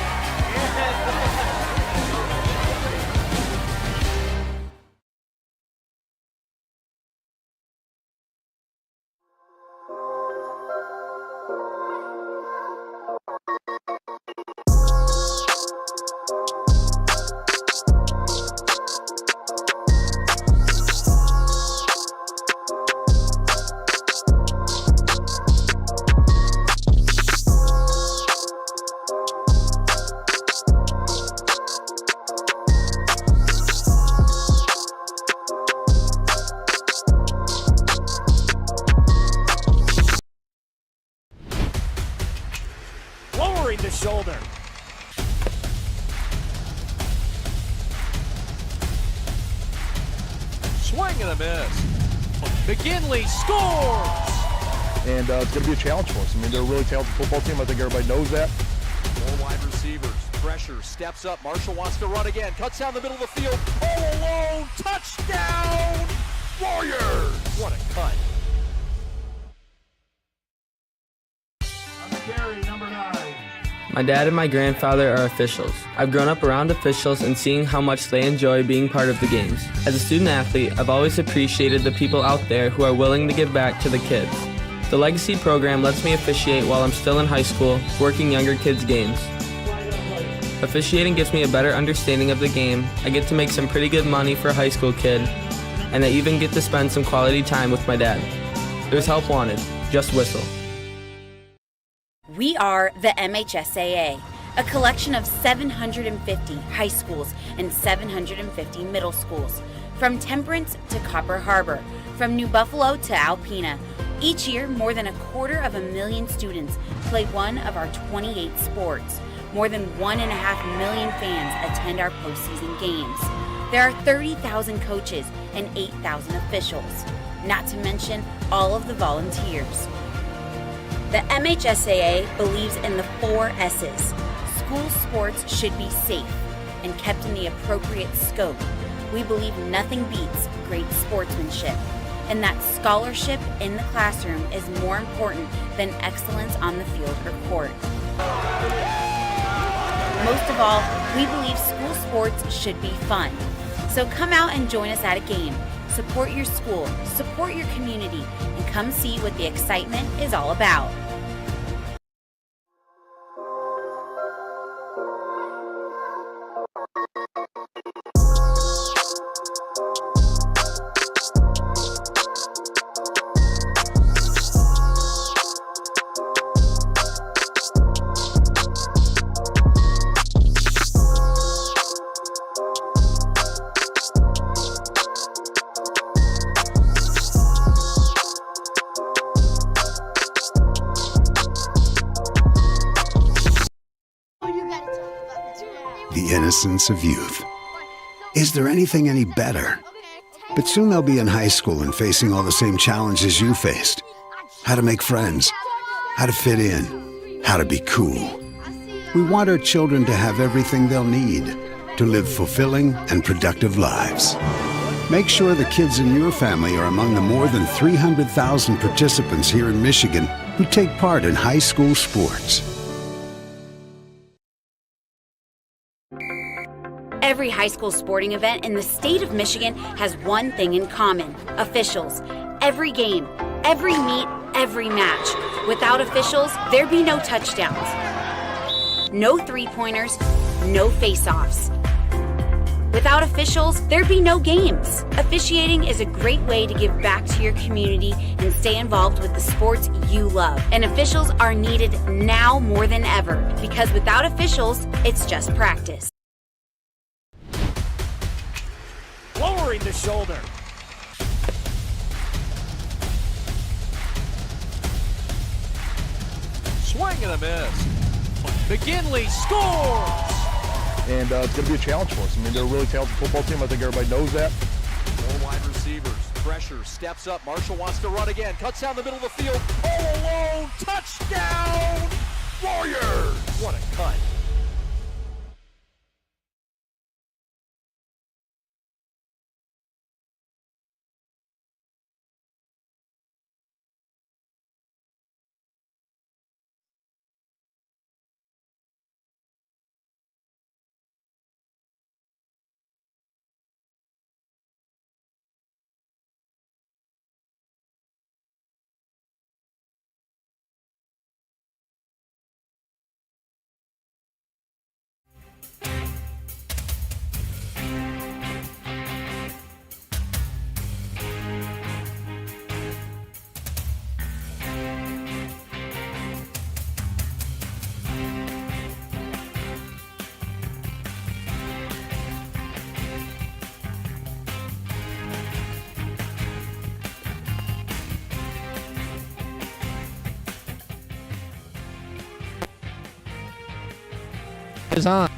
Lowering the shoulder. Swing and a miss. McGinley scores! And it's going to be a challenge for us. I mean, they're a really talented football team. I think everybody knows that. 4 wide receivers. Pressure. Steps up. Marshall wants to run again. Cuts down the middle of the field. All alone. Touchdown! Warriors! What a cut. On the carry, number 9. My dad and my grandfather are officials. I've grown up around officials and seeing how much they enjoy being part of the games. As a student athlete, I've always appreciated the people out there who are willing to give back to the kids. The Legacy program lets me officiate while I'm still in high school, working younger kids' games. Officiating gives me a better understanding of the game. I get to make some pretty good money for a high school kid, and I even get to spend some quality time with my dad. There's help wanted. Just whistle. We are the MHSAA, a collection of 750 high schools and 750 middle schools, from Temperance to Copper Harbor, from New Buffalo to Alpena. Each year, more than 250,000 students play one of our 28 sports. More than 1.5 million fans attend our postseason games. There are 30,000 coaches and 8,000 officials, not to mention all of the volunteers. The MHSAA believes in the 4 S's. School sports should be safe and kept in the appropriate scope. We believe nothing beats great sportsmanship, and that scholarship in the classroom is more important than excellence on the field or court. Most of all, we believe school sports should be fun. So come out and join us at a game. Support your school, support your community, and come see what the excitement is all about. The innocence of youth. Is there anything any better? But soon they'll be in high school and facing all the same challenges you faced. How to make friends, how to fit in, how to be cool. We want our children to have everything they'll need to live fulfilling and productive lives. Make sure the kids in your family are among the more than 300,000 participants here in Michigan who take part in high school sports. Every high school sporting event in the state of Michigan has one thing in common: officials. Every game, every meet, every match. Without officials, there'd be no touchdowns, no three-pointers, no face-offs. Without officials, there'd be no games. Officiating is a great way to give back to your community and stay involved with the sports you love. And officials are needed now more than ever, because without officials, it's just practice. Lowering the shoulder. Swing and a miss. McGinley scores! And it's going to be a challenge for us. I mean, they're a really talented football team. I think everybody knows that. 4 wide receivers. pressure, steps up. Marshall wants to run again, cuts down the middle of the field, all alone, touchdown, Warriors! What a cut. Is on.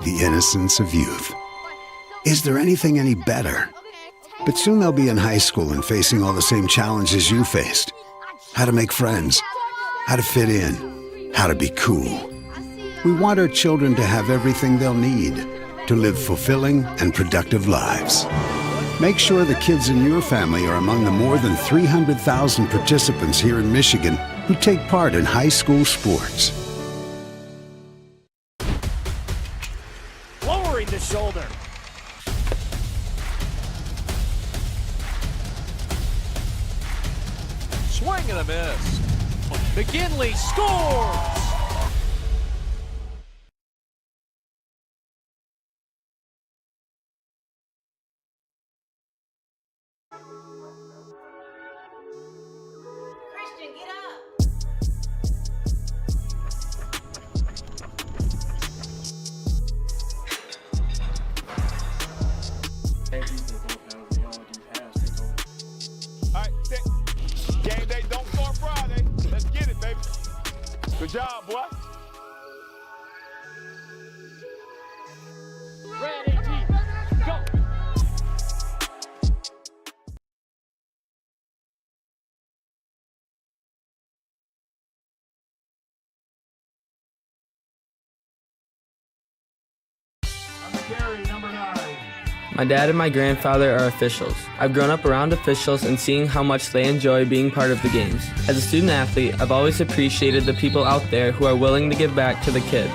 The innocence of youth. Is there anything any better? But soon they'll be in high school and facing all the same challenges you faced. How to make friends, how to fit in, how to be cool. We want our children to have everything they'll need to live fulfilling and productive lives. Make sure the kids in your family are among the more than 300,000 participants here in Michigan who take part in high school sports. Lowering the shoulder. Swing and a miss. McGinley scores! Christian, get up! Alright, game day don't start Friday. Let's get it, baby. Good job, boy. Ready, deep, go! My dad and my grandfather are officials. I've grown up around officials and seeing how much they enjoy being part of the games. As a student athlete, I've always appreciated the people out there who are willing to give back to the kids.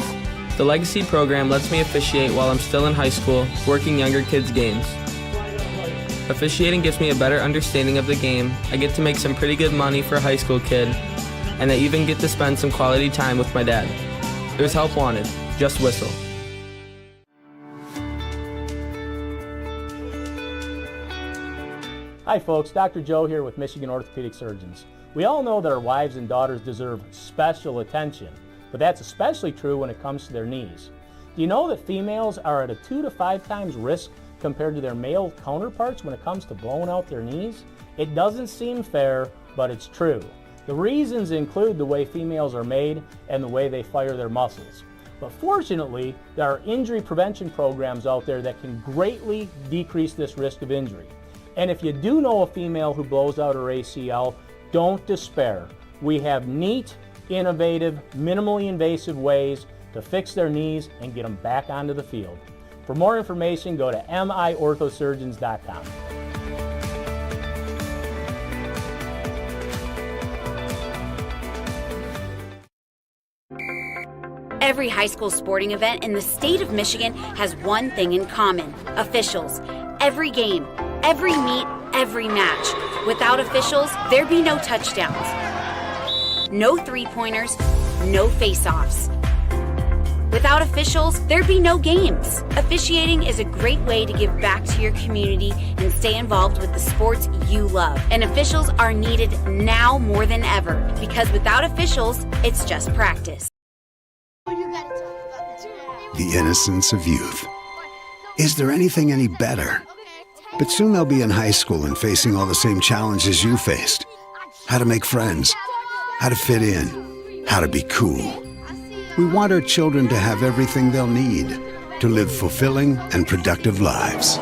The Legacy program lets me officiate while I'm still in high school, working younger kids' games. Officiating gives me a better understanding of the game. I get to make some pretty good money for a high school kid, and I even get to spend some quality time with my dad. There's help wanted. Just whistle. Hi folks, Dr. Joe here with Michigan Orthopedic Surgeons. We all know that our wives and daughters deserve special attention, but that's especially true when it comes to their knees. Do you know that females are at a 2 to 5 times risk compared to their male counterparts when it comes to blowing out their knees? It doesn't seem fair, but it's true. The reasons include the way females are made and the way they fire their muscles. But fortunately, there are injury prevention programs out there that can greatly decrease this risk of injury. And if you do know a female who blows out her ACL, don't despair. We have neat, innovative, minimally invasive ways to fix their knees and get them back onto the field. For more information, go to miorthosurgeons.com. Every high school sporting event in the state of Michigan has one thing in common: officials. Every game, every meet, every match. Without officials, there'd be no touchdowns, no three-pointers, no face-offs. Without officials, there'd be no games. Officiating is a great way to give back to your community and stay involved with the sports you love. And officials are needed now more than ever, because without officials, it's just practice. The innocence of youth. Is there anything any better? But soon they'll be in high school and facing all the same challenges you faced. How to make friends, how to fit in, how to be cool. We want our children to have everything they'll need to live fulfilling and productive lives.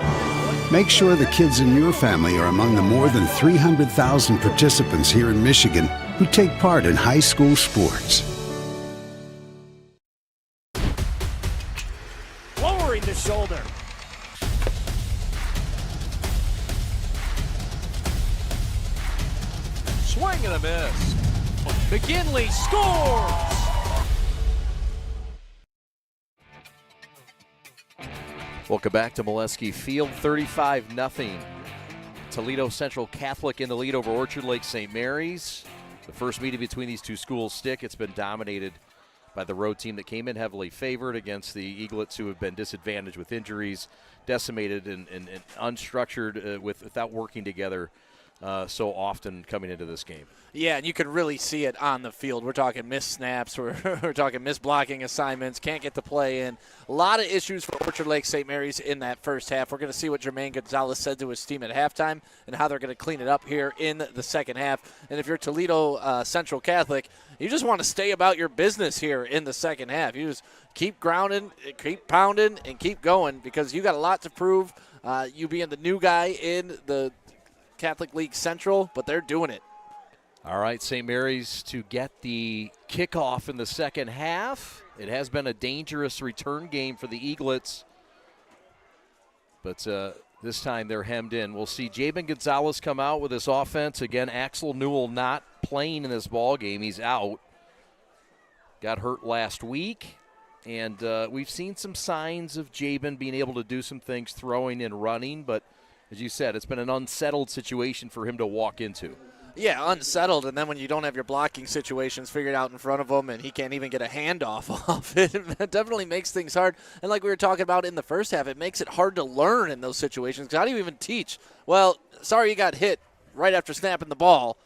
Make sure the kids in your family are among the more than 300,000 participants here in Michigan who take part in high school sports. Lowering the shoulder. Swing and a miss. McGinley scores! Welcome back to Molesky Field, 35-0. Toledo Central Catholic in the lead over Orchard Lake St. Mary's. The first meeting between these two schools stick. It's been dominated by the road team that came in heavily favored against the Eaglets, who have been disadvantaged with injuries, decimated and unstructured without working together so often coming into this game. Yeah, and you can really see it on the field. We're talking missed snaps. We're talking missed blocking assignments. Can't get the play in. A lot of issues for Orchard Lake St. Mary's in that first half. We're going to see what Jermaine Gonzalez said to his team at halftime and how they're going to clean it up here in the second half. And if you're Toledo Central Catholic, you just want to stay about your business here in the second half. You just keep grounding, keep pounding, and keep going because you got a lot to prove. You being the new guy in the Catholic League Central, but they're doing it. All right, St. Mary's to get the kickoff in the second half. It has been a dangerous return game for the Eaglets, but this time they're hemmed in. We'll see Jabin Gonzalez come out with this offense. Again, Axel Newell not playing in this ball game. He's out. Got hurt last week, and we've seen some signs of Jabin being able to do some things throwing and running, but as you said, it's been an unsettled situation for him to walk into. Yeah, unsettled, and then when you don't have your blocking situations figured out in front of him and he can't even get a handoff off it, it definitely makes things hard. And like we were talking about in the first half, it makes it hard to learn in those situations because how do you even teach? Well, sorry you got hit right after snapping the ball.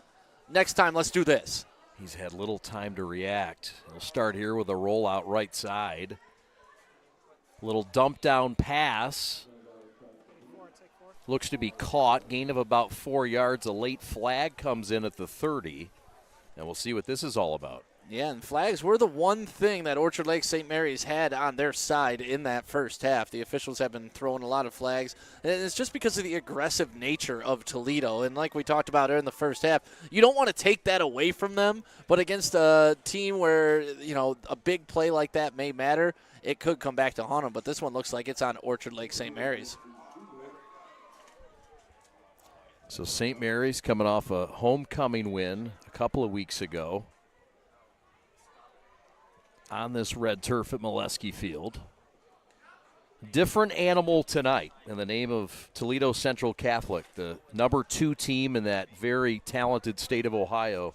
Next time, let's do this. He's had little time to react. He'll start here with a rollout right side. Little dump down pass. Looks to be caught. Gain of about 4 yards. A late flag comes in at the 30. And we'll see what this is all about. Yeah, and flags were the one thing that Orchard Lake St. Mary's had on their side in that first half. The officials have been throwing a lot of flags, and it's just because of the aggressive nature of Toledo. And like we talked about in the first half, you don't want to take that away from them, but against a team where, you know, a big play like that may matter, it could come back to haunt them. But this one looks like it's on Orchard Lake St. Mary's. So St. Mary's coming off a homecoming win a couple of weeks ago on this red turf at Molesky Field. Different animal tonight in the name of Toledo Central Catholic, the number 2 team in that very talented state of Ohio.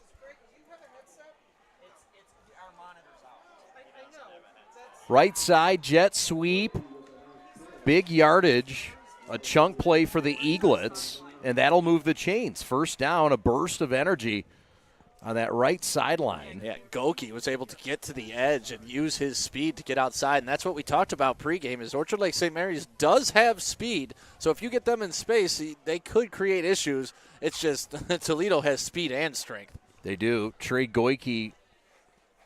Right side, jet sweep, big yardage, a chunk play for the Eaglets. And that'll move the chains. First down, a burst of energy on that right sideline. Yeah, Goki was able to get to the edge and use his speed to get outside, and that's what we talked about pregame is Orchard Lake St. Mary's does have speed, so if you get them in space, they could create issues. It's just Toledo has speed and strength. They do. Trey Goiki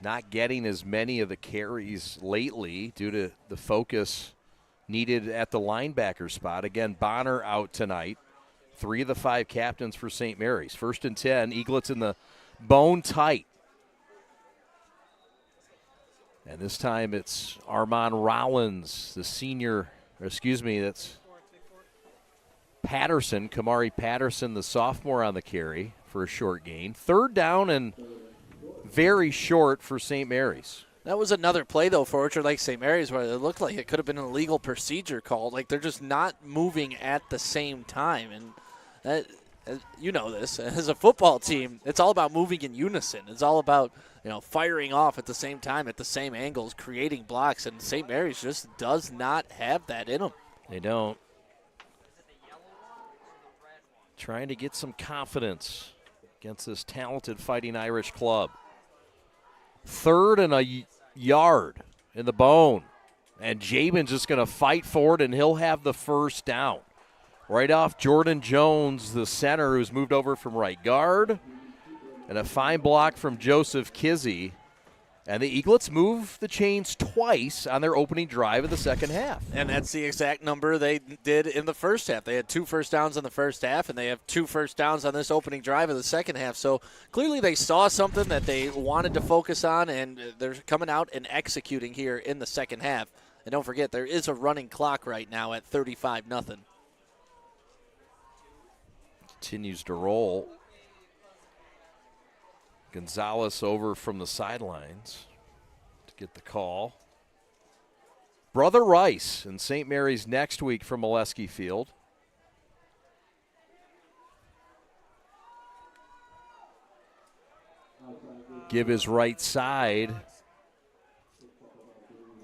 not getting as many of the carries lately due to the focus needed at the linebacker spot. Again, Bonner out tonight. 3 of the 5 captains for St. Mary's. 1st and 10, Eaglets in the bone tight. And this time it's Armand Rollins, the senior, that's Patterson, Kamari Patterson, the sophomore on the carry for a short gain. 3rd down and very short for St. Mary's. That was another play, though, for Orchard Lake St. Mary's where it looked like it could have been an illegal procedure called. Like, they're just not moving at the same time. And that, you know this, as a football team, it's all about moving in unison. It's all about, firing off at the same time, at the same angles, creating blocks. And St. Mary's just does not have that in them. They don't. Trying to get some confidence against this talented Fighting Irish club. 3rd and a yard in the bone. And Jabin's just going to fight for it, and he'll have the 1st down. Right off Jordan Jones, the center, who's moved over from right guard. And a fine block from Joseph Kizzy. And the Eaglets move the chains twice on their opening drive of the second half. And that's the exact number they did in the first half. They had 2 first downs in the first half, and they have 2 first downs on this opening drive of the second half. So clearly they saw something that they wanted to focus on, and they're coming out and executing here in the second half. And don't forget, there is a running clock right now at 35-0. Continues to roll. Gonzalez over from the sidelines to get the call. Brother Rice in St. Mary's next week from Molesky Field. Give his right side.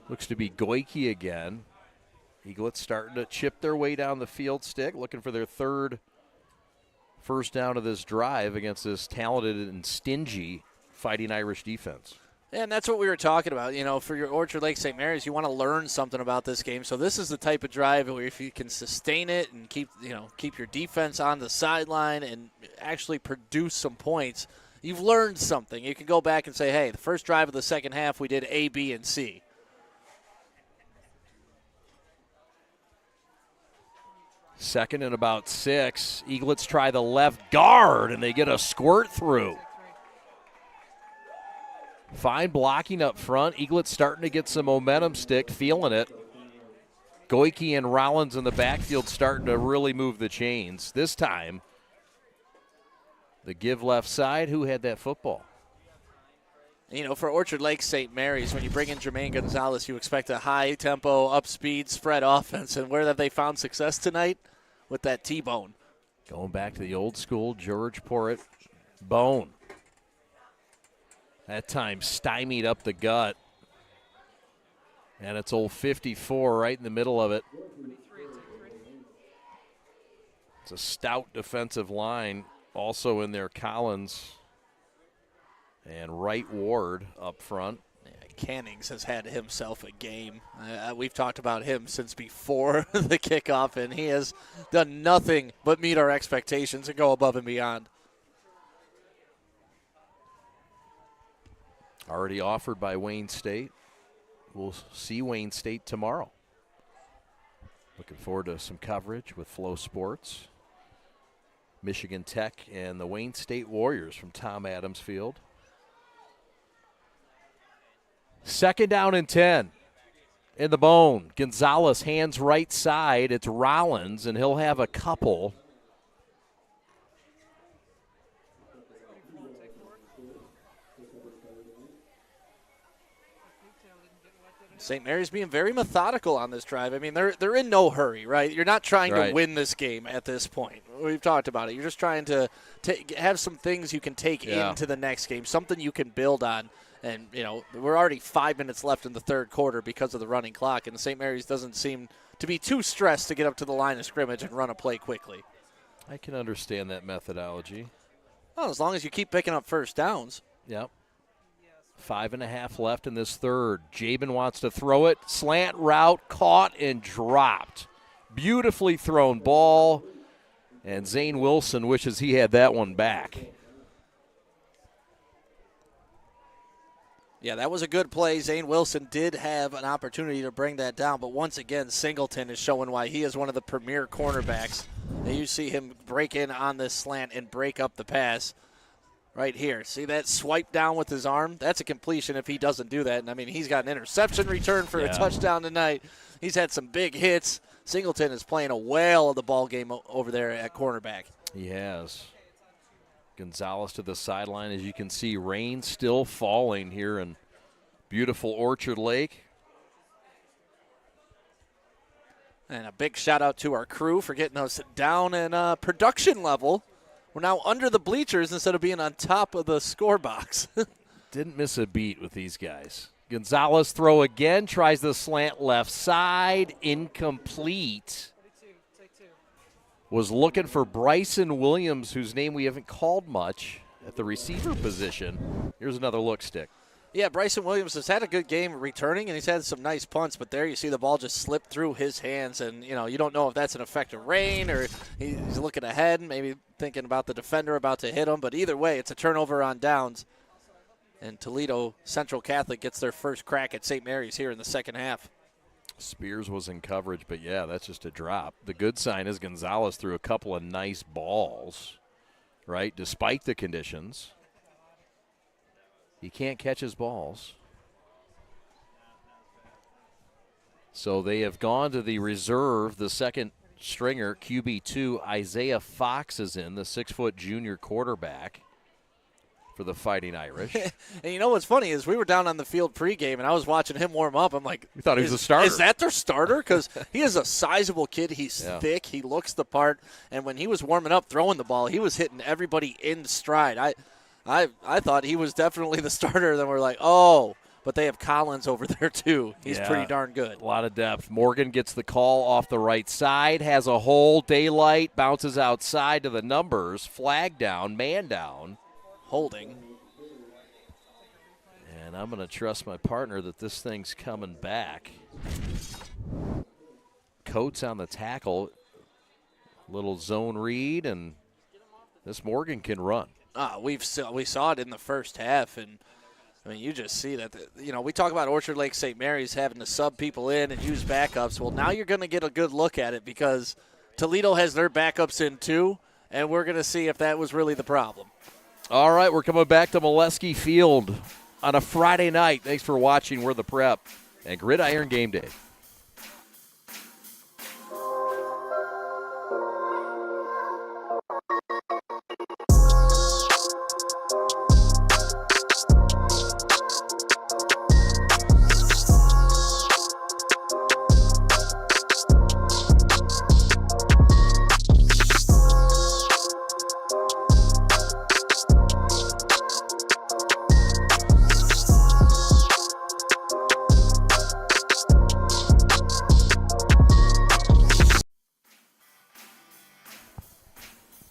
Looks to be Goiki again. Eaglets starting to chip their way down the field stick, looking for their 3rd first down of this drive against this talented and stingy Fighting Irish defense. And that's what we were talking about. For your Orchard Lake St. Mary's, you want to learn something about this game. So this is the type of drive where if you can sustain it and keep your defense on the sideline and actually produce some points, you've learned something. You can go back and say, hey, the first drive of the second half, we did A, B, and C. Second and about 6. Eaglets try the left guard, and they get a squirt through. Fine blocking up front. Eaglets starting to get some momentum stick, feeling it. Goiki and Rollins in the backfield starting to really move the chains. This time, the give left side. Who had that football? For Orchard Lake St. Mary's, when you bring in Jermaine Gonzalez, you expect a high-tempo, up-speed, spread offense. And where have they found success tonight? With that T-bone. Going back to the old school, George Porritt, bone. That time stymied up the gut. And it's old 54 right in the middle of it. It's a stout defensive line. Also in there, Collins and Wright Ward up front. Cannings has had himself a game. We've talked about him since before the kickoff, and he has done nothing but meet our expectations and go above and beyond. Already offered by Wayne State. We'll see Wayne State tomorrow. Looking forward to some coverage with Flow Sports. Michigan Tech and the Wayne State Warriors from Tom Adams Field. 2nd down and 10 in the bone. Gonzalez hands right side. It's Rollins, and he'll have a couple. St. Mary's being very methodical on this drive. I mean, they're in no hurry, right? You're not trying to win this game at this point. We've talked about it. You're just trying to have some things you can take into the next game, something you can build on. And, we're already 5 minutes left in the third quarter because of the running clock, and St. Mary's doesn't seem to be too stressed to get up to the line of scrimmage and run a play quickly. I can understand that methodology. Well, as long as you keep picking up first downs. Yep. 5.5 left in this third. Jabin wants to throw it. Slant route, caught and dropped. Beautifully thrown ball. And Zane Wilson wishes he had that one back. Yeah, that was a good play. Zane Wilson did have an opportunity to bring that down, but once again, Singleton is showing why he is one of the premier cornerbacks. And you see him break in on this slant and break up the pass right here. See that swipe down with his arm? That's a completion if he doesn't do that. And, I mean, he's got an interception return for a touchdown tonight. He's had some big hits. Singleton is playing a whale of the ball game over there at cornerback. He has. Gonzalez to the sideline. As you can see, rain still falling here in beautiful Orchard Lake. And a big shout out to our crew for getting us down in production level. We're now under the bleachers instead of being on top of the score box. Didn't miss a beat with these guys. Gonzalez throw again, tries the slant left side, incomplete. Was looking for Bryson Williams, whose name we haven't called much, at the receiver position. Here's another look stick. Yeah, Bryson Williams has had a good game returning, and he's had some nice punts, but there you see the ball just slip through his hands, and, you know, you don't know if that's an effect of rain or he's looking ahead, maybe thinking about the defender about to hit him, but either way, it's a turnover on downs. And Toledo Central Catholic gets their first crack at St. Mary's here in the second half. Spears was in coverage, but, yeah, that's just a drop. The good sign is Gonzalez threw a couple of nice balls, right, despite the conditions. He can't catch his balls. So they have gone to the reserve. The second stringer, QB2, Isaiah Fox is in, the 6-foot junior quarterback for the Fighting Irish. And you know what's funny is we were down on the field pregame, and I was watching him warm up. I'm like, we thought he was a starter. Is that their starter? Because he is a sizable kid. He's thick. He looks the part. And when he was warming up, throwing the ball, he was hitting everybody in stride. I thought he was definitely the starter. Then we're like, oh, but they have Collins over there too. He's pretty darn good. A lot of depth. Morgan gets the call off the right side, has a hole, daylight, bounces outside to the numbers, flag down, man down. Holding. And I'm going to trust my partner that this thing's coming back. Coates on the tackle. Little zone read, and this Morgan can run. We saw it in the first half, and I mean, you just see that. We talk about Orchard Lake St. Mary's having to sub people in and use backups. Well, now you're going to get a good look at it because Toledo has their backups in too, and we're going to see if that was really the problem. All right, we're coming back to Molesky Field on a Friday night. Thanks for watching. We're the Prep and Gridiron Game Day.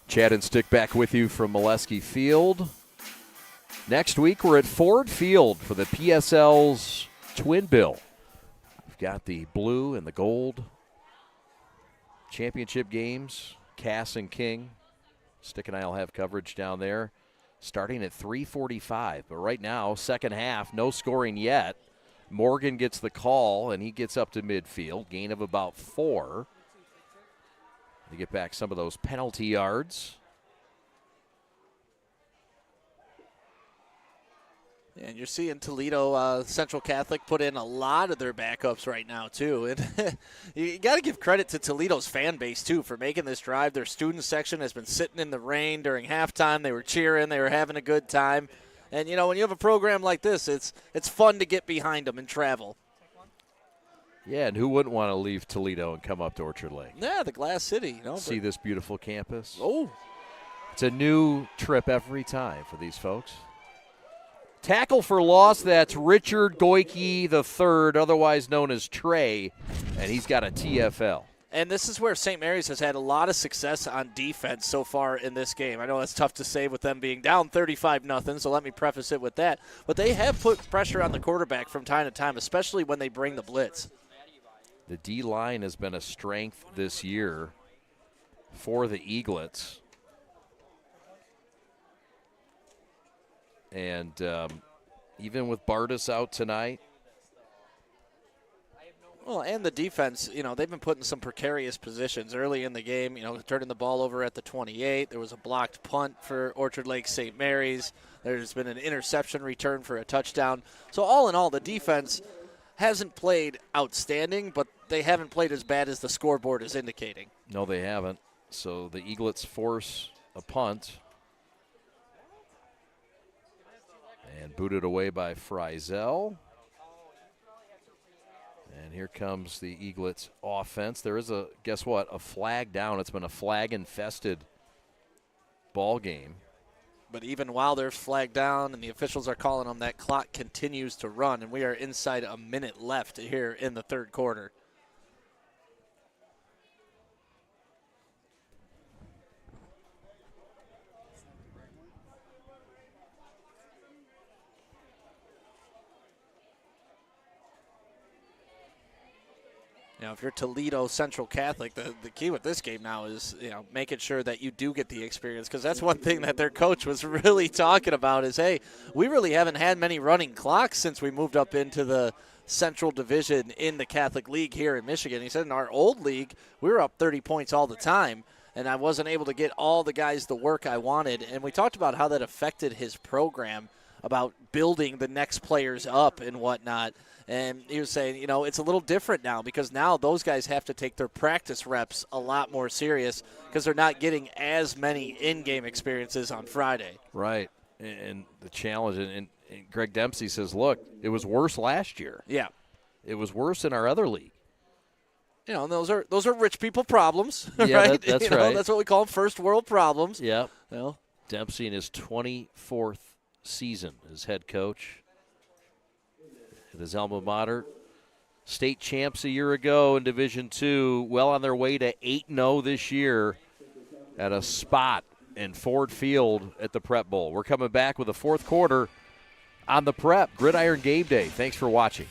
Chad and Stick back with you from Molesky Field. Next week, we're at Ford Field for the PSL's Twin Bill. We've got the blue and the gold championship games, Cass and King. Stick and I will have coverage down there starting at 3:45. But right now, second half, no scoring yet. Morgan gets the call, and he gets up to midfield, gain of about 4. To get back some of those penalty yards. And you're seeing Toledo Central Catholic put in a lot of their backups right now, too. And you got to give credit to Toledo's fan base, too, for making this drive. Their student section has been sitting in the rain during halftime. They were cheering. They were having a good time. And, when you have a program like this, it's fun to get behind them and travel. Yeah, and who wouldn't want to leave Toledo and come up to Orchard Lake? Yeah, the Glass City. See this beautiful campus. Oh. It's a new trip every time for these folks. Tackle for loss, that's Richard Goike III, otherwise known as Trey, and he's got a TFL. And this is where St. Mary's has had a lot of success on defense so far in this game. I know that's tough to say with them being down 35-0, so let me preface it with that. But they have put pressure on the quarterback from time to time, especially when they bring the blitz. The D-line has been a strength this year for the Eaglets. And even with Bardis out tonight. Well, and the defense, they've been put in some precarious positions early in the game, turning the ball over at the 28. There was a blocked punt for Orchard Lake St. Mary's. There's been an interception return for a touchdown. So all in all, the defense hasn't played outstanding, but they haven't played as bad as the scoreboard is indicating. No, they haven't. So the Eaglets force a punt. And booted away by Frizel. And here comes the Eaglets offense. There is guess what, a flag down. It's been a flag-infested ball game. But even while there's flag down and the officials are calling them, that clock continues to run, and we are inside a minute left here in the third quarter. If you're Toledo Central Catholic, the key with this game now is, making sure that you do get the experience, because that's one thing that their coach was really talking about is, hey, we really haven't had many running clocks since we moved up into the Central Division in the Catholic League here in Michigan. He said in our old league, we were up 30 points all the time, and I wasn't able to get all the guys the work I wanted. And we talked about how that affected his program, about building the next players up and whatnot. And he was saying, it's a little different now because now those guys have to take their practice reps a lot more serious because they're not getting as many in-game experiences on Friday. Right. And the challenge, and Greg Dempsey says, look, it was worse last year. Yeah. It was worse in our other league. And those are rich people problems, yeah, right? That's right. That's what we call first world problems. Yeah. Well, Dempsey in his 24th season as head coach at his alma mater. State champs a year ago in Division II, well on their way to 8-0 this year at a spot in Ford Field at the Prep Bowl. We're coming back with the fourth quarter on the Prep. Gridiron Game Day. Thanks for watching.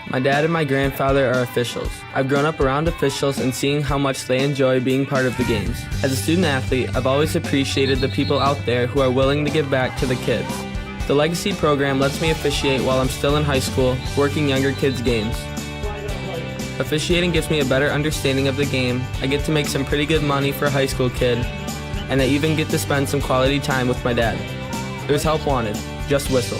My dad and my grandfather are officials. I've grown up around officials and seeing how much they enjoy being part of the games. As a student athlete, I've always appreciated the people out there who are willing to give back to the kids. The Legacy program lets me officiate while I'm still in high school, working younger kids' games. Officiating gives me a better understanding of the game. I get to make some pretty good money for a high school kid, and I even get to spend some quality time with my dad. There's help wanted. Just whistle.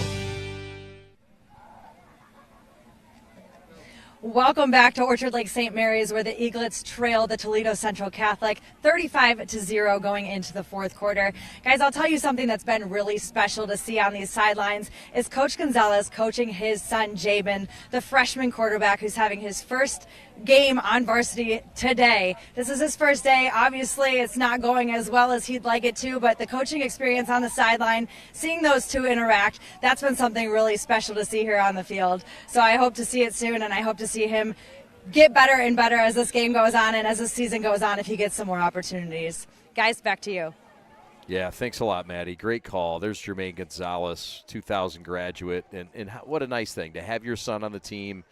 Welcome back to Orchard Lake St. Mary's, where the Eaglets trail the Toledo Central Catholic 35-0 going into the fourth quarter. Guys, I'll tell you something that's been really special to see on these sidelines is Coach Gonzalez coaching his son Jabin, the freshman quarterback who's having his first game on varsity today. This is his first day. Obviously, it's not going as well as he'd like it to, but the coaching experience on the sideline, seeing those two interact, that's been something really special to see here on the field. So I hope to see it soon, and I hope to see him get better and better as this game goes on and as this season goes on if he gets some more opportunities. Guys, back to you. Yeah, thanks a lot, Maddie. Great call. There's Jermaine Gonzalez, 2000 graduate, and what a nice thing to have your son on the team.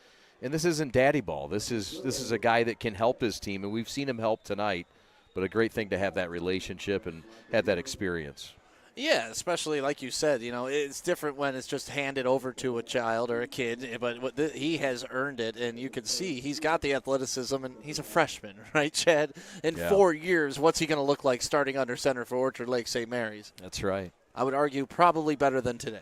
And this isn't daddy ball. This is a guy that can help his team, and we've seen him help tonight. But a great thing to have that relationship and have that experience. Yeah, especially like you said, it's different when it's just handed over to a child or a kid, but he has earned it, and you can see he's got the athleticism, and he's a freshman, right, Chad? In 4 years, what's he going to look like starting under center for Orchard Lake St. Mary's? That's right. I would argue probably better than today.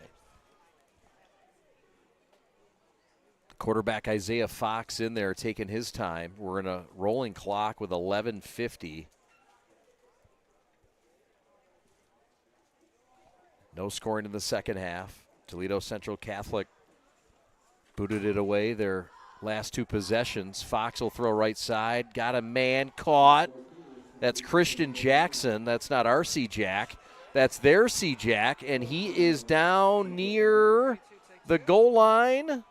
Quarterback Isaiah Fox in there taking his time. We're in a rolling clock with 11:50. No scoring in the second half. Toledo Central Catholic booted it away their last two possessions. Fox will throw right side. Got a man caught. That's Christian Jackson. That's not our C. Jack. That's their C. Jack, and he is down near the goal line.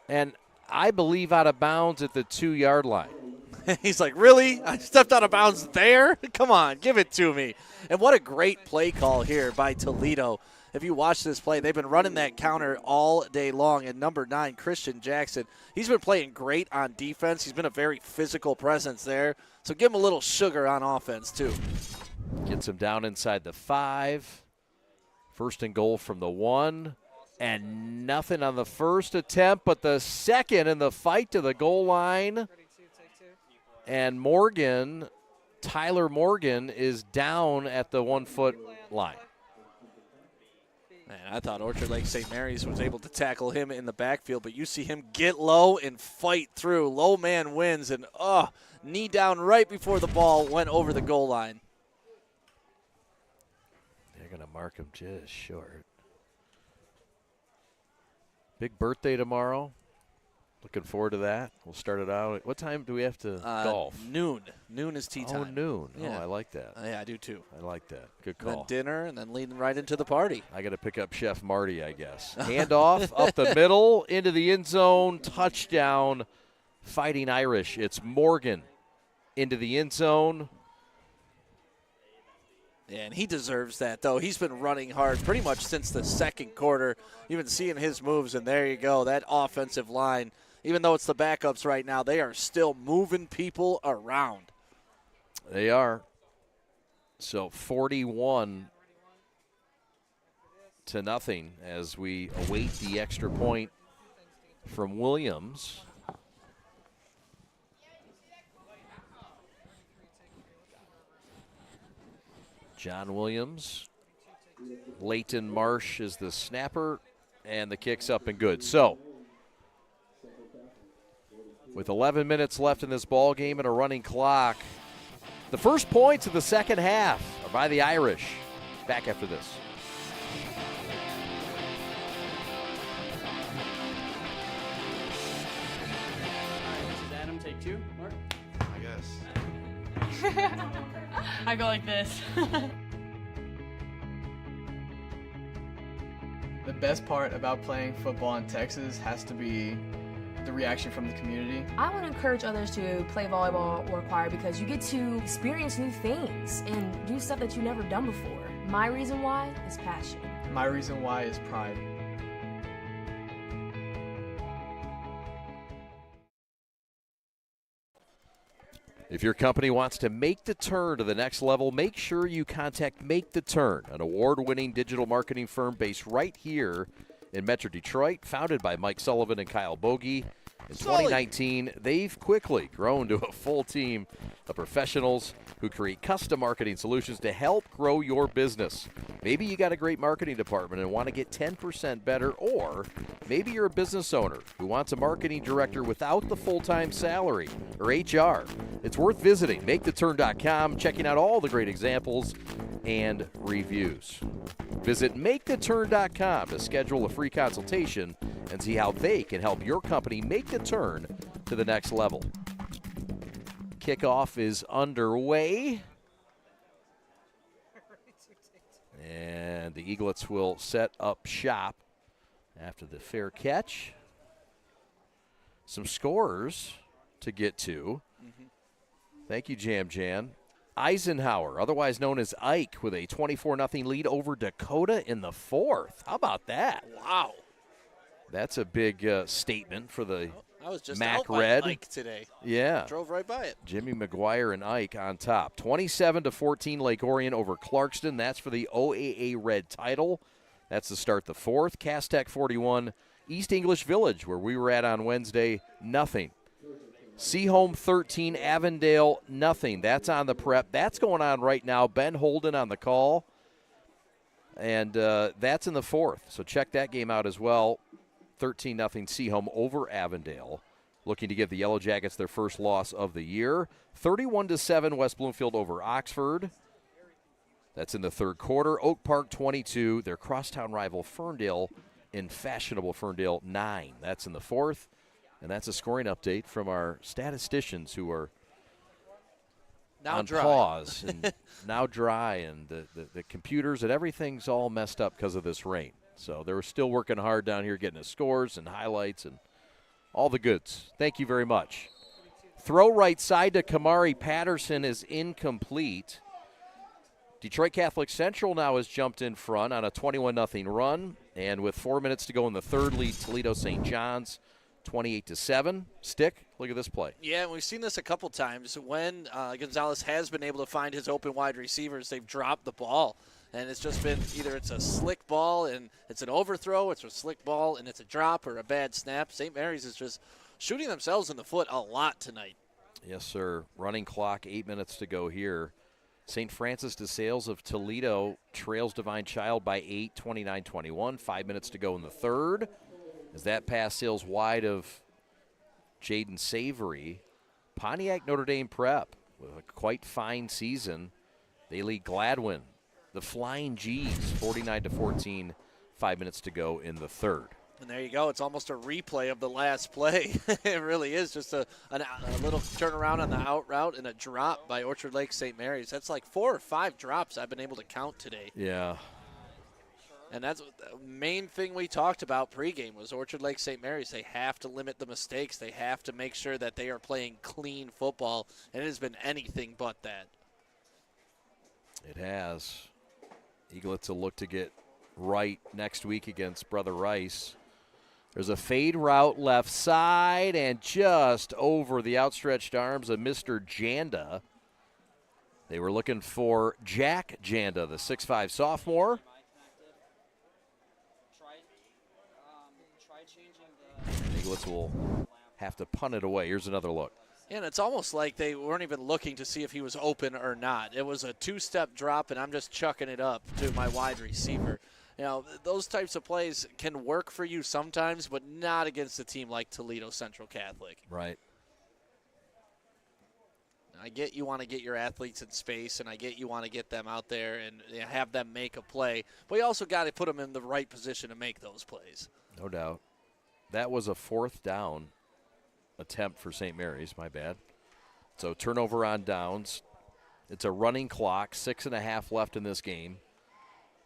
And I believe out of bounds at the 2-yard line. He's like, really? I stepped out of bounds there? Come on, give it to me. And what a great play call here by Toledo. If you watch this play, they've been running that counter all day long. And number 9, Christian Jackson, he's been playing great on defense. He's been a very physical presence there. So give him a little sugar on offense, too. Gets him down inside the 5. First and goal from the 1. And nothing on the first attempt, but the second in the fight to the goal line. And Morgan, Tyler Morgan, is down at the 1-foot line. Man, I thought Orchard Lake St. Mary's was able to tackle him in the backfield, but you see him get low and fight through. Low man wins, and knee down right before the ball went over the goal line. They're going to mark him just short. Big birthday tomorrow. Looking forward to that. We'll start it out. What time do we have to golf? Noon. Noon is tea time. Oh, noon. Yeah. Oh, I like that. Yeah, I do too. I like that. Good Then call. dinner, and then leading right into the party. I got to pick up Chef Marty, I guess. Handoff up the middle into the end zone. Touchdown, Fighting Irish. It's Morgan into the end zone. Yeah, and he deserves that, though. He's been running hard pretty much since the second quarter. You've been seeing his moves, and there you go. That offensive line, even though it's the backups right now, they are still moving people around. They are. So 41-0 as we await the extra point from Williams. John Williams. Leighton Marsh is the snapper, and the kick's up and good. So, with 11 minutes left in this ball game and a running clock, the first points of the second half are by the Irish. Back after this. This is Adam, take 2. Mark? I guess. I go like this. The best part about playing football in Texas has to be the reaction from the community. I want to encourage others to play volleyball or choir because you get to experience new things and do stuff that you've never done before. My reason why is passion. My reason why is pride. If your company wants to make the turn to the next level, make sure you contact Make the Turn, an award-winning digital marketing firm based right here in Metro Detroit, founded by Mike Sullivan and Kyle Bogie. In 2019, they've quickly grown to a full team of professionals who create custom marketing solutions to help grow your business. Maybe you got a great marketing department and want to get 10% better, or maybe you're a business owner who wants a marketing director without the full-time salary or HR. It's worth visiting MakeTheTurn.com, checking out all the great examples and reviews. Visit MakeTheTurn.com to schedule a free consultation and see how they can help your company make the turn to the next level. Kickoff is underway. And the Eaglets will set up shop after the fair catch. Some scorers to get to. Thank you, Jam Jan. Eisenhower, otherwise known as Ike, with a 24-0 lead over Dakota in the fourth. How about that? Wow. That's a big statement for the I was just Mac out by Red. Ike today. Yeah. Drove right by it. Jimmy McGuire and Ike on top. 27-14 Lake Orion over Clarkston. That's for the OAA Red title. That's to start the fourth. Castech 41. East English Village, where we were at on Wednesday, nothing. Seaholm 13, Avondale, nothing. That's on the prep. That's going on right now. Ben Holden on the call. And that's in the fourth. So check that game out as well. 13-0 Seaholm over Avondale. Looking to give the Yellow Jackets their first loss of the year. 31-7 West Bloomfield over Oxford. That's in the third quarter. Oak Park 22. Their crosstown rival Ferndale in fashionable Ferndale 9. That's in the fourth. And that's a scoring update from our statisticians who are now on dry. Pause and now dry, and the computers and everything's all messed up because of this rain. So they were still working hard down here getting us scores and highlights and all the goods. Thank you very much. Throw right side to Kamari Patterson is incomplete. Detroit Catholic Central now has jumped in front on a 21-0 run. And with 4 minutes to go in the third, lead Toledo St. John's 28-7. Stick, look at this play. Yeah, and we've seen this a couple times. When Gonzalez has been able to find his open wide receivers, they've dropped the ball. And it's just been either it's a slick ball and it's an overthrow, it's a slick ball and it's a drop or a bad snap. St. Mary's is just shooting themselves in the foot a lot tonight. Yes, sir. Running clock, 8 minutes to go here. St. Francis de Sales of Toledo trails Divine Child by 8, 29-21. 5 minutes to go in the third. As that pass sails wide of Jaden Savory, Pontiac Notre Dame Prep with a quite fine season. They lead Gladwin, the Flying G's, 49-14. 5 minutes to go in the third. And there you go. It's almost a replay of the last play. It really is just a little turnaround on the out route and a drop by Orchard Lake St. Mary's. That's like 4 or 5 drops I've been able to count today. Yeah. And that's the main thing we talked about pregame was Orchard Lake St. Mary's. They have to limit the mistakes. They have to make sure that they are playing clean football, and it has been anything but that. It has. Eaglets will look to get right next week against Brother Rice. There's a fade route left side and just over the outstretched arms of Mr. Janda. They were looking for Jack Janda, the 6'5 sophomore. Eaglets will have to punt it away. Here's another look. And it's almost like they weren't even looking to see if he was open or not. It was a 2-step drop, and I'm just chucking it up to my wide receiver. You know, those types of plays can work for you sometimes, but not against a team like Toledo Central Catholic. Right. I get you want to get your athletes in space, and I get you want to get them out there and have them make a play, but you also got to put them in the right position to make those plays. No doubt. That was a 4th down attempt for St. Mary's, my bad. So turnover on downs. It's a running clock, 6.5 left in this game.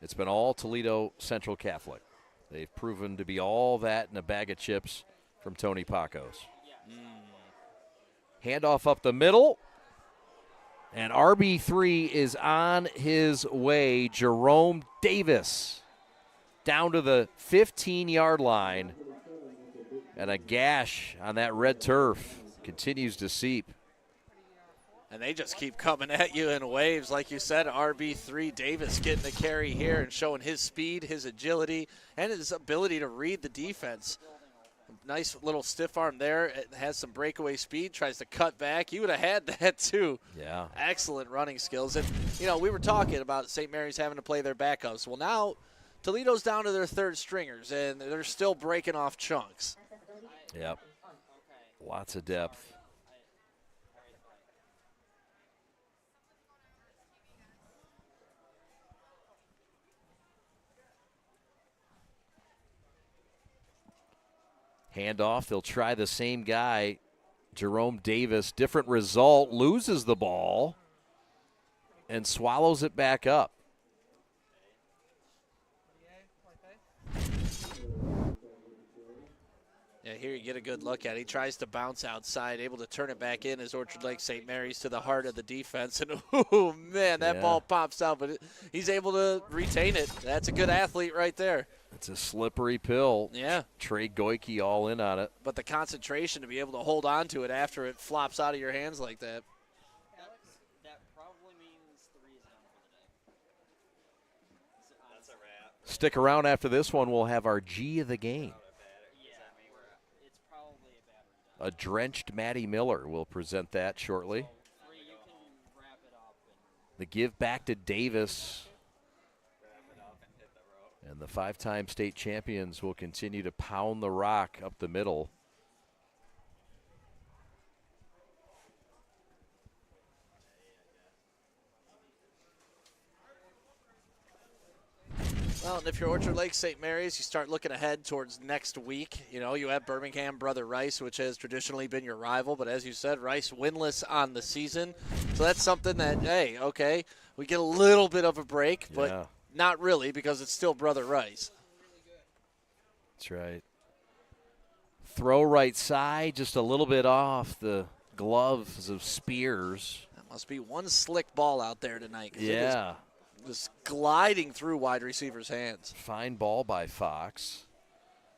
It's been all Toledo Central Catholic. They've proven to be all that in a bag of chips from Tony Pacos. Handoff up the middle. And RB3 is on his way. Jerome Davis down to the 15-yard line. And a gash on that red turf continues to seep. And they just keep coming at you in waves. Like you said, RB3 Davis getting the carry here and showing his speed, his agility, and his ability to read the defense. Nice little stiff arm there. It has some breakaway speed, tries to cut back. You would have had that too. Yeah. Excellent running skills. And, you know, we were talking about St. Mary's having to play their backups. Well, now Toledo's down to their third stringers, and they're still breaking off chunks. Yep. Lots of depth. Handoff. They'll try the same guy, Jerome Davis. Different result. Loses the ball and swallows it back up. Yeah, here you get a good look at it. He tries to bounce outside, able to turn it back in as Orchard Lake St. Mary's to the heart of the defense. And, oh, man, that ball pops out, but he's able to retain it. That's a good athlete right there. It's a slippery pill. Yeah. Trey Goike all in on it. But the concentration to be able to hold on to it after it flops out of your hands like that. That probably means 3 is done for the day. That's a wrap. Stick around after this one. We'll have our G of the game. A drenched Maddie Miller will present that shortly. The give back to Davis. And the 5-time state champions will continue to pound the rock up the middle. Well, and if you're Orchard Lake St. Mary's, you start looking ahead towards next week. You know, you have Birmingham Brother Rice, which has traditionally been your rival. But as you said, Rice winless on the season. So that's something that, hey, okay, we get a little bit of a break, but not really because it's still Brother Rice. That's right. Throw right side, just a little bit off the gloves of Spears. That must be one slick ball out there tonight. Yeah. It is just gliding through wide receivers' hands. Fine ball by Fox.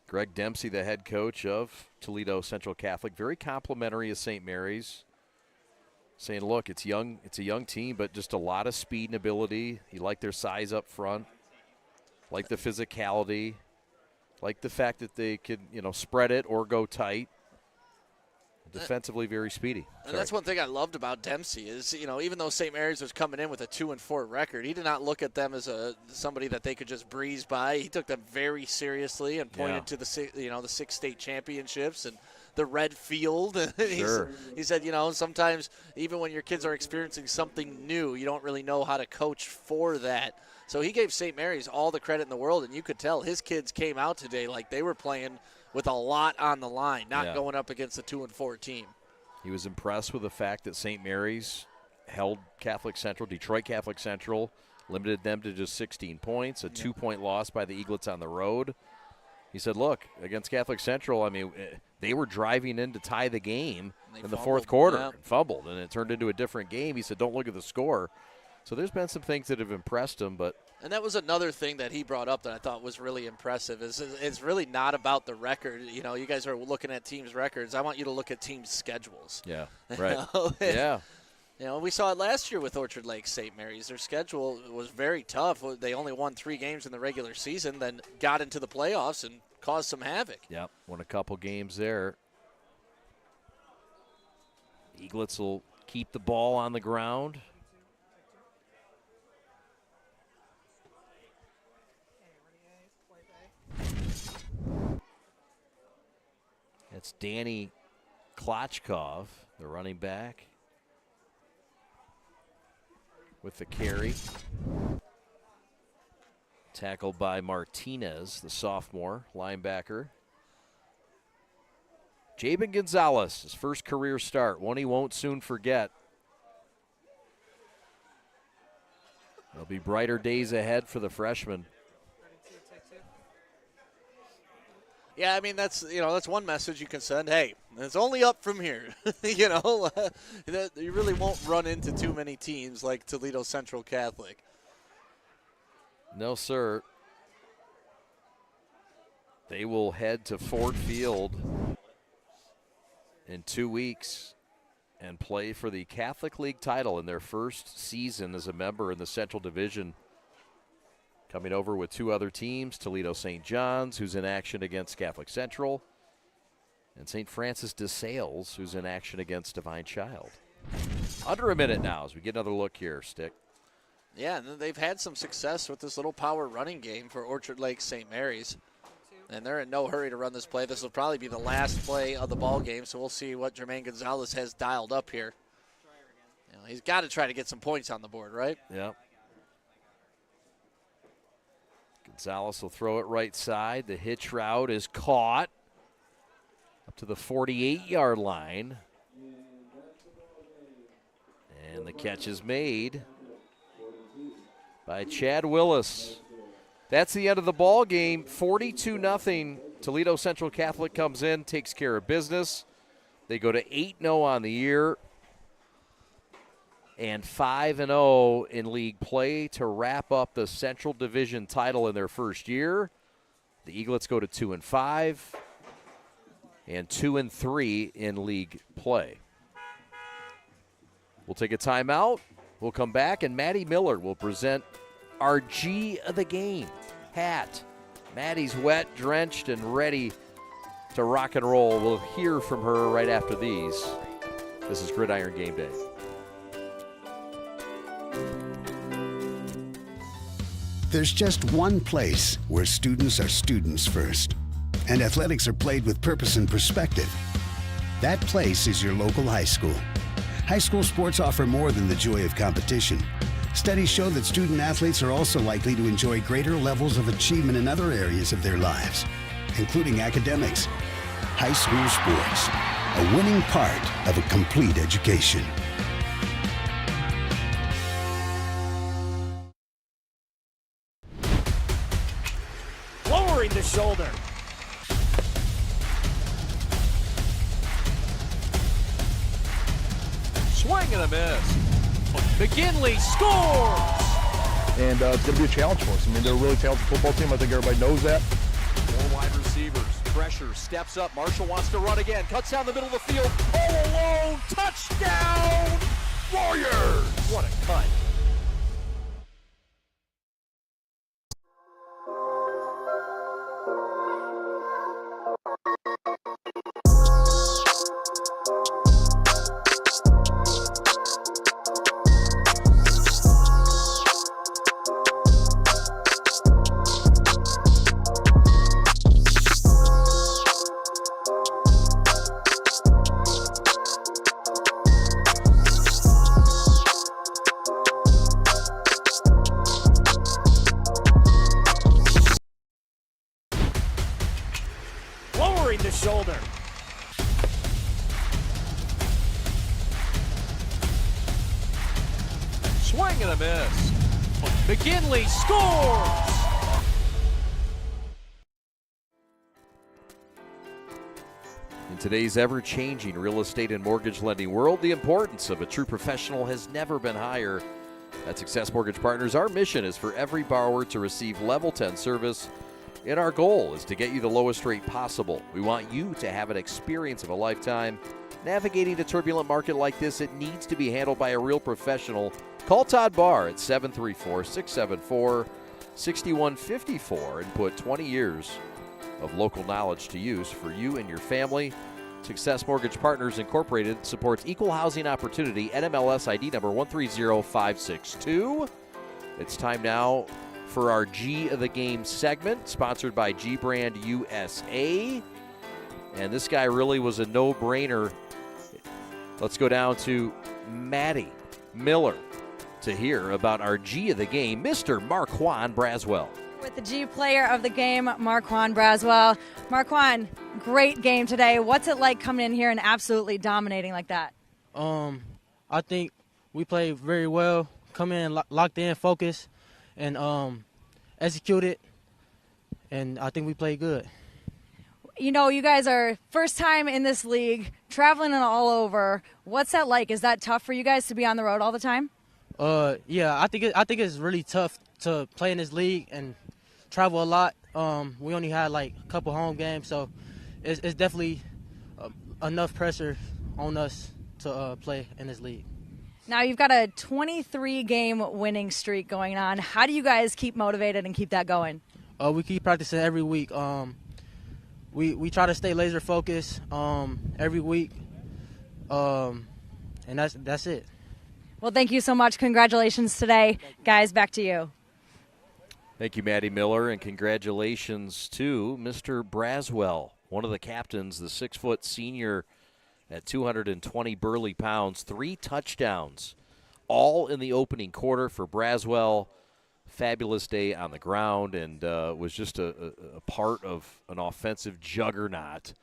Greg Dempsey, the head coach of Toledo Central Catholic, very complimentary of St. Mary's, saying, look, it's a young team, but just a lot of speed and ability. You like their size up front, like the physicality, like the fact that they could, spread it or go tight. Defensively very speedy. And that's one thing I loved about Dempsey is, even though St. Mary's was coming in with a 2-4 record, he did not look at them as somebody that they could just breeze by. He took them very seriously and pointed to the 6 state championships and the red field. Sure. He said, sometimes even when your kids are experiencing something new, you don't really know how to coach for that. So he gave St. Mary's all the credit in the world, and you could tell his kids came out today like they were playing with a lot on the line, not going up against a 2-4 team. He was impressed with the fact that St. Mary's held Detroit Catholic Central, limited them to just 16 points, a 2-point loss by the Eaglets on the road. He said, look, against Catholic Central, they were driving in to tie the game in the fourth quarter and fumbled, and it turned into a different game. He said, don't look at the score. So there's been some things that have impressed him, but and that was another thing that he brought up that I thought was really impressive. Is it's really not about the record. You guys are looking at teams' records. I want you to look at teams' schedules. Yeah, right. Yeah. We saw it last year with Orchard Lake St. Mary's. Their schedule was very tough. They only won 3 games in the regular season, then got into the playoffs and caused some havoc. Yep, won a couple games there. Eaglets will keep the ball on the ground. It's Danny Klotchkov, the running back, with the carry. Tackled by Martinez, the sophomore linebacker. Jabin Gonzalez, his first career start, one he won't soon forget. There'll be brighter days ahead for the freshman. Yeah, that's one message you can send. Hey, it's only up from here. You really won't run into too many teams like Toledo Central Catholic. No, sir. They will head to Ford Field in 2 weeks and play for the Catholic League title in their first season as a member in the Central Division. Coming over with 2 other teams, Toledo St. John's, who's in action against Catholic Central, and St. Francis de Sales, who's in action against Divine Child. Under a minute now as we get another look here, Stick. Yeah, and they've had some success with this little power running game for Orchard Lake St. Mary's. And they're in no hurry to run this play. This will probably be the last play of the ball game, so we'll see what Jermaine Gonzalez has dialed up here. He's got to try to get some points on the board, right? Yeah. Gonzalez will throw it right side. The hitch route is caught up to the 48-yard line. And the catch is made by Chad Willis. That's the end of the ball game. 42-0. Toledo Central Catholic comes in, takes care of business. They go to 8-0 on the year and 5-0 in league play to wrap up the Central Division title in their first year. The Eaglets go to 2-5 and 2-3 in league play. We'll take a timeout. We'll come back, and Maddie Miller will present our G of the game hat. Maddie's wet, drenched, and ready to rock and roll. We'll hear from her right after these. This is Gridiron Game Day. There's just one place where students are students first, and athletics are played with purpose and perspective. That place is your local high school. High school sports offer more than the joy of competition. Studies show that student athletes are also likely to enjoy greater levels of achievement in other areas of their lives, including academics. High school sports, a winning part of a complete education. Lowering the shoulder. Swing and a miss. McKinley scores! And it's going to be a challenge for us. I mean, they're a really talented football team. I think everybody knows that. Four wide receivers. Pressure. Steps up. Marshall wants to run again. Cuts down the middle of the field. All alone. Touchdown! Warriors! What a cut. Lowering the shoulder. Swing and a miss. McKinley scores! In today's ever-changing real estate and mortgage lending world, the importance of a true professional has never been higher. At Success Mortgage Partners, our mission is for every borrower to receive Level 10 service, and our goal is to get you the lowest rate possible. We want you to have an experience of a lifetime. Navigating a turbulent market like this, it needs to be handled by a real professional. Call Todd Barr at 734-674-6154 and put 20 years of local knowledge to use for you and your family. Success Mortgage Partners Incorporated supports equal housing opportunity, NMLS ID number 130562. It's time now for our G of the Game segment, sponsored by G Brand USA. And this guy really was a no-brainer. Let's go down to Maddie Miller to hear about our G of the Game, Mr. Marquand Braswell. With the G player of the game, Marquand Braswell. Marquand, great game today. What's it like coming in here and absolutely dominating like that? I think we played very well, come in locked in, focused, and executed, and I think we played good. You know, you guys are first time in this league, traveling and all over. What's that like? Is that tough for you guys to be on the road all the time? Yeah, I think it's really tough to play in this league and travel a lot. We only had like a couple home games, so it's definitely enough pressure on us to play in this league. Now you've got a 23-game winning streak going on. How do you guys keep motivated and keep that going? We keep practicing every week. We try to stay laser focused every week, and that's it. Well, thank you so much. Congratulations today. Guys, back to you. Thank you, Maddie Miller, and congratulations to Mr. Braswell, one of the captains, the 6-foot senior at 220 burly pounds, 3 touchdowns, all in the opening quarter for Braswell. Fabulous day on the ground, and was just a part of an offensive juggernaut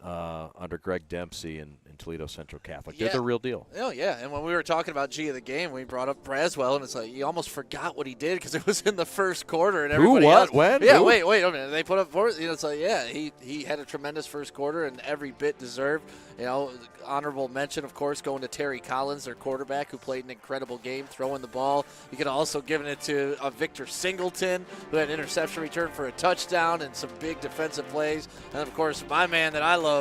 under Greg Dempsey and Toledo Central Catholic. They're the real deal. Oh, yeah. And when we were talking about G of the game, we brought up Braswell, and it's like you almost forgot what he did because it was in the first quarter. And everybody what? else, When? Yeah, Who? wait a minute. They put up for it. You know, it's like, yeah, he had a tremendous first quarter and every bit deserved. You know, honorable mention, of course, going to Terry Collins, their quarterback, who played an incredible game throwing the ball. You could have also given it to Victor Singleton, who had an interception return for a touchdown and some big defensive plays. And, of course, my man that I love,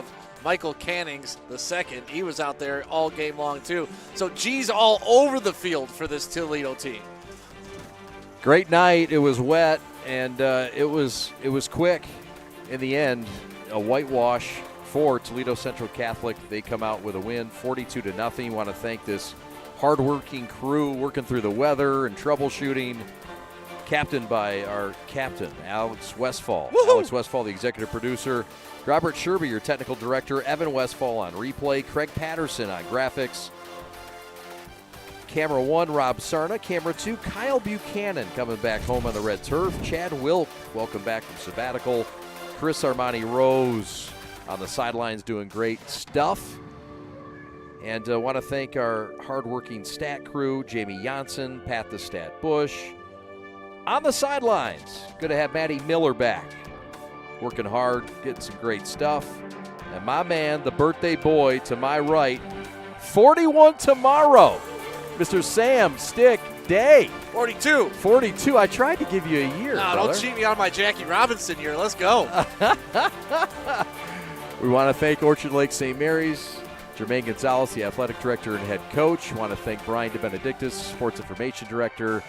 Michael Cannings, the second. He was out there all game long, too. So G's all over the field for this Toledo team. Great night. It was wet, and it was quick in the end. A whitewash for Toledo Central Catholic. They come out with a win, 42-0. Want to thank this hardworking crew working through the weather and troubleshooting, captained by our captain, Alex Westfall. Woo-hoo! Alex Westfall, the executive producer. Robert Sherby, your technical director. Evan Westfall on replay. Craig Patterson on graphics. Camera 1, Rob Sarna. Camera 2, Kyle Buchanan coming back home on the red turf. Chad Wilk, welcome back from sabbatical. Chris Armani Rose on the sidelines doing great stuff. And I want to thank our hardworking stat crew, Jamie Janssen, Pat the Stat Bush. On the sidelines, good to have Maddie Miller back. Working hard, getting some great stuff. And my man, the birthday boy to my right, 41 tomorrow. Mr. Sam Stick Day. 42. 42. I tried to give you a year. No, brother. don't cheat me on my Jackie Robinson year. Let's go. We want to thank Orchard Lake St. Mary's, Jermaine Gonzalez, the athletic director and head coach. We want to thank Brian DeBenedictis, sports information director,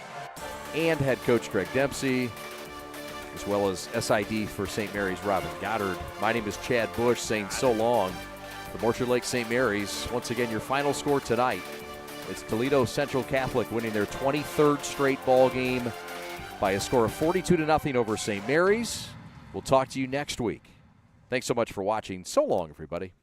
and head coach Greg Dempsey, as well as SID for St. Mary's, Robin Goddard. My name is Chad Bush, saying so long from Orchard Lake St. Mary's. Once again, your final score tonight. It's Toledo Central Catholic winning their 23rd straight ball game by a score of 42-0 over St. Mary's. We'll talk to you next week. Thanks so much for watching. So long, everybody.